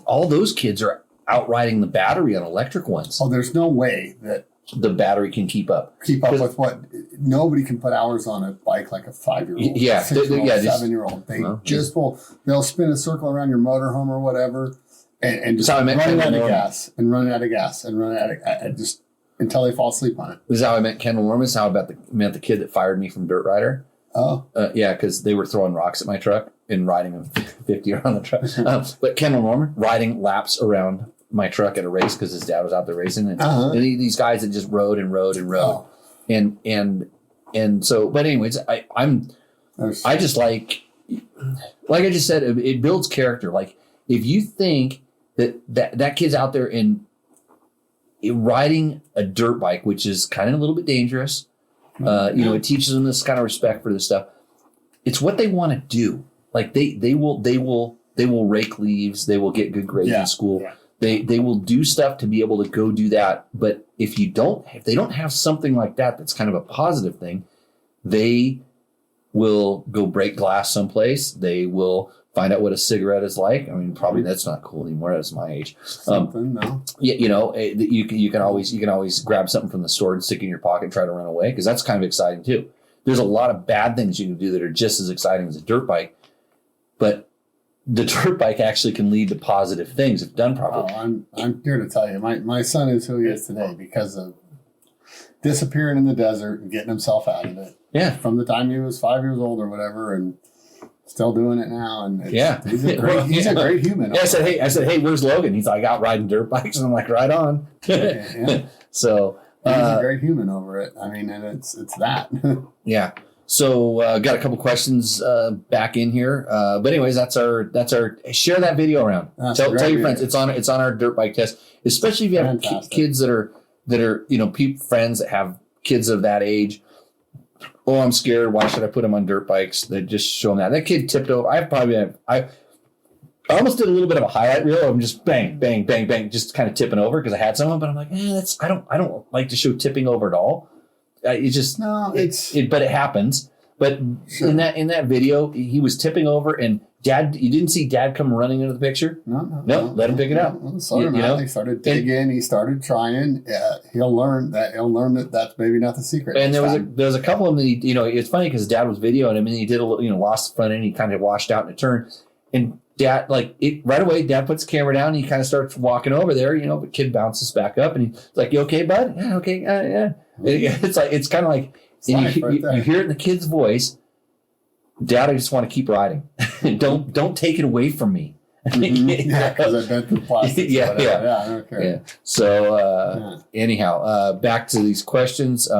S1: all those kids are out riding the battery on electric ones.
S3: Oh, there's no way that
S1: the battery can keep up.
S3: With what nobody can put hours on a bike like a 5-year-old,
S1: yeah,
S3: 6-year-old,
S1: yeah,
S3: 7-year-old. They'll spin a circle around your motorhome or whatever, and just run out of gas and run out of gas and run out of just until they fall asleep on it.
S1: This is how I met Kendall Norman. This is how I met the kid that fired me from Dirt Rider.
S3: Oh,
S1: yeah, because they were throwing rocks at my truck and riding a 50 around the truck. But Kendall Norman riding laps around my truck at a race because his dad was out there racing, and these guys that just rode and rode and rode, and so. But anyways, I just like I just said, it builds character. Like if you think that kid's out there and riding a dirt bike, which is kind of a little bit dangerous, it teaches them this kind of respect for this stuff. It's what they want to do. Like they will rake leaves. They will get good grades in school. Yeah. They will do stuff to be able to go do that. But if they don't have something like that, that's kind of a positive thing, they will go break glass someplace. They will find out what a cigarette is like. I mean, probably that's not cool anymore. That's my age.
S3: No.
S1: Yeah, you can always grab something from the store and stick it in your pocket and try to run away, because that's kind of exciting too. There's a lot of bad things you can do that are just as exciting as a dirt bike, but the dirt bike actually can lead to positive things if done properly.
S3: Oh, I'm here to tell you, my son is who he is today because of disappearing in the desert and getting himself out of it.
S1: Yeah.
S3: From the time he was 5 years old or whatever, and still doing it now. And he's a great human.
S1: Yeah, I said, hey, where's Logan? He's like, out riding dirt bikes, and I'm like, right on.
S3: Yeah.
S1: So,
S3: He's a great human over it. I mean, and it's that.
S1: Yeah. So got a couple questions back in here, but anyways, that's our share that video around.
S3: That's
S1: Tell
S3: great
S1: your friends
S3: video.
S1: it's on our dirt bike test, especially if you have
S3: Fantastic.
S1: kids that are friends that have kids of that age. Oh, I'm scared. Why should I put them on dirt bikes? They just show them that kid tipped over. I almost did a little bit of a highlight reel of him just bang, bang, bang, bang, just kind of tipping over because I had someone, but I'm like, I don't like to show tipping over at all. It just
S3: No,
S1: but it happens. But
S3: Sure.
S1: in that video, he was tipping over, and Dad, you didn't see Dad come running into the picture.
S3: No,
S1: let him pick it up.
S3: He started digging. He started trying. He'll learn that that's maybe not the secret.
S1: And there
S3: next
S1: was
S3: time.
S1: a couple of them that it's funny because Dad was videoing him, and he did a little, lost the front end. He kind of washed out in a turn, and Dad right away. Dad puts the camera down. And he kind of starts walking over there. The kid bounces back up, and he's like, "You okay, bud? Yeah, okay, yeah." It's kind of like. And you hear it in the kid's voice. Dad, I just want to keep riding. don't take it away from me.
S3: Mhm. Yeah, because I bet the plastic.
S1: Yeah.
S3: I don't care.
S1: Yeah. So anyhow, back to these questions.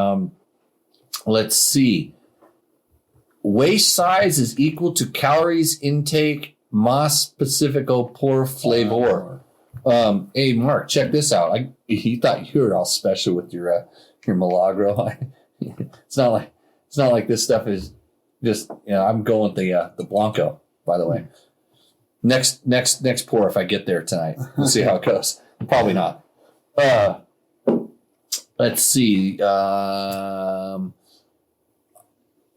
S1: Let's see. Waist size is equal to calories intake. Mas Pacifico por flavor. Hey Mark, check this out. You thought you were all special with your Milagro. It's not like this stuff is just I'm going with the Blanco, by the way. Next pour if I get there tonight. We'll see how it goes. Probably not. Let's see.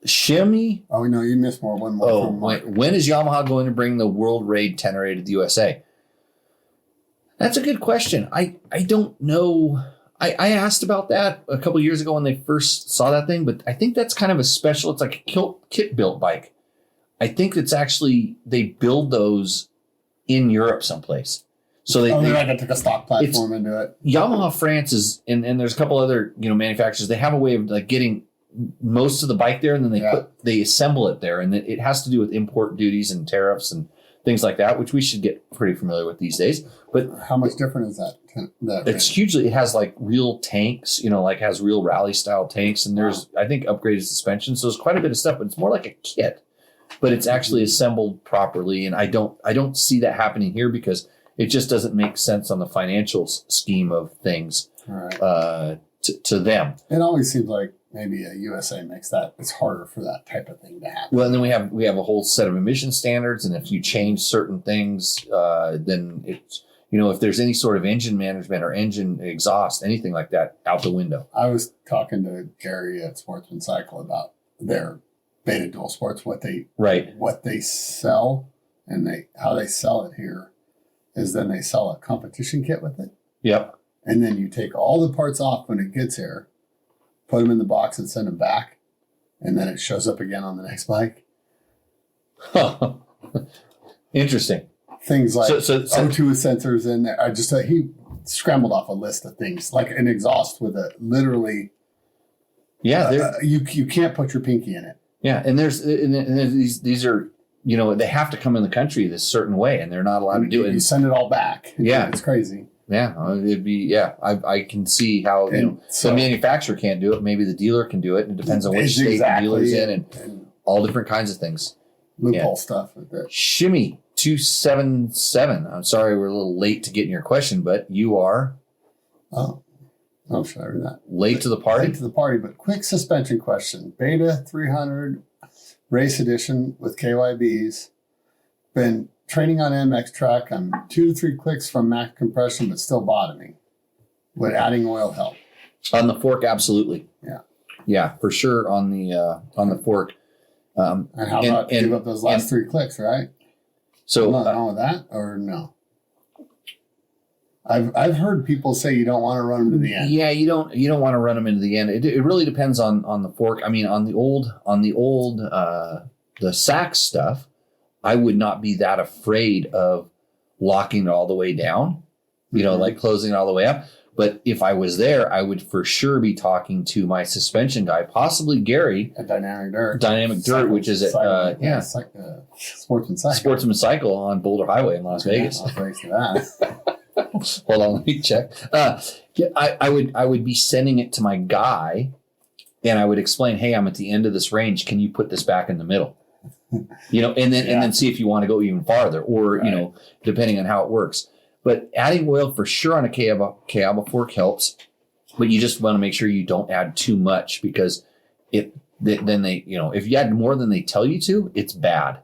S1: Shimmy.
S3: Oh no, you missed one more.
S1: Oh,
S3: from Mark.
S1: when is Yamaha going to bring the World Raid 1008 to the USA? That's a good question. I don't know. I asked about that a couple years ago when they first saw that thing, but I think that's kind of a special. It's like a kit built bike. I think it's actually they build those in Europe someplace. So
S3: they're not gonna take a stock platform into it.
S1: Yamaha France is, and there's a couple other manufacturers. They have a way of like getting most of the bike there, and then they assemble it there, and it has to do with import duties and tariffs and things like that, which we should get pretty familiar with these days. But
S3: how much different is that?
S1: It's hugely. It has like real tanks, has real rally style tanks, and there's I think upgraded suspension. So there's quite a bit of stuff, but it's more like a kit, but it's actually assembled properly. And I don't see that happening here because it just doesn't make sense on the financial scheme of things to them.
S3: It always seems like maybe a USA makes that it's harder for that type of thing to happen.
S1: Well, and then we have a whole set of emission standards, and if you change certain things, then it's if there's any sort of engine management or engine exhaust, anything like that, out the window.
S3: I was talking to Gary at Sportsman Cycle about their Beta Dual Sports, what they sell, and how they sell it here is then they sell a competition kit with it.
S1: Yep.
S3: And then you take all the parts off when it gets here, put them in the box and send them back, and then it shows up again on the next bike.
S1: Interesting.
S3: Things like
S1: so
S3: O2 sensors in there. He scrambled off a list of things like an exhaust with a literally.
S1: Yeah,
S3: you can't put your pinky in it.
S1: Yeah, and there's these are they have to come in the country this certain way, and they're not allowed to do it.
S3: You send it all back.
S1: Yeah,
S3: it's crazy.
S1: Yeah, it'd be I can see how the manufacturer can't do it. Maybe the dealer can do it. And it depends on which state the dealer's in, and all different kinds of things.
S3: Loophole stuff with that.
S1: Shimmy 277. I'm sorry we're a little late to getting your question, but you are.
S3: Oh, should I read that?
S1: Late to the party.
S3: Late to the party, but quick suspension question. Beta 300 race edition with KYBs. Been training on MX track. I'm 2 to 3 clicks from max compression, but still bottoming. Would adding oil help?
S1: On the fork, absolutely. Yeah, for sure on the fork.
S3: And how about give up those last 3 clicks, right?
S1: So
S3: nothing wrong with that, or no? I've heard people say you don't want to run them to the end.
S1: Yeah, you don't want to run them into the end. It really depends on the fork. I mean, on the old the Sachs stuff, I would not be that afraid of locking it all the way down, like closing it all the way up. But if I was there, I would for sure be talking to my suspension guy, possibly Gary
S3: at Dynamic Dirt.
S1: Cycle, which is at
S3: Sportsman Cycle.
S1: Sportsman Cycle on Boulder Highway in Las Vegas.
S3: I'll break to that.
S1: Hold on, let me check. Yeah, I would be sending it to my guy, and I would explain, hey, I'm at the end of this range. Can you put this back in the middle? And then see if you want to go even farther, or depending on how it works. But adding oil for sure on a Cahaba fork helps, but you just want to make sure you don't add too much, because then they if you add more than they tell you to, it's bad.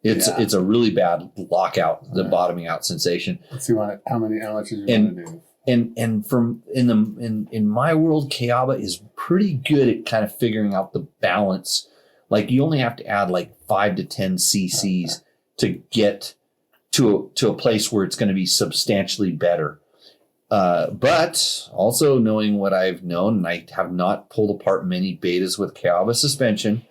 S1: It's a really bad lockout, the bottoming out sensation.
S3: Let's see how much you want to do.
S1: And from in my world, Cahaba is pretty good at kind of figuring out the balance. Like you only have to add like 5 to 10 cc's to get to a place where it's going to be substantially better. But also knowing what I've known, and I have not pulled apart many betas with Cahaba suspension,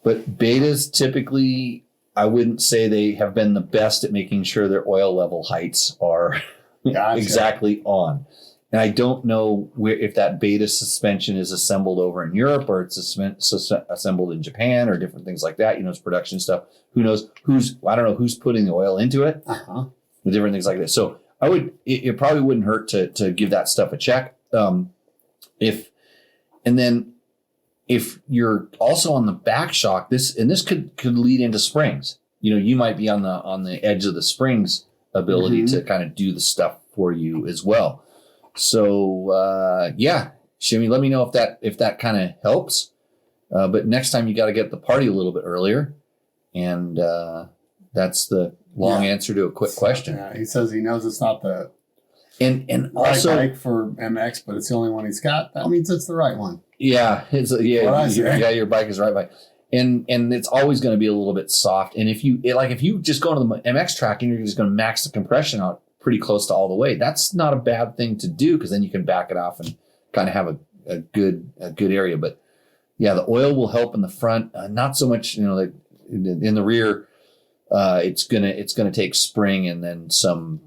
S1: but betas typically, I wouldn't say they have been the best at making sure their oil level heights are exactly on. And I don't know if that beta suspension is assembled over in Europe, or it's assembled in Japan, or different things like that. It's production stuff. Who knows? I don't know who's putting the oil into it. The different things like that. So it probably wouldn't hurt to give that stuff a check. If you're also on the back shock, this could lead into springs. You might be on the edge of the springs ability to kind of do the stuff for you as well. So Shimmy, let me know if that kind of helps. But next time you got to get the party a little bit earlier, and that's the long answer to a quick question.
S3: Yeah, he says he knows it's not the
S1: and
S3: right
S1: also
S3: bike for MX, but it's the only one he's got. That means it's the right one.
S1: Yeah, your bike is right by. And it's always going to be a little bit soft. And if you just go into the MX track and you're just going to max the compression out pretty close to all the way, that's not a bad thing to do, because then you can back it off and kind of have a good area. But yeah, the oil will help in the front, not so much in the rear. It's gonna take spring and then some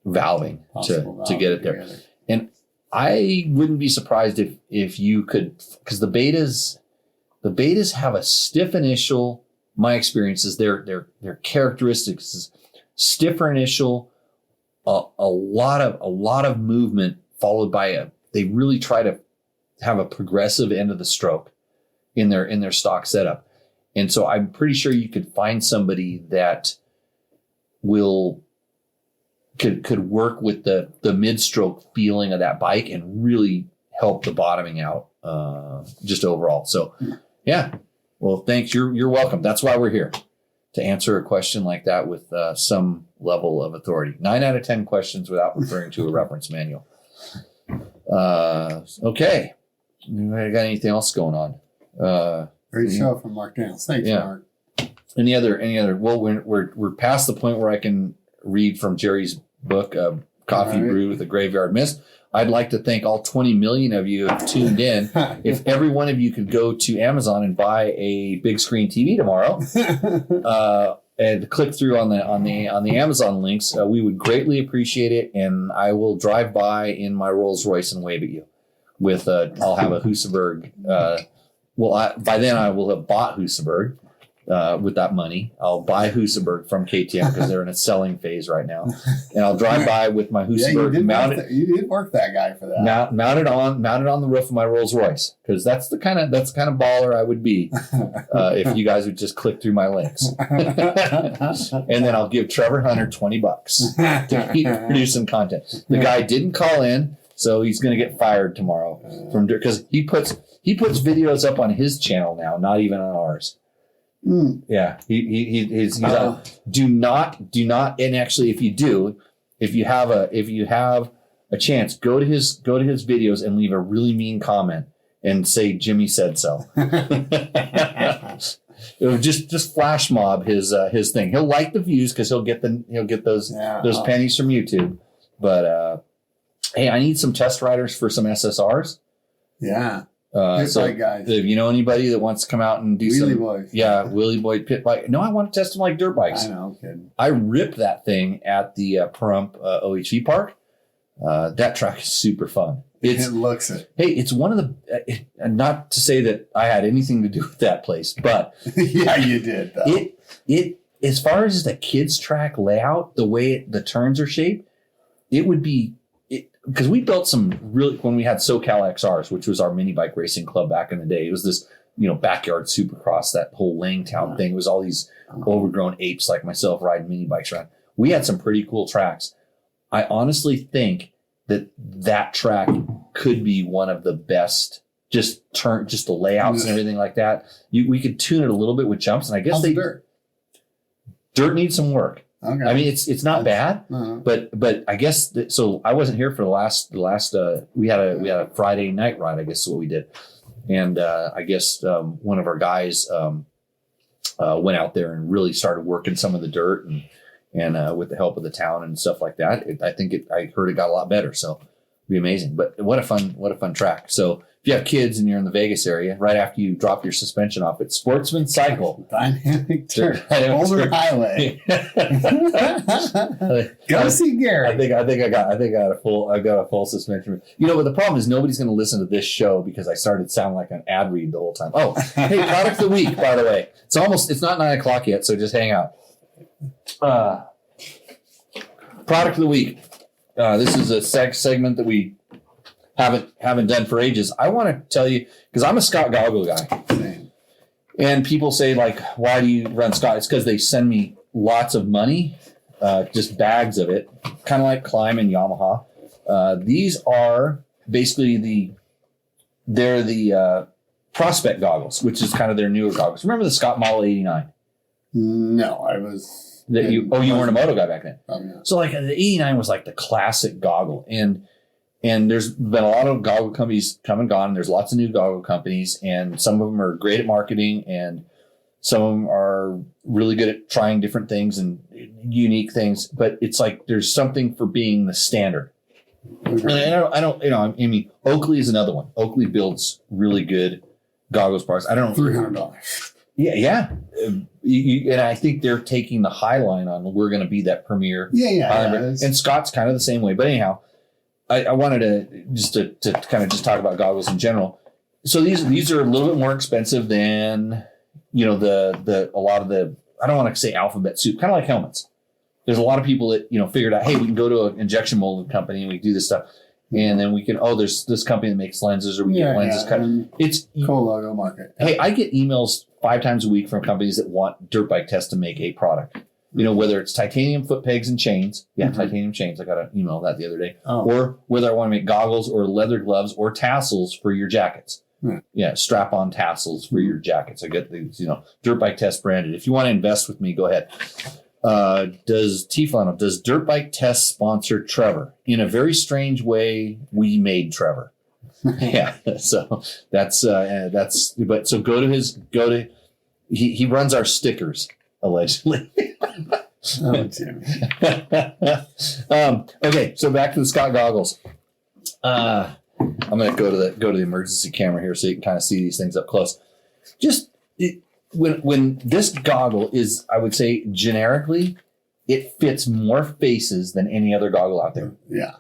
S1: valving to get it there. And I wouldn't be surprised if you could, because the betas have a stiff initial. My experience is their characteristics is stiffer initial, a lot of movement followed by they really try to have a progressive end of the stroke in their stock setup. And so I'm pretty sure you could find somebody that could work with the mid-stroke feeling of that bike and really help the bottoming out just overall. So yeah, well, thanks. You're welcome. That's why we're here, to answer a question like that with some level of authority. 9 out of 10 questions without referring to a reference manual. Okay. Anybody got anything else going on?
S3: Great show from Mark Daniels. Thanks, Mark.
S1: Any other? Well, we're past the point where I can read from Jerry's book, Coffee Brewed with a Graveyard Mist. I'd like to thank all 20 million of you who have tuned in. If every one of you could go to Amazon and buy a big screen TV tomorrow, and click through on the Amazon links, we would greatly appreciate it. And I will drive by in my Rolls Royce and wave at you. I'll have a Husaberg. By then I will have bought Husaberg with that money. I'll buy Husaberg from KTM because they're in a selling phase right now, and I'll drive by with my Husaberg mounted.
S3: You did work that guy for that.
S1: Mounted on the roof of my Rolls Royce, because that's the kind of baller I would be if you guys would just click through my links, and then I'll give Trevor Hunter $20 to keep producing content. The guy didn't call in, so he's going to get fired tomorrow because he puts videos up on his channel now, not even on ours. Yeah, he's on. Do not, and actually, if you have a chance, go to his videos and leave a really mean comment and say Jimmy said so. just flash mob his thing. He'll like the views because he'll get those pennies from YouTube. But hey, I need some test riders for some SSRs.
S3: Yeah.
S1: So
S3: guys.
S1: If you know anybody that wants to come out and do
S3: Wheelie Boys.
S1: Yeah, Wheelie Boy pit bike. No, I want to test them like dirt bikes.
S3: I know, kidding.
S1: I ripped that thing at the Pahrump OHV park. That track is super fun.
S3: It looks it.
S1: Hey, it's one of the. Not to say that I had anything to do with that place, but
S3: yeah, you did. Though.
S1: It as far as the kids track layout, the way the turns are shaped, it would be because we built some really when we had SoCal XRs, which was our mini bike racing club back in the day. It was this backyard supercross, that whole Langtown thing. It was all these overgrown apes like myself riding mini bikes around. We had some pretty cool tracks. I honestly think that track could be one of the best. Just the layouts and everything like that. We could tune it a little bit with jumps, and I guess dirt needs some work.
S3: Okay.
S1: I mean, it's not bad, but I guess so. I wasn't here for the last. We had a Friday night ride. I guess is what we did, and I guess one of our guys went out there and really started working some of the dirt and with the help of the town and stuff like that. I heard it got a lot better, so it'd be amazing. But what a fun track. So if you have kids and you're in the Vegas area, right after you drop your suspension off at Sportsman Cycle,
S3: Dynamic Turf, Boulder Highway. Go see Gary.
S1: I think I got a full suspension. But the problem is nobody's going to listen to this show because I started sounding like an ad read the whole time. Oh, hey, product of the week, by the way. It's not 9:00 yet, so just hang out. Product of the week. This is a segment that we haven't done for ages. I want to tell you because I'm a Scott goggle guy.
S3: Same.
S1: And people say, like, why do you run Scott? It's because they send me lots of money, just bags of it, kind of like Climb and Yamaha. These are basically they're the Prospect goggles, which is kind of their newer goggles. Remember the Scott Model 89?
S3: No, I was.
S1: You weren't a moto guy back then.
S3: Oh, yeah.
S1: So like the 89 was like the classic goggle. And there's been a lot of goggle companies come and gone. And there's lots of new goggle companies, and some of them are great at marketing, and some of them are really good at trying different things and unique things. But it's like there's something for being the standard. And I mean, Oakley is another one. Oakley builds really good goggles products. I don't know.
S3: $300.
S1: Yeah. And I think they're taking the high line on we're going to be that premier.
S3: Yeah.
S1: And Scott's kind of the same way. But anyhow, I wanted to kind of just talk about goggles in general. So these are a little bit more expensive than, a lot of the, I don't want to say alphabet soup, kind of like helmets. There's a lot of people that, figured out, hey, we can go to an injection molded company and we do this stuff. And then we can, there's this company that makes lenses, or we get lenses cut. It's
S3: cool logo market.
S1: Hey, I get emails 5 times a week from companies that want Dirt Bike Test to make a product. Whether it's titanium foot pegs and chains. Yeah, titanium chains. I got an email that the other day.
S3: Oh.
S1: Or whether I want to make goggles or leather gloves or tassels for your jackets. Yeah, strap-on tassels for your jackets. I get these, Dirt Bike Test branded. If you want to invest with me, go ahead. Does Dirt Bike Test sponsor Trevor? In a very strange way, we made Trevor. Yeah, so that's but so he runs our stickers allegedly.
S3: Oh, Jimmy.
S1: Okay, so back to the Scott goggles. I'm going to go to the emergency camera here so you can kind of see these things up close. When this goggle is, I would say generically, it fits more faces than any other goggle out there.
S3: Yeah.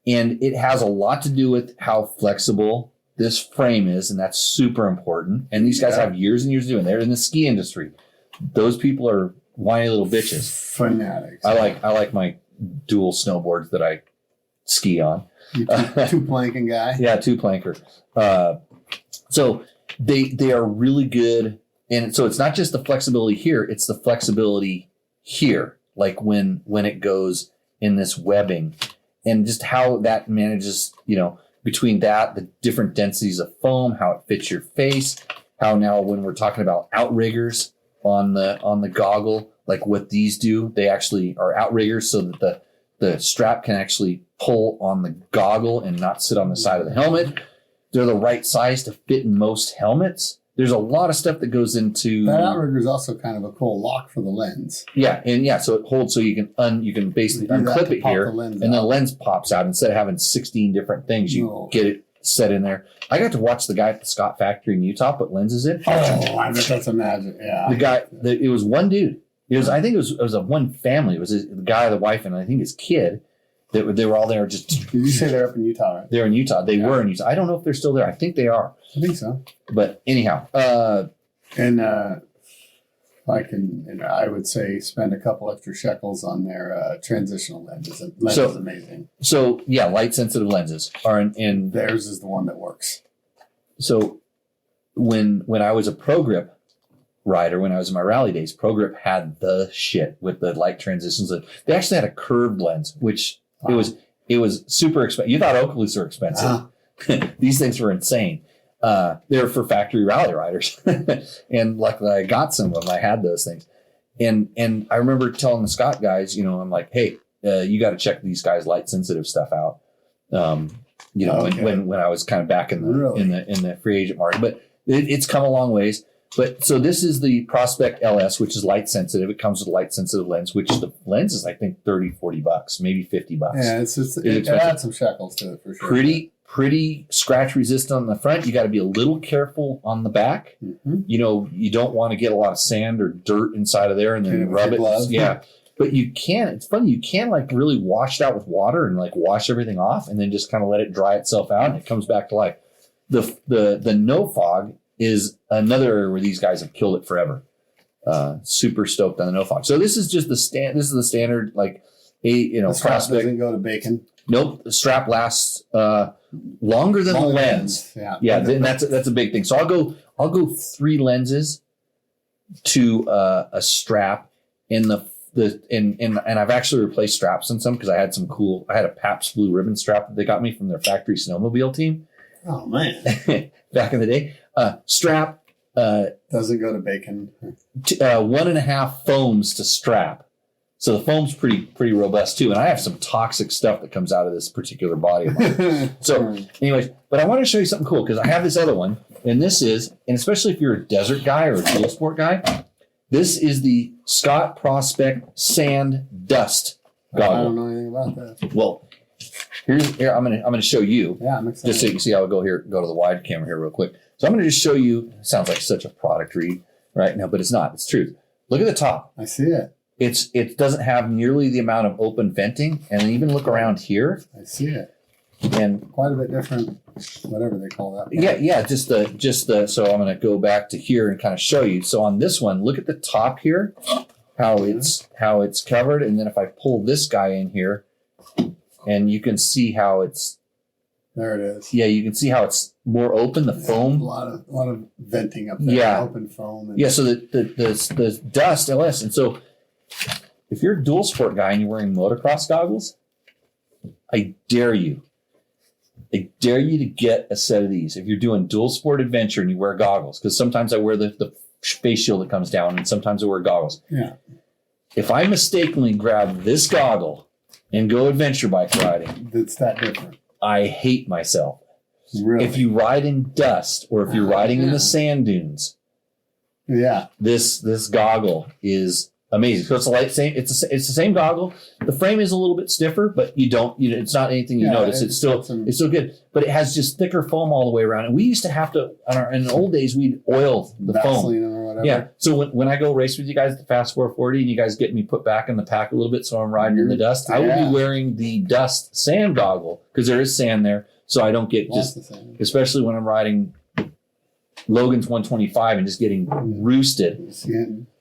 S1: And it has a lot to do with how flexible this frame is, and that's super important. And these guys have years and years doing. They're in the ski industry. Those people are whiny little bitches.
S3: Fanatics.
S1: I like my dual snowboards that I ski on.
S3: You two planking guy.
S1: Yeah, 2-planker. So they are really good. And so it's not just the flexibility here, it's the flexibility here. Like when it goes in this webbing, and just how that manages, between that, the different densities of foam, how it fits your face, how now when we're talking about outriggers on the goggle, like what these do, they actually are outriggers so that the strap can actually pull on the goggle and not sit on the side of the helmet. They're the right size to fit in most helmets. There's a lot of stuff that goes into
S3: that. Outrigger is also kind of a cool lock for the lens.
S1: Yeah, so it holds so you can basically unclip it here, and the lens pops out. Instead of having 16 different things, you get it set in there. I got to watch the guy at the Scott factory in Utah put lenses in.
S3: Oh, I bet that's a magic. Yeah,
S1: the guy. It was one dude. I think it was a one family. It was the guy, the wife, and I think his kid. They were all there. Just
S3: did you say they're up in Utah? Right?
S1: They're in Utah. They were in Utah. I don't know if they're still there. I think they are.
S3: I think so.
S1: But anyhow,
S3: and I would say spend a couple extra shekels on their transitional lenses. The lens is amazing.
S1: So yeah, light sensitive lenses are in.
S3: Theirs is the one that works.
S1: So when I was a Pro Grip rider, when I was in my rally days, Pro Grip had the shit with the light transitions. They actually had a curved lens, which it was super expensive. You thought Oakleys were expensive. These things were insane. They're for factory rally riders. And luckily I got some of them. I had those things. And I remember telling the Scott guys, I'm like, hey, you got to check these guys' light sensitive stuff out. When I was kind of back in the free agent market, but it's come a long ways. But so this is the Prospect LS, which is light sensitive. It comes with a light sensitive lens, which the lens is, I think, $30-$40, maybe $50.
S3: Yeah, it adds some shekels to it for sure.
S1: Pretty scratch resistant on the front. You got to be a little careful on the back.
S3: Mm-hmm.
S1: You don't want to get a lot of sand or dirt inside of there and then rub it. Yeah. But you can, it's funny, you can like really wash it out with water and like wash everything off and then just kind of let it dry itself out and it comes back to life. The no fog is another area where these guys have killed it forever. Super stoked on the no fog. So this is just this is the standard, like the
S3: strap
S1: Prospect.
S3: Doesn't go to bacon.
S1: Nope. The strap lasts longer than the lens. Yeah. Then that's a big thing. So I'll go 3 lenses to a strap in and I've actually replaced straps in some because I had a Pabst Blue Ribbon strap that they got me from their factory snowmobile team.
S3: Oh man.
S1: Back in the day. Strap
S3: doesn't go to bacon.
S1: 1.5 foams to strap. So the foam's pretty robust too. And I have some toxic stuff that comes out of this particular body of mine. So anyways, but I want to show you something cool because I have this other one. And this is, and especially if you're a desert guy or a dual sport guy, this is the Scott Prospect Sand Dust goggle.
S3: I don't know anything about that.
S1: Well, here I'm gonna show you.
S3: Yeah, I'm excited.
S1: Just so you can see how I go to the wide camera here real quick. So I'm gonna just show you. Sounds like such a product read right now, but it's not. It's truth. Look at the top.
S3: I see it.
S1: It doesn't have nearly the amount of open venting, and even look around here.
S3: I see it.
S1: And
S3: quite a bit different, whatever they call that.
S1: Yeah. Just the. So I'm gonna go back to here and kind of show you. So on this one, look at the top here, how it's covered, and then if I pull this guy in here, and you can see how it's.
S3: There it is.
S1: Yeah, you can see how it's more open. The foam.
S3: A lot of venting up there.
S1: Yeah.
S3: Open foam.
S1: Yeah. So the dust LS, and so if you're a dual sport guy and you're wearing motocross goggles, I dare you to get a set of these. If you're doing dual sport adventure and you wear goggles, because sometimes I wear the face shield that comes down, and sometimes I wear goggles.
S3: Yeah.
S1: If I mistakenly grab this goggle and go adventure bike riding,
S3: it's that different.
S1: I hate myself.
S3: Really?
S1: If you ride in dust or if you're riding in the sand dunes, this goggle is amazing. So it's the same goggle. The frame is a little bit stiffer, but it's not anything you notice. It's still good, but it has just thicker foam all the way around. And we used to have to, in the old days, we'd oil the foam.
S3: Or whatever.
S1: Yeah. So when I go race with you guys at the Fast 440 and you guys get me put back in the pack a little bit, so I'm riding in the dust, I will be wearing the dust sand goggle because there is sand there. So I don't get especially when I'm riding Logan's 125 and just getting roosted.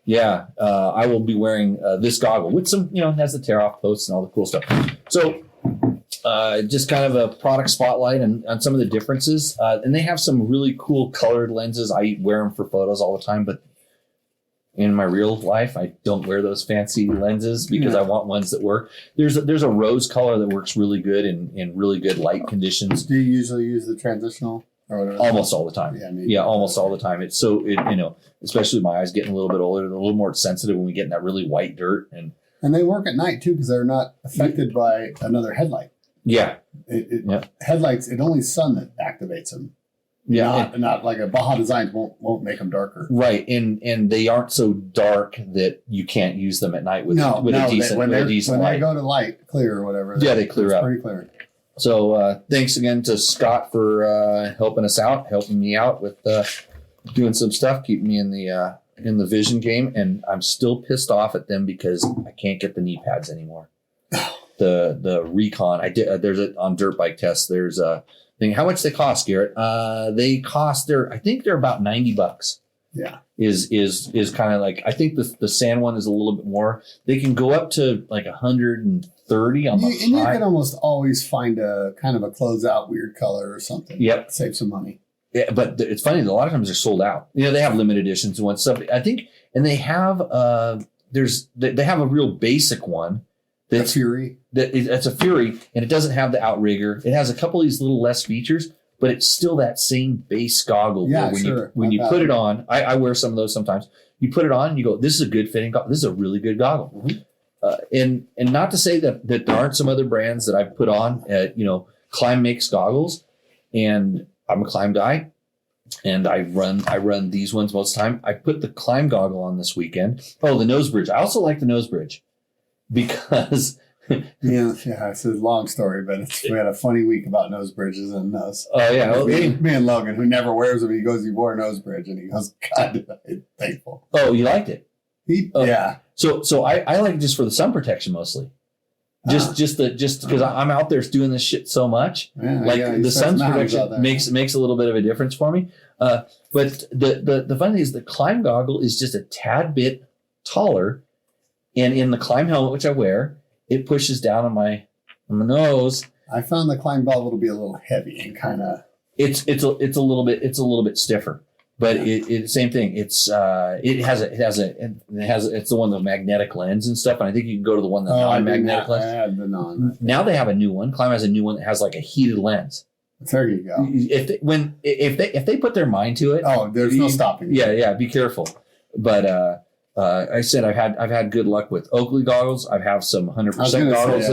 S1: Yeah, I will be wearing this goggle with some, has the tear off posts and all the cool stuff. So just kind of a product spotlight on some of the differences. And they have some really cool colored lenses. I wear them for photos all the time, but in my real life, I don't wear those fancy lenses because I want ones that work. There's a rose color that works really good in really good light conditions.
S3: Do you usually use the transitional?
S1: Almost all the time. Almost all the time. It's so, especially my eyes getting a little bit older, they're a little more sensitive when we get in that really white dirt. And
S3: they work at night too because they're not affected by another headlight.
S1: Yeah.
S3: Headlights, it's only sun that activates them.
S1: Yeah.
S3: Not like a Baja Designs won't make them darker.
S1: Right. And they aren't so dark that you can't use them at night with a decent
S3: when
S1: light.
S3: They go to light, clear or whatever.
S1: Yeah, they clear up.
S3: Pretty clear.
S1: So thanks again to Scott for helping me out with doing some stuff, keeping me in the vision game. And I'm still pissed off at them because I can't get the knee pads anymore. The Recon, there's on Dirt Bike Test. There's a thing. How much they cost, Garrett? I think they're about $90.
S3: Yeah.
S1: is kind of like, I think the sand one is a little bit more. They can go up to like 130 on the
S3: And you
S1: high.
S3: can almost always find a kind of a closeout weird color or something.
S1: Yep.
S3: Save some money.
S1: Yeah, but it's funny. A lot of times they're sold out. You know, they have limited editions and stuff. I think, and they have they have a real basic one.
S3: The
S1: That's
S3: Fury.
S1: it's a Fury, and it doesn't have the outrigger. It has a couple of these little less features, but it's still that same base goggle.
S3: Yeah,
S1: where
S3: sure.
S1: when you
S3: Not
S1: put
S3: bad.
S1: it on, I wear some of those sometimes. You put it on, and you go, "This is a good fitting goggle. This is a really good goggle."
S3: Mhm.
S1: And not to say that there aren't some other brands that I've put on. Climb makes goggles, and I'm a Climb guy, and I run these ones most of the time. I put the Climb goggle on this weekend. Oh, the nose bridge. I also like the nose bridge because
S3: Yeah, it's a long story, but we had a funny week about nose bridges and nose.
S1: oh yeah, well,
S3: Me and Logan, who never wears them, he goes, "You wore a nose bridge," and he goes, "God, I'm thankful."
S1: oh, you liked it. Oh.
S3: Yeah,
S1: So I like it just for the sun protection mostly. Just because I'm out there doing this shit so much.
S3: yeah,
S1: Like
S3: yeah, he
S1: the
S3: starts
S1: sun's
S3: mountains out
S1: protection
S3: there.
S1: makes a little bit of a difference for me. But the funny thing is the Climb goggle is just a tad bit taller, and in the Climb helmet which I wear, it pushes down on my nose.
S3: I found the Climb goggle to be a little heavy and kind of.
S1: It's a little bit stiffer, but it same thing. It's it's the one with the magnetic lens and stuff, and I think you can go to the one that non-magnetic
S3: I
S1: lens.
S3: had the non.
S1: Now they have a new one. Climb has a new one that has like a heated lens.
S3: There you go.
S1: If they put their mind to it,
S3: Oh, there's no stopping.
S1: yeah, be careful. But I said I've had good luck with Oakley goggles. I have some 100% goggles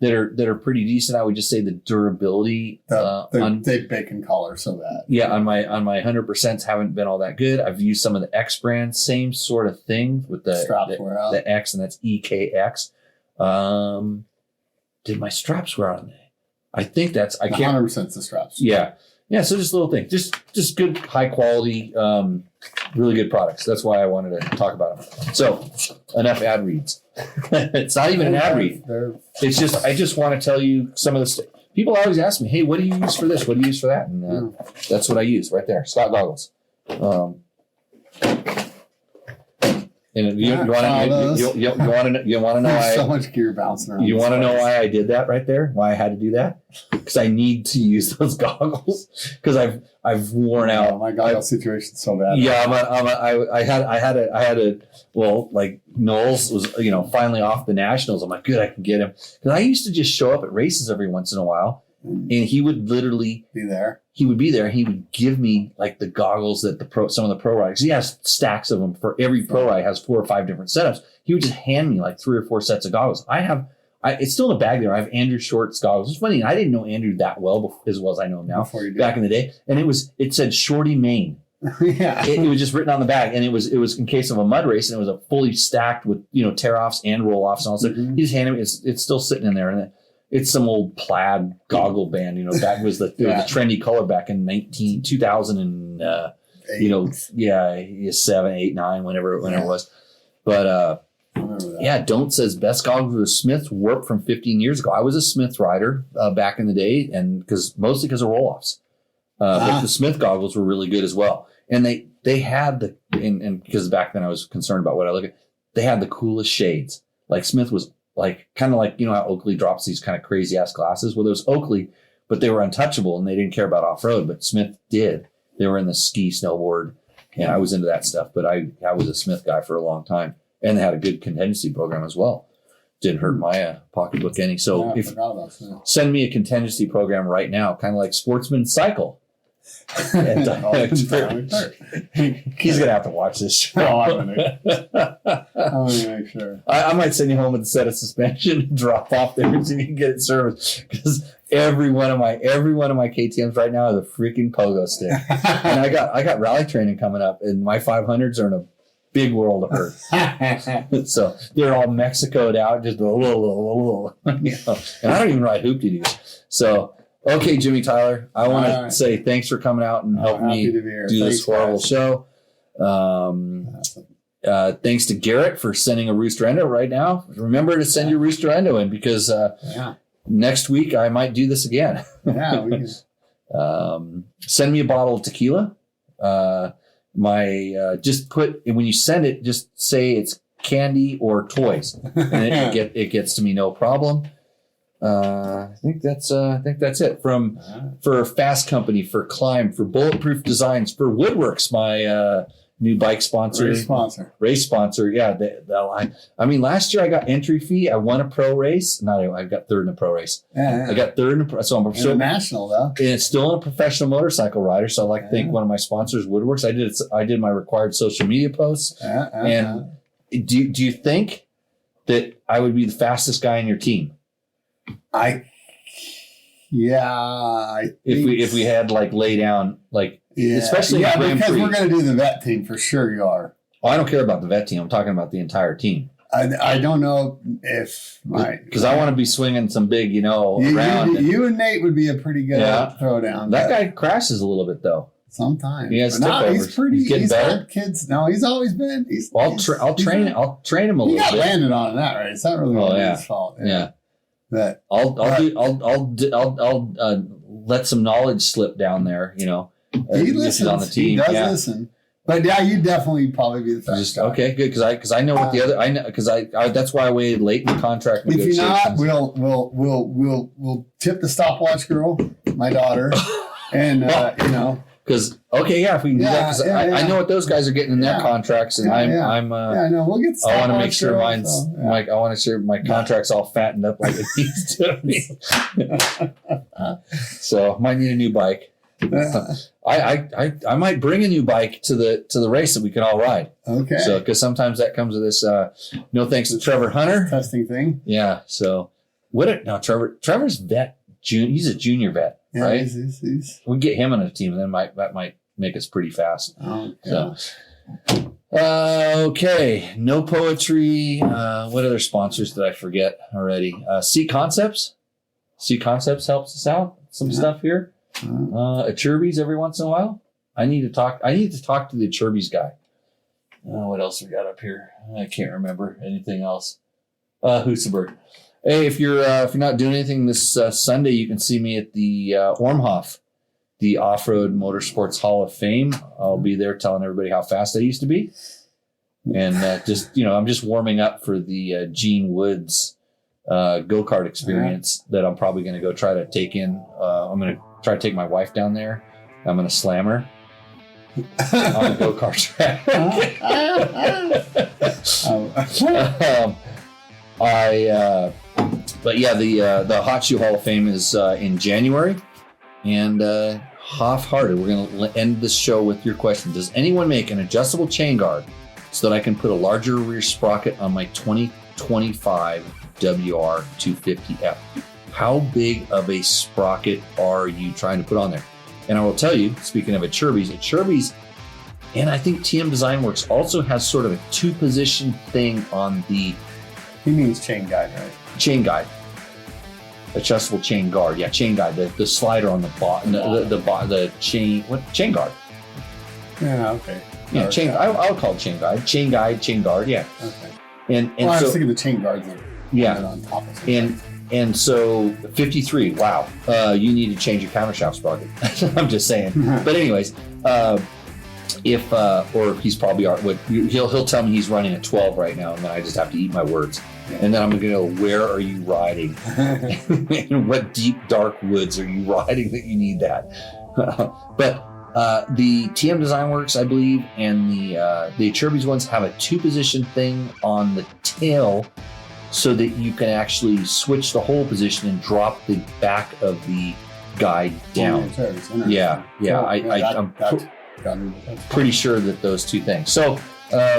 S1: that are pretty decent. I would just say the durability
S3: They bacon collar so bad.
S1: yeah on my 100% haven't been all that good. I've used some of the X brand, same sort of thing with the
S3: Straps wear out.
S1: the X, and that's EKX. Did my straps wear out on that? I think I can't.
S3: 100% the straps.
S1: Yeah. So just a little thing, just good, high quality, really good products. That's why I wanted to talk about them. So enough ad reads. It's not even an ad read. It's just, I just want to tell you some of the stuff. People always ask me, "Hey, what do you use for this? What do you use for that?" And that's what I use right there. Scott goggles. And you want to know
S3: There's so
S1: why
S3: much gear bouncing around.
S1: you
S3: this
S1: want to know
S3: place.
S1: why I did that right there? Why I had to do that? Because I need to use those goggles because I've worn out.
S3: Oh, my goggle situation's so bad.
S1: Yeah, I had a like Knowles was finally off the nationals. I'm like, good, I can get him because I used to just show up at races every once in a while, and he would literally
S3: Be there.
S1: he would be there and he would give me like the goggles that some of the pro riders, he has stacks of them for every pro ride, has 4 or 5 different setups. He would just hand me like 3 or 4 sets of goggles. It's still in the bag there. I have Andrew Short's goggles. It's funny. I didn't know Andrew that well as I know him now
S3: Before you do.
S1: back in the day. And it said Shorty Maine.
S3: Yeah.
S1: It was just written on the bag, and it was in case of a mud race, and it was a fully stacked with tear offs and roll offs and all that.
S3: Mhm.
S1: He just handed me. It's still sitting in there, and it's some old plaid goggle band. That was the
S3: Yeah.
S1: trendy color back in 2000 and 7, 8, 9, whenever it was. But
S3: I remember that.
S1: yeah, Don't says best goggles were Smith's Warp from 15 years ago. I was a Smith rider back in the day, and mostly because of roll offs. But the Smith goggles were really good as well. And they had and because back then I was concerned about what I look at, they had the coolest shades. Like Smith was kind of like how Oakley drops these kind of crazy ass glasses. Well, there was Oakley, but they were untouchable and they didn't care about off road. But Smith did. They were in the ski, snowboard, and I was into that stuff. But I was a Smith guy for a long time, and they had a good contingency program as well. Didn't hurt my pocketbook any. So
S3: Yeah, I
S1: if
S3: forgot about that.
S1: send me a contingency program right now, kind of like Sportsman Cycle. And, he's gonna have to watch this show.
S3: Oh, I'm gonna make sure.
S1: I might send you home with a set of suspension and drop off there and see if you can get it serviced. Because every one of my KTMs right now is a freaking pogo stick. And I got rally training coming up, and my 500s are in a big world of hurt. So they're all Mexicoed out, just and I don't even ride hoop-de-doos. So okay, Jimmy Tyler, I want to say thanks for coming out and helping me
S3: Happy to be here.
S1: do this
S3: Thanks,
S1: horrible
S3: guys.
S1: show. Thanks to Garrett for sending a Rooster Endo right now. Remember to send your Rooster Endo in because
S3: Yeah,
S1: next week I might do this again.
S3: yeah. We can,
S1: Send me a bottle of tequila. just put, when you send it, just say it's candy or toys, and it gets to me no problem. I think that's it for Fast Company, for Climb, for Bulletproof Designs, for Woodworks, my new bike sponsor, race sponsor. Yeah, I mean, last year I got entry fee. I won a pro race. I got third in a pro race. I got third in a pro. So I'm
S3: still national though,
S1: and it's still a professional motorcycle rider. So I like to thank one of my sponsors, Woodworks. I did my required social media posts. And do you think that I would be the fastest guy in your team? If we had like lay down like especially
S3: because we're going to do the vet team for sure. You are.
S1: Oh, I don't care about the vet team. I'm talking about the entire team.
S3: I don't know if
S1: because I want to be swinging some big, around.
S3: You and Nate would be a pretty good throwdown.
S1: That guy crashes a little bit though.
S3: Sometimes.
S1: He has
S3: he's pretty.
S1: He's getting better.
S3: Kids. No, he's always been.
S1: I'll train him a little bit.
S3: He got landed on that, right? It's not really his fault.
S1: Yeah.
S3: But
S1: I'll let some knowledge slip down there.
S3: He listens on the team. He does listen. But yeah, you definitely probably be the fastest.
S1: Okay, good, because I know what the other that's why I waited late in the contract negotiations.
S3: If you're not, we'll tip the stopwatch girl, my daughter, and
S1: Because if we can do that, because I know what those guys are getting in their contracts, and I
S3: know we'll get.
S1: I want to make sure mine's I want to sure my contract's all fattened up like it needs to be. So might need a new bike. I might bring a new bike to the race that we can all ride.
S3: Okay.
S1: So because sometimes that comes with this. No thanks to Trevor Hunter
S3: testing thing.
S1: Yeah. So Trevor's vet. He's a junior vet.
S3: Yeah,
S1: right?
S3: He's...
S1: We get him on a team, and then that might make us pretty fast.
S3: Oh,
S1: so, okay, no poetry. What other sponsors did I forget already? Seat Concepts. Seat Concepts helps us out. Some stuff here. A Chirby's every once in a while. I need to talk to the Chirby's guy. What else we got up here? I can't remember anything else. Husaberg. Hey, if you're not doing anything this Sunday, you can see me at the Ormhoff, the Off-Road Motorsports Hall of Fame. I'll be there telling everybody how fast I used to be, and I'm just warming up for the Gene Woods go-kart experience that I'm probably going to go try to take in. I'm going to try to take my wife down there. I'm going to slam her on the go-kart track. But yeah, the Hot Shoe Hall of Fame is in January, and half-hearted. We're going to end this show with your question: does anyone make an adjustable chain guard so that I can put a larger rear sprocket on my 2025 WR250F? How big of a sprocket are you trying to put on there? And I will tell you, speaking of at Chirby's, and I think TM Design Works also has sort of a 2-position thing on the.
S3: He means chain guide, right?
S1: Chain guide. Adjustable chain guard. Yeah, chain guide. The slider on the bottom. The chain. What? Chain guard.
S3: Yeah, okay.
S1: Yeah, chain. I would call it chain guide. Chain guide, chain guard. Yeah.
S3: Okay.
S1: And
S3: I was thinking the chain guards are on top of it.
S1: And so 53. Wow. You need to change your countershaft sprocket. I'm just saying. But anyways, or he's probably he'll tell me he's running a 12 right now, and then I just have to eat my words. And then I'm going to go, where are you riding? And what deep, dark woods are you riding that you need that? But the TM Design Works, I believe, and the Chirby's ones have a 2-position thing on the tail so that you can actually switch the whole position and drop the back of the guide down. I'm pretty sure that those two things. So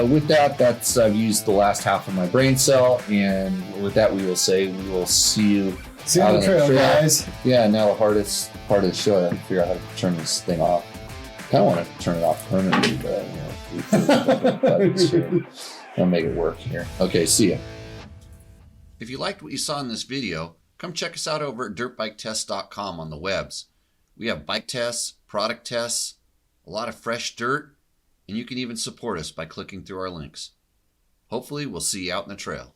S1: with that, I've used the last half of my brain cell, and with that, we will see you
S3: on the trail, guys.
S1: Yeah, now the hardest part of the show, I have to figure out how to turn this thing off. I kind of want to turn it off permanently, but I'll make it work here. Okay, see ya.
S6: If you liked what you saw in this video, come check us out over at dirtbiketest.com on the webs. We have bike tests, product tests, a lot of fresh dirt, and you can even support us by clicking through our links. Hopefully, we'll see you out in the trail.